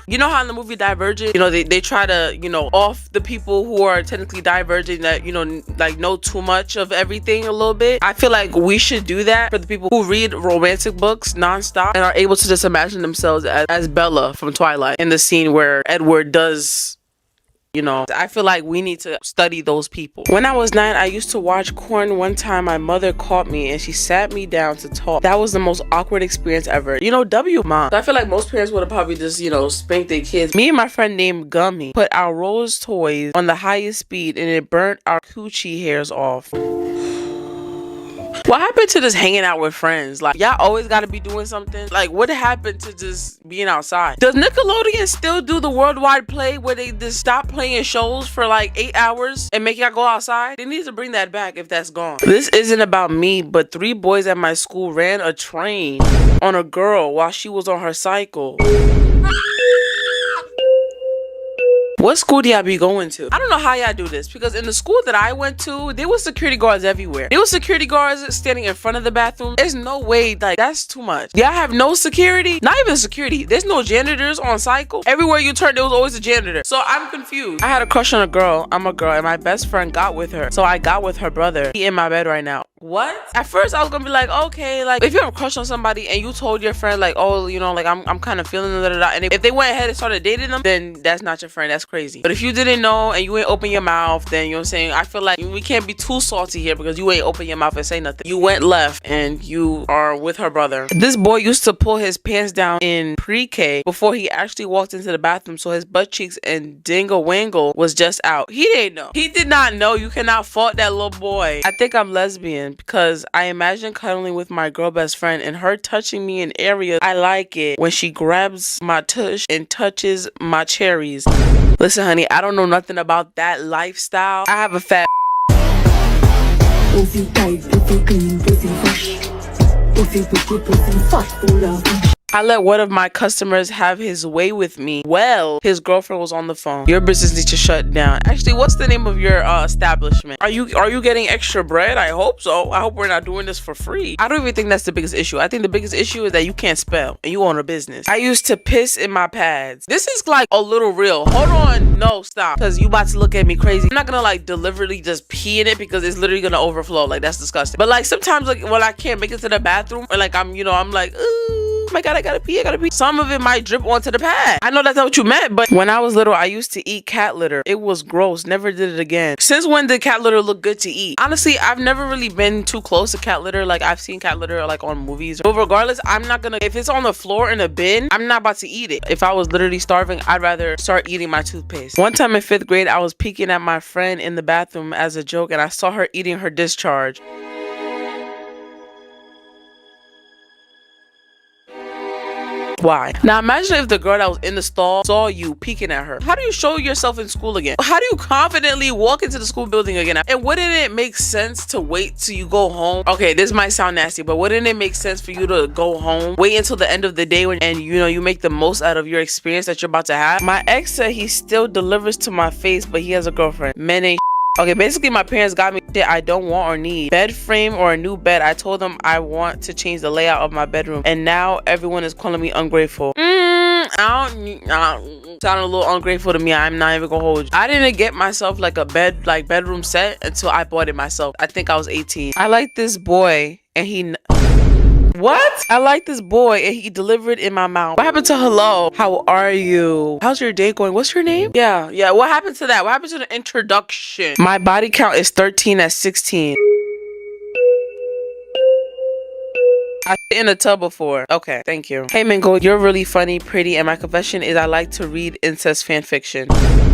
You know how in the movie Divergent, you know, they try to, you know, off the people who are technically divergent, that, you know, like know too much of everything a little bit. I feel like we should do that for the people who read romantic books nonstop and are able to just imagine themselves as Bella from Twilight in the scene where Edward does, you know. I feel like we need to study those people. When I was 9, I used to watch Korn. One time my mother caught me and she sat me down to talk. That was the most awkward experience ever. You know, mom. So I feel like most parents would have probably just, you know, spanked their kids. Me and my friend named Gummy put our Rose toys on the highest speed and it burnt our coochie hairs off. What happened to just hanging out with friends? Like, y'all always gotta be doing something. Like, what happened to just being outside? Does Nickelodeon still do the worldwide play where they just stop playing shows for like 8 hours and make y'all go outside? They need to bring that back if that's gone. This isn't about me, but 3 boys at my school ran a train on a girl while she was on her cycle. What school do y'all be going to? I don't know how y'all do this, because in the school that I went to, there was security guards everywhere. There was security guards standing in front of the bathroom. There's no way, like, that's too much. Y'all have no security? Not even security. There's no janitors on cycle. Everywhere you turn, there was always a janitor. So I'm confused. I had a crush on a girl. I'm a girl, and my best friend got with her. So I got with her brother. He in my bed right now. What? At first I was gonna be like, okay, like, if you have a crush on somebody and you told your friend like, oh, you know, like, I'm kind of feeling da, da, da, and if they went ahead and started dating them, then that's not your friend. That's crazy. But if you didn't know and you ain't open your mouth, then, you know what I'm saying, I feel like we can't be too salty here because you ain't open your mouth and say nothing. You went left and you are with her brother. This boy used to pull his pants down in pre-K before he actually walked into the bathroom, so his butt cheeks and dingle wangle was just out. He didn't know. He did not know. You cannot fault that little boy. I think I'm lesbian because I imagine cuddling with my girl best friend and her touching me in areas I like it when she grabs my tush and touches my cherries. Listen, honey, I don't know nothing about that lifestyle. I have a fat Pussy tight, pussy clean, pussy fresh. Pussy wicked, pussy fat, full of fish. I let one of my customers have his way with me. Well, his girlfriend was on the phone. Your business needs to shut down. Actually, what's the name of your establishment? Are you getting extra bread? I hope so. I hope we're not doing this for free. I don't even think that's the biggest issue. I think the biggest issue is that you can't spell and you own a business. I used to piss in my pads. This is like a little real. Hold on. No, stop. Because you about to look at me crazy. I'm not gonna like deliberately just pee in it because it's literally gonna overflow. Like, that's disgusting. But like sometimes like when I can't make it to the bathroom or like I'm like, ooh. Oh my god, I gotta pee. Some of it might drip onto the pad. I know that's not what you meant, but when I was little, I used to eat cat litter. It was gross. Never did it again. Since when did cat litter look good to eat? Honestly, I've never really been too close to cat litter. Like, I've seen cat litter like on movies. But regardless, I'm not gonna, if it's on the floor in a bin, I'm not about to eat it. If I was literally starving, I'd rather start eating my toothpaste. One time in 5th grade, I was peeking at my friend in the bathroom as a joke, and I saw her eating her discharge. Why? Now imagine if the girl that was in the stall saw you peeking at her. How do you show yourself in school again? How do you confidently walk into the school building again? And wouldn't it make sense to wait till you go home? Okay, this might sound nasty, but wouldn't it make sense for you to go home, wait until the end of the day and you make the most out of your experience that you're about to have? My ex said he still delivers to my face, but he has a girlfriend. Men ain't. Okay, basically my parents got me shit I don't want or need. Bed frame or a new bed. I told them I want to change the layout of my bedroom, and now everyone is calling me ungrateful. Sound a little ungrateful to me. I'm not even gonna hold you. I didn't get myself like a bedroom set until I bought it myself. I think I was 18. I like this boy and he... What? I like this boy and he delivered in my mouth. What happened to hello? How are you? How's your day going? What's your name? Yeah. What happened to that? What happened to the introduction? My body count is 13 at 16. I shit in a tub before. Okay, thank you. Hey Mingo, you're really funny, pretty, and my confession is I like to read incest fan fiction.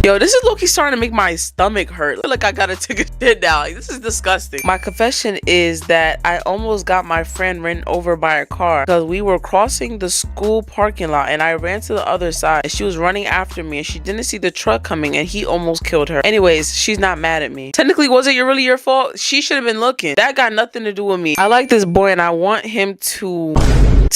Yo, this is low-key starting to make my stomach hurt. Look like I gotta take a shit now. Like, this is disgusting. My confession is that I almost got my friend ran over by a car because we were crossing the school parking lot and I ran to the other side and she was running after me and she didn't see the truck coming and he almost killed her. Anyways, she's not mad at me. Technically, was it really your fault? She should have been looking. That got nothing to do with me. I like this boy and I want him to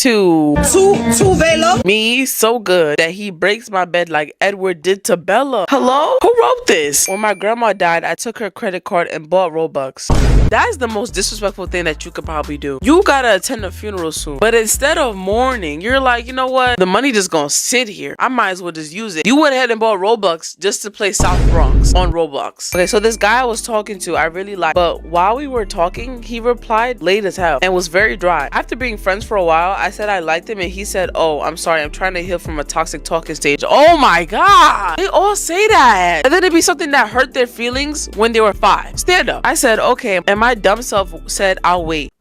Velo me so good that he breaks my bed like Edward did to Bella. Hello? Who wrote this? When my grandma died, I took her credit card and bought Robux. That's the most disrespectful thing that you could probably do. You gotta attend a funeral soon, but instead of mourning, you're like, you know what? The money just gonna sit here. I might as well just use it. You went ahead and bought Robux just to play South Bronx on Roblox. Okay, so this guy I was talking to, I really liked, but while we were talking, he replied late as hell and was very dry. After being friends for a while, I said I liked him and he said, oh, I'm sorry, I'm trying to heal from a toxic talking stage. Oh my god, they all say that. And then it'd be something that hurt their feelings when they were 5. Stand up. I said, okay, and my dumb self said, I'll wait.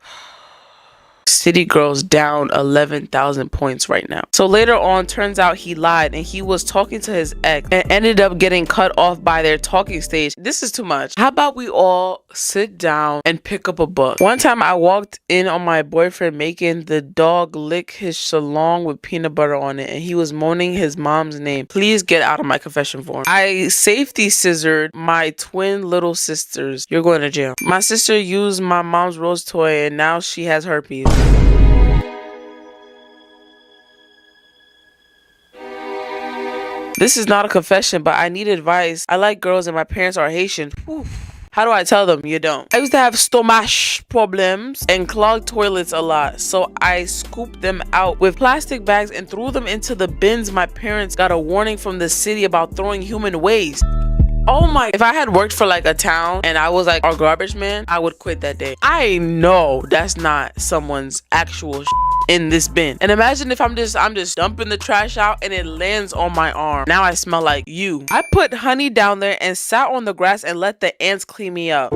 City Girls down 11,000 points right now. So later on, turns out he lied and he was talking to his ex and ended up getting cut off by their talking stage. This is too much. How about we all sit down and pick up a book? One time I walked in on my boyfriend making the dog lick his salon with peanut butter on it and he was moaning his mom's name. Please get out of my confession form. I safety scissored my twin little sisters. You're going to jail. My sister used my mom's rose toy and now she has herpes. This is not a confession, but I need advice. I like girls and my parents are Haitian. Whew. How do I tell them you don't? I used to have stomach problems and clogged toilets a lot, so I scooped them out with plastic bags and threw them into the bins. My parents got a warning from the city about throwing human waste. Oh my, if I had worked for like a town and I was like our garbage man, I would quit that day. I know that's not someone's actual in this bin. And imagine if I'm just dumping the trash out and it lands on my arm. Now I smell like you. I put honey down there and sat on the grass and let the ants clean me up.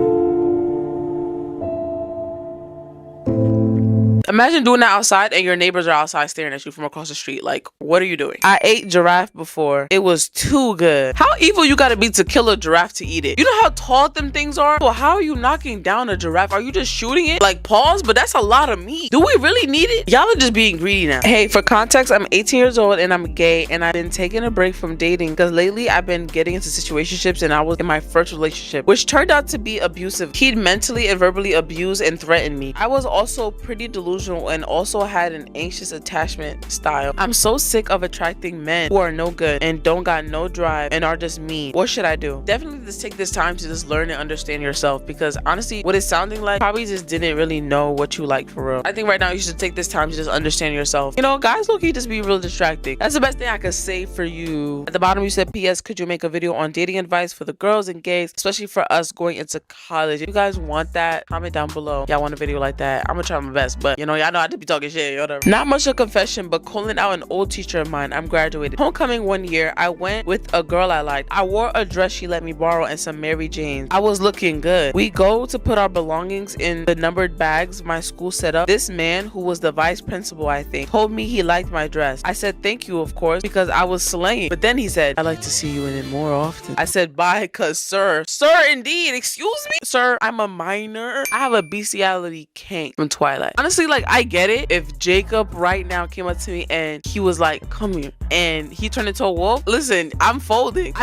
Imagine doing that outside and your neighbors are outside staring at you from across the street. Like, what are you doing? I ate giraffe before. It was too good. How evil you gotta be to kill a giraffe to eat it? You know how tall them things are? Well, how are you knocking down a giraffe? Are you just shooting it? Like, pause, but that's a lot of meat. Do we really need it? Y'all are just being greedy now. Hey, for context, I'm 18 years old and I'm gay, and I've been taking a break from dating because lately I've been getting into situationships, and I was in my first relationship, which turned out to be abusive. He'd mentally and verbally abuse and threaten me. I was also pretty delusional and also had an anxious attachment style. I'm so sick of attracting men who are no good and don't got no drive and are just mean. What should I do? Definitely just take this time to just learn and understand yourself, because honestly, what it's sounding like, probably just didn't really know what you like for real. I think right now you should take this time to just understand yourself. You know, guys low-key just be real distracting. That's the best thing I could say for you. At the bottom you said, PS, could you make a video on dating advice for the girls and gays, especially for us going into college? If you guys want that, comment down below. Y'all want a video like that? I'm gonna try my best, but you know, y'all know I have to be talking shit, whatever. Not much of a confession, but calling out an old teacher of mine. I'm graduated. Homecoming one year, I went with a girl I liked. I wore a dress she let me borrow and some Mary Janes. I was looking good. We go to put our belongings in the numbered bags my school set up. This man, who was the vice principal, I think, told me he liked my dress. I said thank you, of course, because I was slaying. But then he said, I'd like to see you in it more often. I said bye, cause sir indeed, excuse me? Sir, I'm a minor. I have a bestiality kink from Twilight. Honestly, like, I get it. If Jacob right now came up to me and he was like, come here, and he turned into a wolf, listen, I'm folding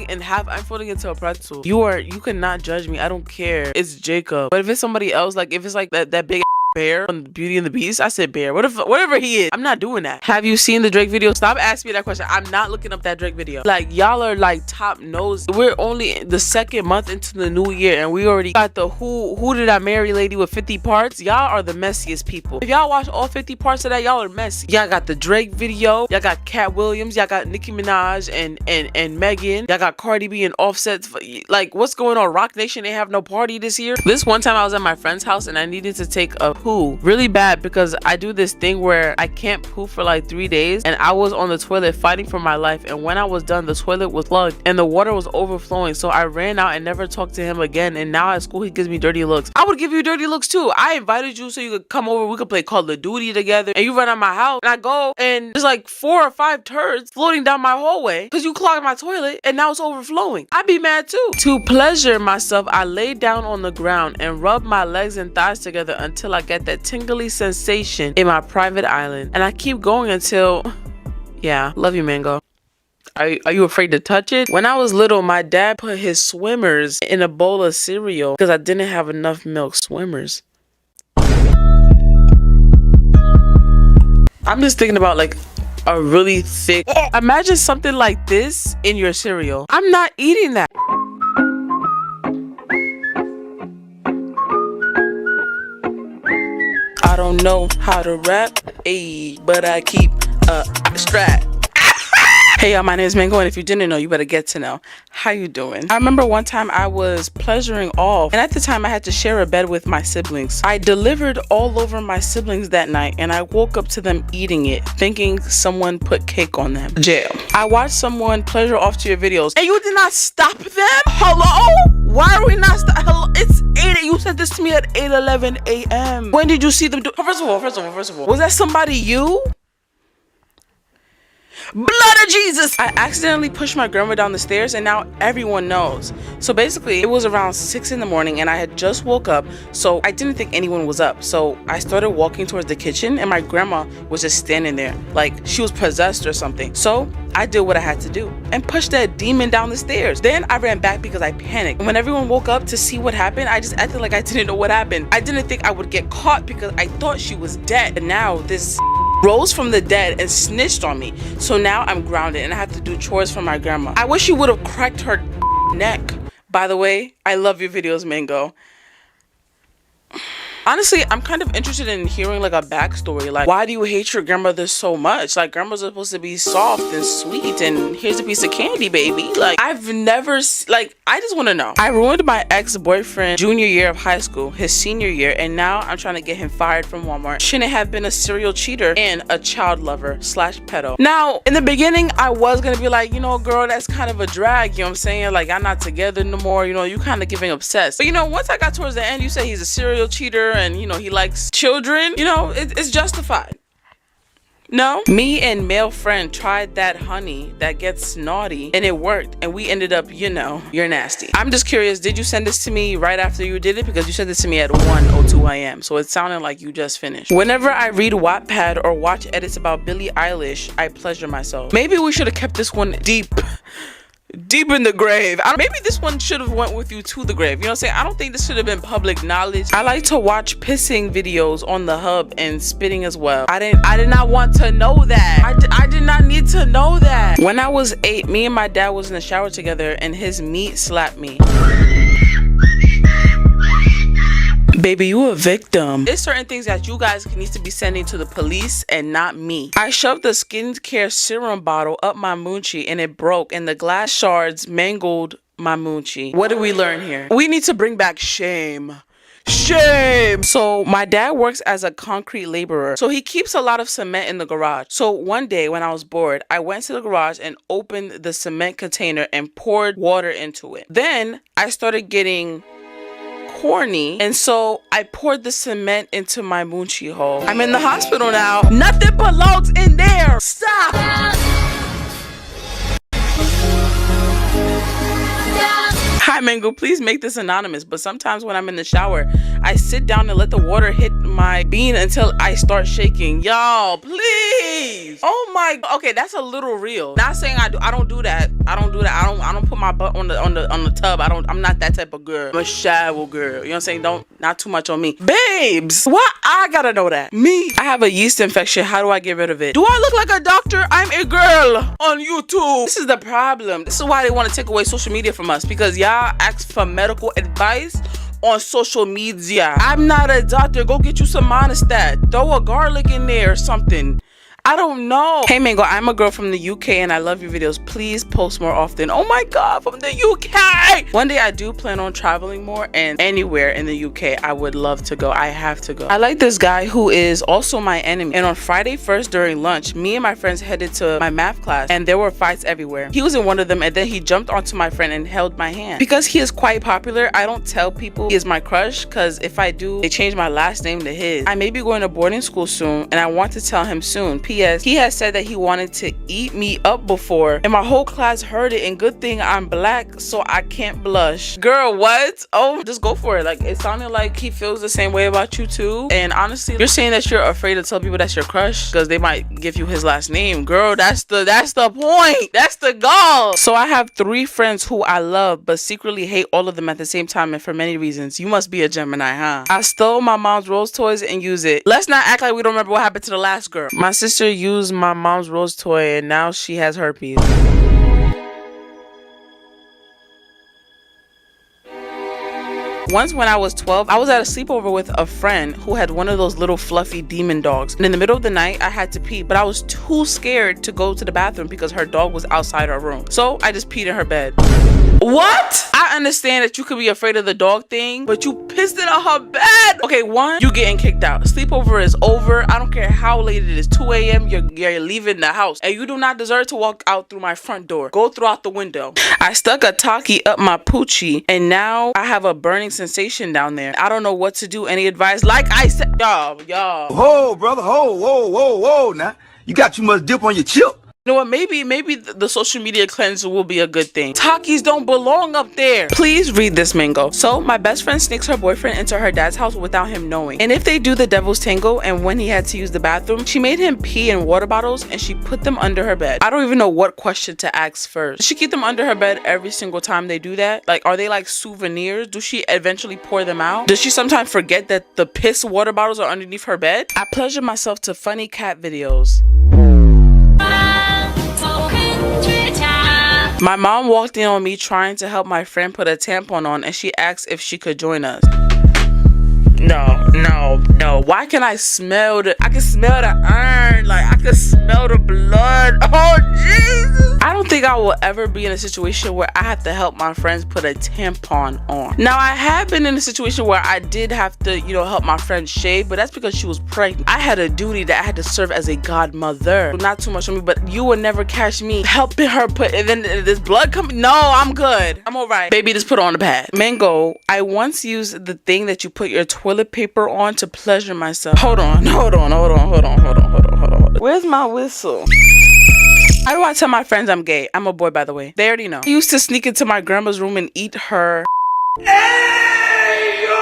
into a pretzel. You cannot judge me. I don't care. It's Jacob. But if it's somebody else, like if it's like that big bear on Beauty and the Beast, I said bear. Whatever he is, I'm not doing that. Have you seen the Drake video? Stop asking me that question. I'm not looking up that Drake video. Like, y'all are like top nose. We're only the second month into the new year and we already got the who did I marry lady with 50 parts. Y'all are the messiest people. If y'all watch all 50 parts of that, y'all are messy. Y'all got the Drake video, y'all got Cat Williams, y'all got Nicki Minaj and Megan, y'all got Cardi B and Offset. Like, what's going on? Rock Nation, they have no party this year. This one time I was at my friend's house and I needed to take a poo really bad because I do this thing where I can't poo for like 3 days, and I was on the toilet fighting for my life, and when I was done, the toilet was plugged and the water was overflowing, so I ran out and never talked to him again. And now at school he gives me dirty looks. I would give you dirty looks too. I invited you so you could come over, we could play Call of Duty together, and you run out my house and I go and there's like 4 or 5 turds floating down my hallway because you clogged my toilet and now it's overflowing. I'd be mad too. To pleasure myself, I laid down on the ground and rubbed my legs and thighs together until I get that tingly sensation in my private island, and I keep going until, yeah, love you, Mango. Are you afraid to touch it? When I was little, my dad put his Swimmers in a bowl of cereal because I didn't have enough milk. Swimmers. I'm just thinking about like a really thick, imagine something like this in your cereal. I'm not eating that. I don't know how to rap, but I keep a strat. Hey y'all, my name is Mango, and if you didn't know, you better get to know. How you doing? I remember one time I was pleasuring off, and at the time I had to share a bed with my siblings. I delivered all over my siblings that night, and I woke up to them eating it, thinking someone put cake on them. Jail. I watched someone pleasure off to your videos, and you did not stop them? Hello? Why are we not hello? It's 8. You said this to me at 8:11 a.m. When did you see them do? First of all, was that somebody you? Blood of Jesus! I accidentally pushed my grandma down the stairs, and now everyone knows. So basically, it was around 6 in the morning and I had just woke up, so I didn't think anyone was up. So I started walking towards the kitchen and my grandma was just standing there like she was possessed or something. So I did what I had to do and pushed that demon down the stairs. Then I ran back because I panicked. When everyone woke up to see what happened, I just acted like I didn't know what happened. I didn't think I would get caught because I thought she was dead. But now this rose from the dead and snitched on me. So now I'm grounded and I have to do chores for my grandma. I wish you would have cracked her neck. By the way, I love your videos, Mango. Honestly, I'm kind of interested in hearing like a backstory. Like, why do you hate your grandmother so much? Like, grandmas are supposed to be soft and sweet, and here's a piece of candy, baby. Like, I've never, like, I just want to know. I ruined my ex-boyfriend junior year of high school, his senior year, and now I'm trying to get him fired from Walmart. Shouldn't have been a serial cheater and a child lover / pedo. Now, in the beginning, I was gonna be like, you know, girl, that's kind of a drag, you know what I'm saying? Like, I'm not together no more, you know, you kind of giving obsessed. But you know, once I got towards the end, you say he's a serial cheater and you know he likes children, you know, it's justified. No? Me and male friend tried that honey that gets naughty and it worked and we ended up, you know, you're nasty. I'm just curious, did you send this to me right after you did it? Because you sent this to me at 1:02 a.m. So it sounded like you just finished. Whenever I read Wattpad or watch edits about Billie Eilish, I pleasure myself. Maybe we should have kept this one deep in the grave. Maybe this one should have went with you to the grave. You know what I'm saying? I don't think this should have been public knowledge. I like to watch pissing videos on the hub and spitting as well. I did not want to know that. I did not need to know that. When I was 8, me and my dad was in the shower together and his meat slapped me. Baby, you a victim. There's certain things that you guys need to be sending to the police and not me. I shoved the skincare serum bottle up my moochie and it broke and the glass shards mangled my moochie. What did we learn here? We need to bring back shame. Shame. So my dad works as a concrete laborer, so he keeps a lot of cement in the garage. So one day when I was bored, I went to the garage and opened the cement container and poured water into it. Then I started getting corny, and so I poured the cement into my moochie hole. I'm in the hospital now. Nothing belongs in there. Stop. Hi Mango, please make this anonymous, but sometimes when I'm in the shower, I sit down and let the water hit my bean until I start shaking. Y'all, please. Oh my, okay, that's a little real. Not saying I don't do that. I don't put my butt on the tub. I'm not that type of girl. I'm a shower girl. You know what I'm saying? Not too much on me. Babes, why I gotta know that? Me, I have a yeast infection. How do I get rid of it? Do I look like a doctor? I'm a girl on YouTube. This is the problem. This is why they want to take away social media from us, because y'all ask for medical advice on social media. I'm not a doctor. Go get you some Monistat. Throw a garlic in there or something. I don't know. Hey Mango, I'm a girl from the UK and I love your videos. Please post more often. Oh my god, from the UK. One day I do plan on traveling more, and anywhere in the UK I would love to go. I have to go. I like this guy who is also my enemy, and on Friday 1st during lunch, me and my friends headed to my math class and there were fights everywhere. He was in one of them and then he jumped onto my friend and held my hand. Because he is quite popular, I don't tell people he is my crush, because if I do, they change my last name to his. I may be going to boarding school soon and I want to tell him soon. P.S. He has said that he wanted to eat me up before and my whole class heard it, and good thing I'm black so I can't blush. Girl, what? Oh, just go for it. Like, it sounded like he feels the same way about you too. And honestly, you're saying that you're afraid to tell people that's your crush because they might give you his last name. Girl, that's the point. That's the goal. So I have 3 friends who I love but secretly hate all of them at the same time, and for many reasons. You must be a Gemini, huh? I stole my mom's Rose toys and use it. Let's not act like we don't remember what happened to the last girl. My sister used my mom's Rose toy and now she has herpes. Once when I was 12, I was at a sleepover with a friend who had one of those little fluffy demon dogs. And in the middle of the night, I had to pee, but I was too scared to go to the bathroom because her dog was outside her room. So I just peed in her bed. What? I understand that you could be afraid of the dog thing, but you pissed in her bed. Okay, 1, you getting kicked out. Sleepover is over. I don't care how late it is. 2 a.m. You're leaving the house, and you do not deserve to walk out through my front door. Go throughout the window. I stuck a Taki up my poochie, and now I have a burning sensation down there. I don't know what to do. Any advice? Like I said, y'all. Whoa, brother, whoa, now. You got too much dip on your chip. You know what, maybe the social media cleanse will be a good thing. Takis don't belong up there. Please read this, Mango. So my best friend sneaks her boyfriend into her dad's house without him knowing. And if they do the devil's tango, and when he had to use the bathroom, she made him pee in water bottles and she put them under her bed. I don't even know what question to ask first. Does she keep them under her bed every single time they do that? Like, are they like souvenirs? Do she eventually pour them out? Does she sometimes forget that the piss water bottles are underneath her bed? I pleasure myself to funny cat videos. My mom walked in on me trying to help my friend put a tampon on, and she asked if she could join us. No. Why can I smell I can smell the urn. Like, I can smell the blood. Oh, Jesus. I don't think think I will ever be in a situation where I have to help my friends put a tampon on. Now, I have been in a situation where I did have to, you know, help my friend shave, but that's because she was pregnant. I had a duty that I had to serve as a godmother. Not too much on me, but you will never catch me helping her put, and then this blood coming. No, I'm good. I'm all right. Baby, just put on the pad. Mango, I once used the thing that you put your toilet paper on to pleasure myself. Hold on. Where's my whistle? How do I tell my friends I'm gay? I'm a boy, by the way. They already know. I used to sneak into my grandma's room and eat her. Hey, yo!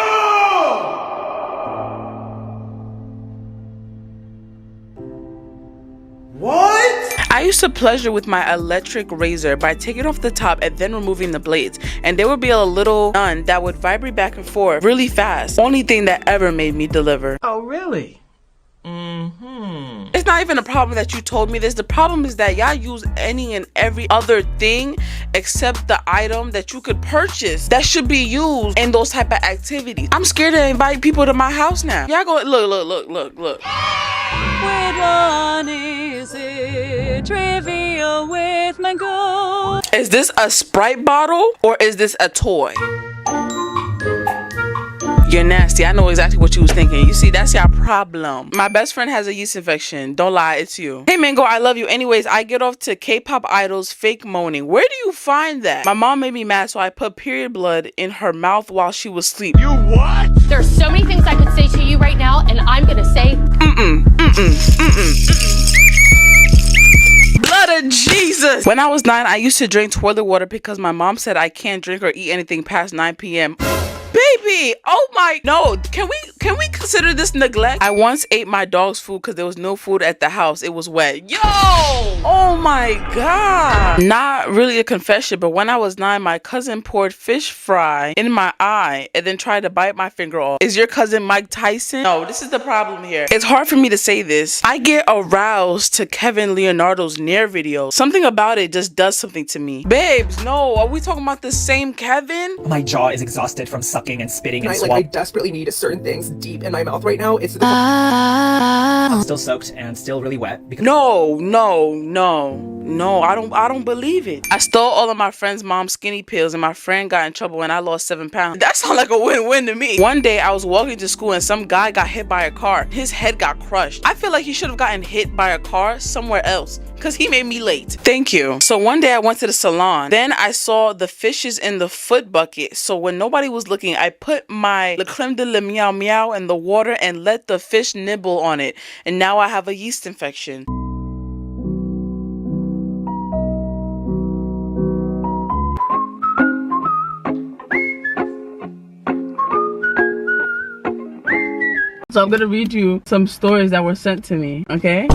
What? I used to pleasure with my electric razor by taking off the top and then removing the blades. And there would be a little gun that would vibrate back and forth really fast. Only thing that ever made me deliver. Oh, really? It's not even a problem that you told me this. The problem is that y'all use any and every other thing except the item that you could purchase that should be used in those type of activities. I'm scared to invite people to my house now. Y'all go, look. Which one is it? Trivia with Mango. Is this a Sprite bottle or is this a toy? You're nasty. I know exactly what you was thinking. You see, that's your problem. My best friend has a yeast infection. Don't lie, it's you. Hey, Mango, I love you. Anyways, I get off to K-pop idols fake moaning. Where do you find that? My mom made me mad, so I put period blood in her mouth while she was asleep. You what? There's so many things I could say to you right now, and I'm gonna say Blood of Jesus. When I was 9, I used to drink toilet water because my mom said I can't drink or eat anything past 9 p.m. Baby, oh my, no, can we consider this neglect? I once ate my dog's food because there was no food at the house. It was wet. Yo, oh my God. Not really a confession, but when I was 9, my cousin poured fish fry in my eye and then tried to bite my finger off. Is your cousin Mike Tyson? No, this is the problem here. It's hard for me to say this. I get aroused to Kevin Leonardo's Nair video. Something about it just does something to me. Babes, no, are we talking about the same Kevin? My jaw is exhausted from sucking and spitting and I desperately need certain things deep in my mouth right now. It's I'm still soaked and still really wet because No, I don't believe it. I stole all of my friend's mom's skinny pills and my friend got in trouble and I lost 7 pounds. That sounds like a win-win to me. One day I was walking to school and some guy got hit by a car. His head got crushed. I feel like he should have gotten hit by a car somewhere else because he made me late. Thank you. So one day I went to the salon. Then I saw the fishes in the foot bucket. So when nobody was looking, I put my Le Creme de la Meow Meow in the water and let the fish nibble on it. And now I have a yeast infection. So I'm gonna read you some stories that were sent to me, okay?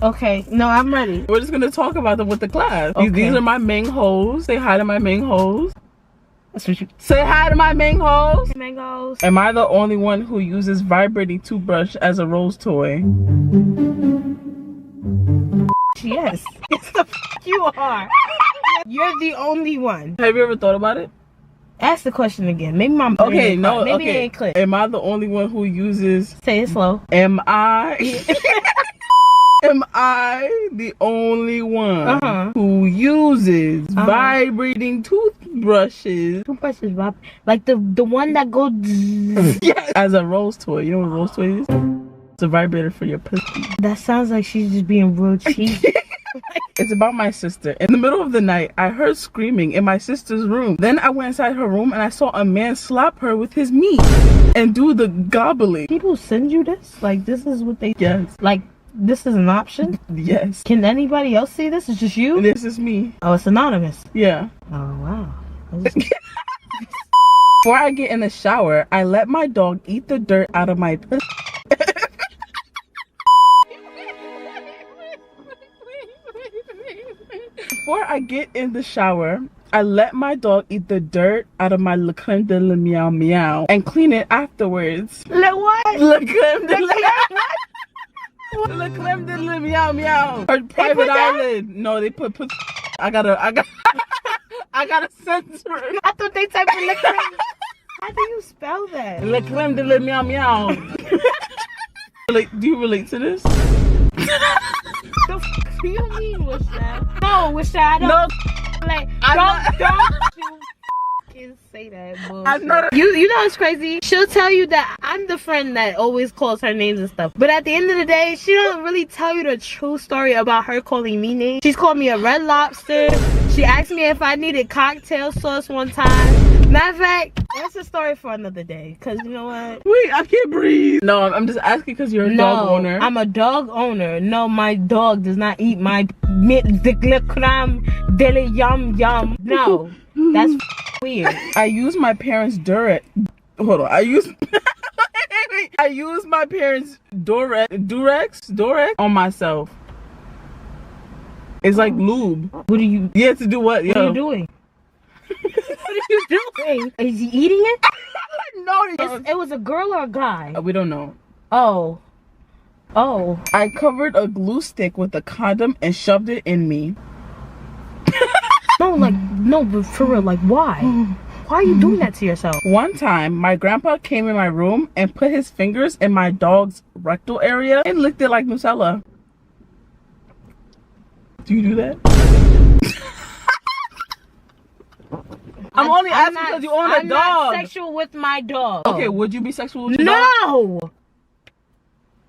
Okay, no, I'm ready. We're just gonna talk about them with the class. Okay. These are my main hoes. Say hi to my main hoes. That's what you say. Hi to my main hoes. Mangoes. Am I the only one who uses vibrating toothbrush as a rose toy? Yes. Yes, the you are. You're the only one. Have you ever thought about it? Ask the question again. Maybe my Okay, no, maybe okay. it ain't clear. Am I the only one who uses? Say it slow. Am I? Am I the only one who uses vibrating toothbrushes? Toothbrushes, Rob. Like the one that goes. Yes. As a rose toy. You know what a rose toy is? It's a vibrator for your pussy. That sounds like she's just being real cheesy. It's about my sister. In the middle of the night, I heard screaming in my sister's room. Then I went inside her room and I saw a man slap her with his meat and do the gobbling. People send you this? Like, this is what they... Yes. Like, this is an option? Yes. Can anybody else see this? It's just you? This is me. Oh, it's anonymous. Yeah. Oh, wow. Before I get in the shower, I let my dog eat the dirt out of my pussy. Before I get in the shower, I let my dog eat the dirt out of my Le Creme de la Meow Meow and clean it afterwards. Le what? Le Creme de la Le Creme de la Meow Meow. Her private island. No, they put I gotta censor it. I thought they typed in Le Creme. How do you spell that? Le Creme de la Meow Meow. Do you relate to this? The You mean Wishad? No, Wishad. No, Like, I'm don't you say that bullshit. You know what's crazy? She'll tell you that I'm the friend that always calls her names and stuff. But at the end of the day, she don't really tell you the true story about her calling me names. She's called me a Red Lobster. She asked me if I needed cocktail sauce one time. Matter of fact, that's a story for another day. Cause you know what? wait, I can't breathe. No, I'm just asking because you're a dog owner. I'm a dog owner. No, my dog does not eat my crème de la yum yum. No, that's weird. I use my parents' Durex. Hold on. I use my parents' Durex on myself. It's like lube. What are you? Yeah, to do what? What are you doing? What are you doing? Is he eating it? No, it was a girl or a guy? We don't know. Oh. I covered a glue stick with a condom and shoved it in me. No, but for real, like, why? Why are you doing that to yourself? One time, my grandpa came in my room and put his fingers in my dog's rectal area and licked it like Nutella. Do you do that? I'm only asking because you own a dog. I'm not sexual with my dog. Okay, would you be sexual with your dog? No!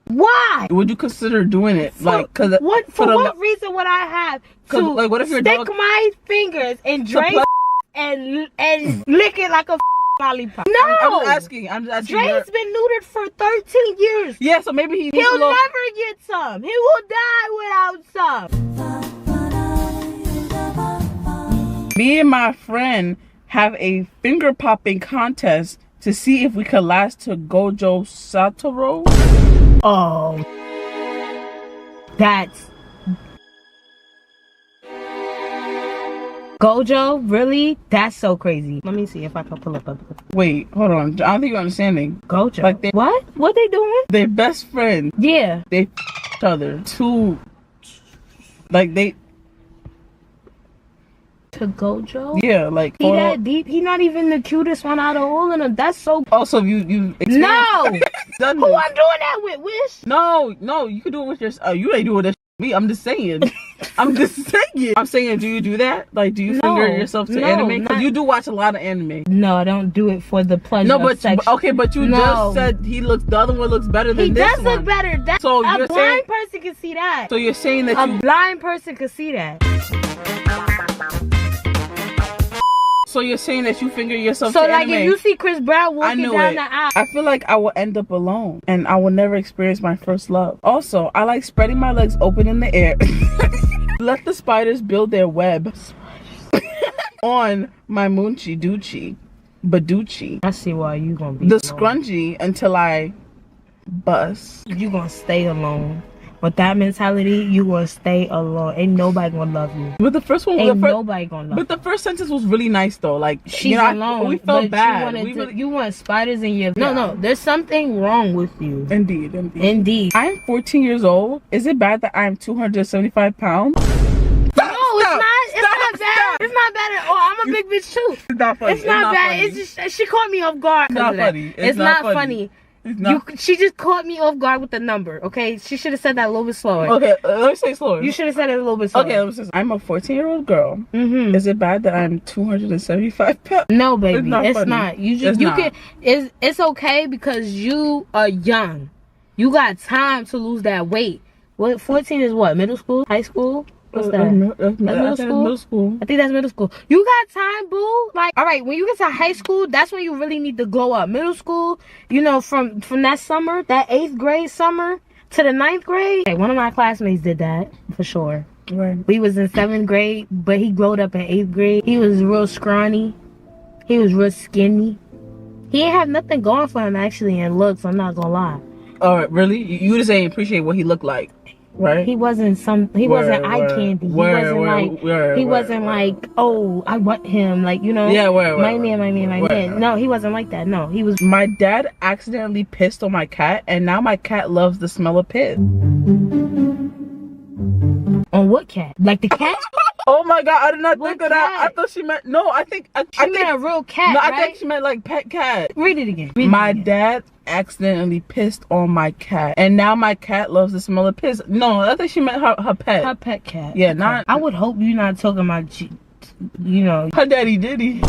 Why? Would you consider doing it? For what reason would I have to like, what if your stick dog my fingers and drink and lick it like a lollipop? No! I'm just asking. Dre's been neutered for 13 years. Yeah, so maybe he'll never get some. He will die without some. Me and my friend have a finger popping contest to see if we could last to Gojo Satoru. Oh, that's Gojo? Really? That's so crazy. Let me see if I can pull up. Wait, hold on. I don't think you're understanding. Gojo. Like what? What they doing? They're best friends. Yeah. They each other. To Gojo? Yeah, like he that deep. He not even the cutest one out of all of them. That's so. Also, you. No. Who I'm doing that with? Wish? No. You can do it with your. You ain't doing that. Me. I'm just saying. I'm saying. Do you do that? Like, do you finger yourself to anime? Because you do watch a lot of anime. No, I don't do it for the pleasure. No, but of sex. Okay, but you just said the other one looks better than this one. He does look better. So a blind person can see that. So you're saying that a blind person can see that. So you're saying that you finger yourself to anime. Like, if you see Chris Brown walking down the aisle. I feel like I will end up alone and I will never experience my first love. Also, I like spreading my legs open in the air. Let the spiders build their web on my Munchi Duchi Baduchi. I see why you gonna be the alone. Scrunchie until I bust. You gonna stay alone. With that mentality, you gonna stay alone. Ain't nobody gonna love you. But the first one, nobody gonna love you. But the first sentence was really nice though. Like, she's alone. We felt bad. You want spiders in your... No, there's something wrong with you. Indeed. I'm 14 years old. Is it bad that I'm 275 pounds? No, it's not. It's not bad at all. I'm a big bitch too. It's not funny. It's not bad. Funny. It's just she caught me off guard. It's not funny. It's not funny. She just caught me off guard with the number. Okay, she should have said that a little bit slower. Okay, let me say slower. You should have said it a little bit slower. Okay, let me say. I'm a 14-year-old girl. Is it bad that I'm 275 pounds? No, baby, it's not. It's okay because you are young. You got time to lose that weight. What? 14 is what? Middle school? High school? What's that? That's middle school. I think that's middle school. You got time, boo. Like, all right, when you get to high school, that's when you really need to glow up. Middle school, you know, from that summer, that 8th grade summer to the 9th grade. Hey, one of my classmates did that for sure. Right. We was in 7th grade, but he glowed up in 8th grade. He was real scrawny. He was real skinny. He ain't have nothing going for him actually in looks. I'm not gonna lie. All right, really? You just ain't appreciate what he looked like. Right. He wasn't eye candy. He wasn't like, oh, I want him, like, you know. Yeah, my man. No, he wasn't like that. No, he was. My dad accidentally pissed on my cat, and now my cat loves the smell of piss. On what cat? Like the cat? Oh my god, I did not What think of that. cat? I thought she meant no. I think She meant a real cat, No, I right? think she meant like pet cat. Read it again. My dad accidentally pissed on my cat, and now my cat loves the smell of piss. No, I think she meant her pet. Her pet cat. Yeah, Okay. not. I would hope you're not talking about, you know. Her daddy Diddy.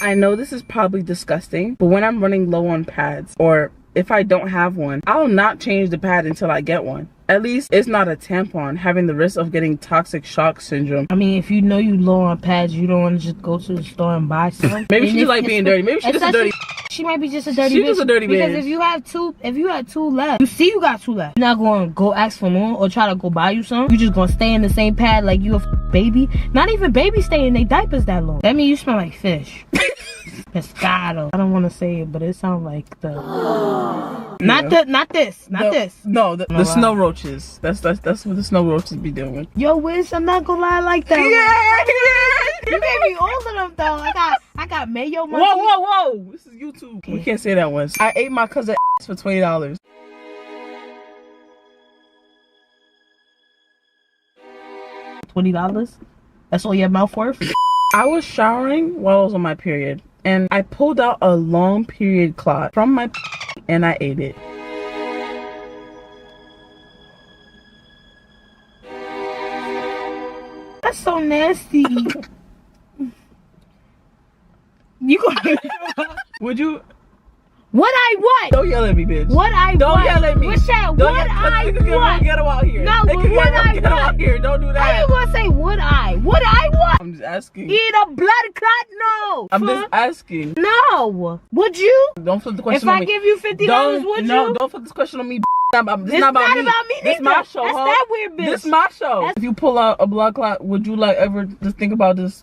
I know this is probably disgusting, but when I'm running low on pads, or if I don't have one, I'll not change the pad until I get one. At least it's not a tampon, having the risk of getting toxic shock syndrome. I mean, if you know you low on pads, you don't want to just go to the store and buy some. Maybe And she just like being dirty. Maybe she just a dirty. She might be just a dirty She bitch. just a dirty because bitch. if you had two left, you see you got two left. You're not going to go ask for more or try to go buy you some. You just going to stay in the same pad like you a baby. Not even babies stay in their diapers that long. That means you smell like fish. Pescado. I don't want to say it, but it sounds like the. Not this. No, the snow roaches. That's what the snow roaches be doing. Yo, Wish, I'm not gonna lie like that. Yeah. You gave me all of them though. I got mayo monkey. Whoa! This is YouTube. Okay. We can't say that once. I ate my cousin for $20. $20? That's all your mouth worth? I was showering while I was on my period, and I pulled out a long period clot from my and I ate it. That's so nasty. You gonna Would you? What I what? Don't yell at me, bitch. What I Don't what? yell at me. What's that? Don't What yell, I it could get what? real ghetto out here. No, It but could get what real I ghetto what? out here. Don't do How that. you gonna say what I? What I what? I'm just asking. Eat a blood clot? No. I'm just asking. No. Would you? Don't flip the question If on I me. give you $50, would No, you? don't flip this question on me. This It's not about me. This neither. my show, That's huh? that weird bitch. This my show. If you pull out a blood clot, would you like ever just think about this?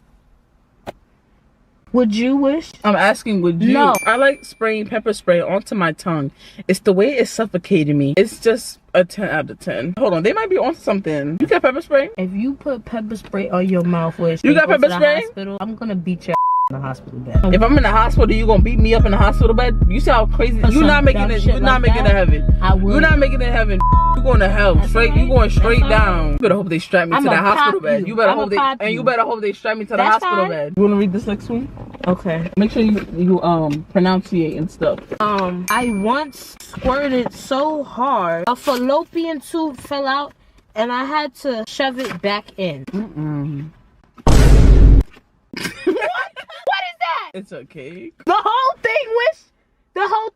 Would you Wish? I'm asking, would you? No. I like spraying pepper spray onto my tongue. It's the way it suffocated me. It's just a 10 out of 10. Hold on, they might be on something. You got pepper spray? If you put pepper spray on your mouth, Wish, You and got go to pepper the spray? hospital, I'm gonna beat your in the hospital bed. If I'm in the hospital, you gonna beat me up in the hospital bed? You see how crazy? For You're some not making dumb it. shit You're not like making it that, heaven. I would. You're not making it heaven. You going to hell That's straight. right. You going straight That's down. right. You better hope they strap me to I'ma the hospital pop bed. you. You better I'ma hope they pop and you you. better hope they strap me to the That's hospital fine. bed. You wanna read this next one? Okay. Make sure you pronunciate and stuff. I once squirted so hard a fallopian tube fell out and I had to shove it back in. What is that? It's okay. The whole thing, Wish. The whole thing.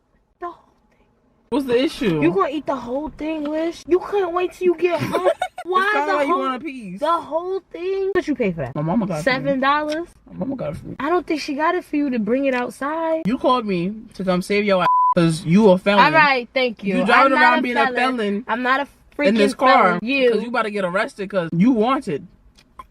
What's the issue? You gonna eat the whole thing, Wish? You couldn't wait till you get home. Why It's not the like you whole? want a piece. The whole thing. What you pay for that? My mama got it for me. $7. My mama got it for me. I don't think she got it for you to bring it outside. You called me to come save your ass because you a felon. All right, thank you. You driving I'm not around a being felon. a felon I'm not a freaking in this car felon. because you about to get arrested because you wanted.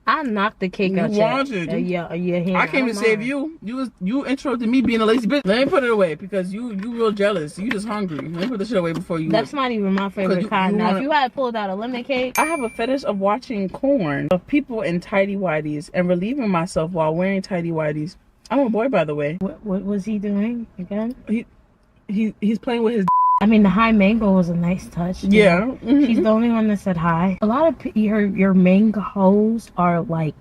I knocked the cake out You your wanted. your hand. I came to don't save mind. you. You interrupted me being a lazy bitch. Let me put it away because you real jealous. You just hungry. Let me put this shit away before you. That's not even my favorite you- kind. you Now, wanna- if you had pulled out a lemon cake, I have a fetish of watching porn of people in tighty whities and relieving myself while wearing tighty whities. I'm a boy, by the way. what was he doing again? He's playing with his. I mean, the high mango was a nice touch. Yeah. Mhm. She's the only one that said hi. A lot of your mangoes are like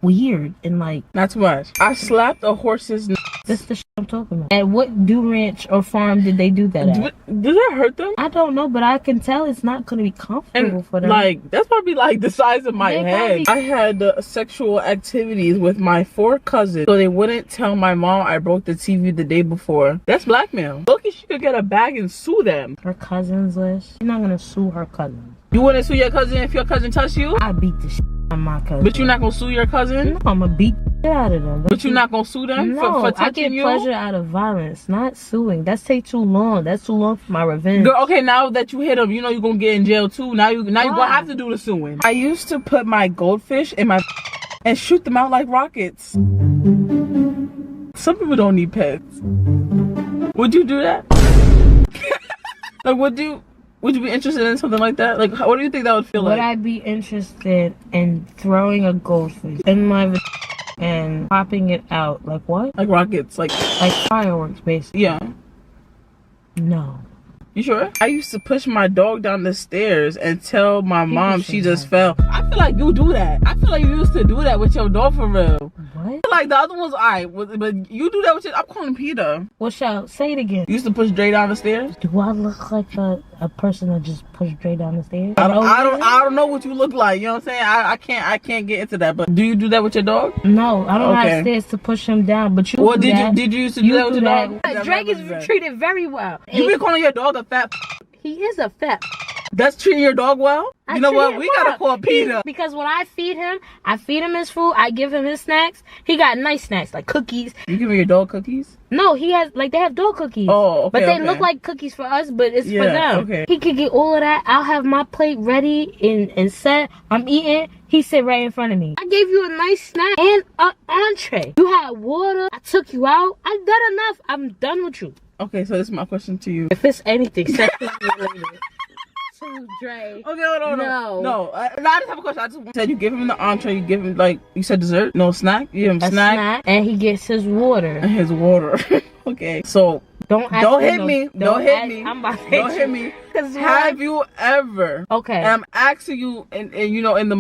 weird and like Not too much. I slapped a horse's. that's the shit I'm talking about. At what ranch or farm did they do that at? Did that hurt them? I don't know, but I can tell it's not going to be comfortable And for them. like that's probably like the size of my They head. probably- I had sexual activities with my 4 cousins, so they wouldn't tell my mom I broke the TV the day before. That's blackmail. Lucky she could get a bag and sue them. Her cousins list. She's not going to sue her cousins. You wouldn't sue your cousin if your cousin touched you, I beat the shit out of my cousin. but you're not gonna sue your cousin. No, I'm going to beat the shit out of them. But you're not gonna sue them No, for I touching get you. pleasure out of violence, not suing. That's take too long. That's too long for my revenge. Girl, okay, now that you hit them, you know you're gonna get in jail too. Now you're gonna Why? have to do the suing. I used to put my goldfish in my and shoot them out like rockets. Some people don't need pets. Would you do that? Like, would you be interested in something like that? Like, what do you think that would feel Would like? I be interested in throwing a goldfish in my and popping it out? Like what? Like rockets, like Like fireworks, basically. yeah. No. You sure? I used to push my dog down the stairs and tell my mom she just fell. I feel like you do that. I feel like you used to do that with your dog for real. What? Like the other one's alright, but you do that with your. I'm calling Peter. What shall say it again? You used to push Dre down the stairs. Do I look like a person that just pushed Dre down the stairs? I don't know what you look like. You know what I'm saying? I can't get into that. But do you do that with your dog? No, I don't have stairs to push him down. But you. Well, did you used to do that with your dog? Drake is treated very well. You been calling your dog a fat? He is a fat. That's treating your dog well? You know what? We gotta call Peter. Because when I feed him his food, I give him his snacks. He got nice snacks like cookies. You giving your dog cookies? No, he has they have dog cookies. Oh, okay. But they look like cookies for us, but it's for them. Okay. He could get all of that. I'll have my plate ready and set. I'm eating. He sit right in front of me. I gave you a nice snack and an entree. You had water. I took you out. I've done enough. I'm done with you. Okay, so this is my question to you. If it's anything sexually related to Dre. Okay, no. I just have a question. I just said you give him the entree. You give him you said dessert, no snack. You give him a snack, and he gets his water. Okay, so don't hit me. Don't hit me. I'm about to hit you. Don't hit me. Have you ever? Okay. And I'm asking you, and in the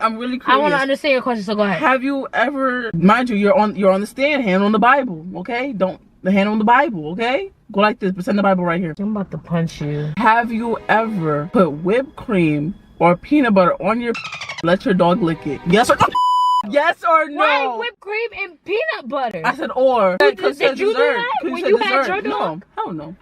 I'm really curious. I want to understand your question, so go ahead. Have you ever? Mind you, you're on the stand, hand on the Bible. Okay, the hand on the Bible. Okay. Go like this, pretend the Bible right here. I'm about to punch you. Have you ever put whipped cream or peanut butter on your let your dog lick it? Yes or no? Yes or no? Why whipped cream and peanut butter? I said or. Did you do that when you had your dog? No, hell no.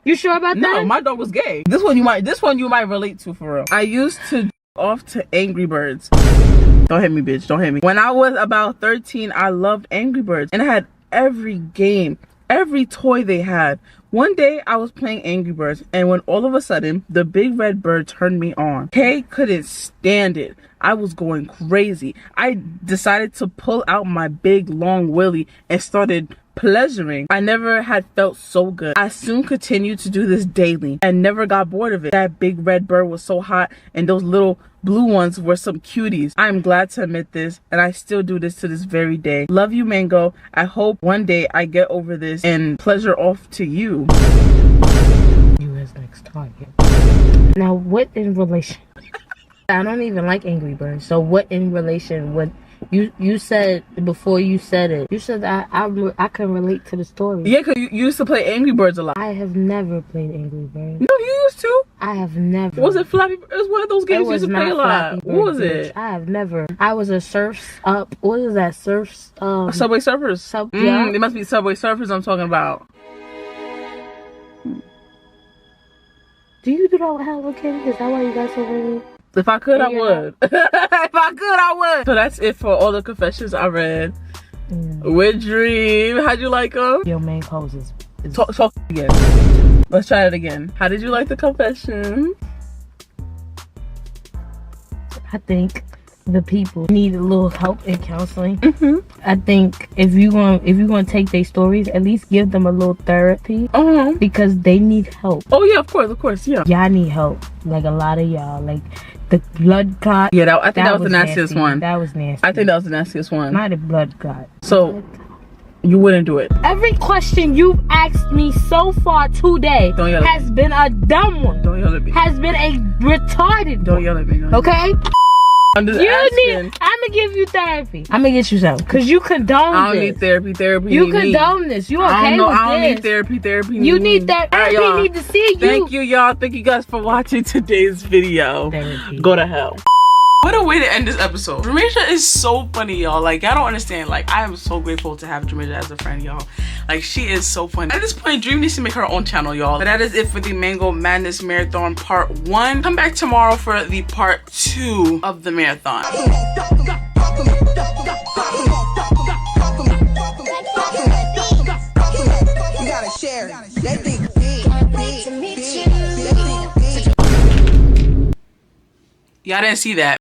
You sure about that? No, my dog was gay. This one you might relate to for real. I used to off to Angry Birds. Don't hit me, bitch. Don't hit me. When I was about 13, I loved Angry Birds and I had every game. Every toy they had. One day I was playing Angry Birds and when all of a sudden the big red bird turned me on. Kay couldn't stand it. I was going crazy. I decided to pull out my big long willy and started pleasuring. I never had felt so good. I soon continued to do this daily and never got bored of it. That big red bird was so hot and those little blue ones were some cuties. I am glad to admit this and I still do this to this very day. Love you, Mango. I hope one day I get over this and pleasure off to you. You as next target. Now what in relation? I don't even like Angry Birds. So what in relation with you said before you said it? You said that I can relate to the story. Yeah, because you used to play Angry Birds a lot. I have never played Angry Birds. No, you used to. I have never. Was it Flappy? It was one of those games you used to play a lot. What was it? I have never. I was a Surf's Up. What is that? Surf's Subway Surfers. Yeah. It must be Subway Surfers I'm talking about. Do you do that with Hello Kitty? Is that why you got so many? If I could, I would. If I could, I would. So that's it for all the confessions I read. With Dream. How'd you like them? Your main cause is... Talk again. Let's try it again. How did you like the confession? I think the people need a little help in counseling. I think if you gonna take their stories, at least give them a little therapy because they need help. Oh yeah, of course, yeah. Y'all need help, like a lot of y'all, like the blood clot. Yeah, I think that was the nastiest one. That was nasty. I think that was the nastiest one. Not a blood clot. So you wouldn't do it. Every question you've asked me so far today has been a dumb one. Don't yell at me. Has been a retarded one. Don't yell at me. Okay? I'm just I'm gonna give you therapy. I'm gonna get you some, cause you condone this. I don't need therapy. Therapy. You condone this. You okay with this? I don't need therapy. Therapy. You need that. Therapy need to see you. Thank you, y'all. Thank you guys for watching today's video. Therapy. Go to hell. What a way to end this episode. Dramasia is so funny, y'all. Like, y'all don't understand. Like, I am so grateful to have Dramasia as a friend, y'all. Like, she is so funny. At this point, Dream needs to make her own channel, y'all. But that is it for the Mango Madness Marathon Part 1. Come back tomorrow for the Part 2 of the marathon. You gotta share. Y'all didn't see that.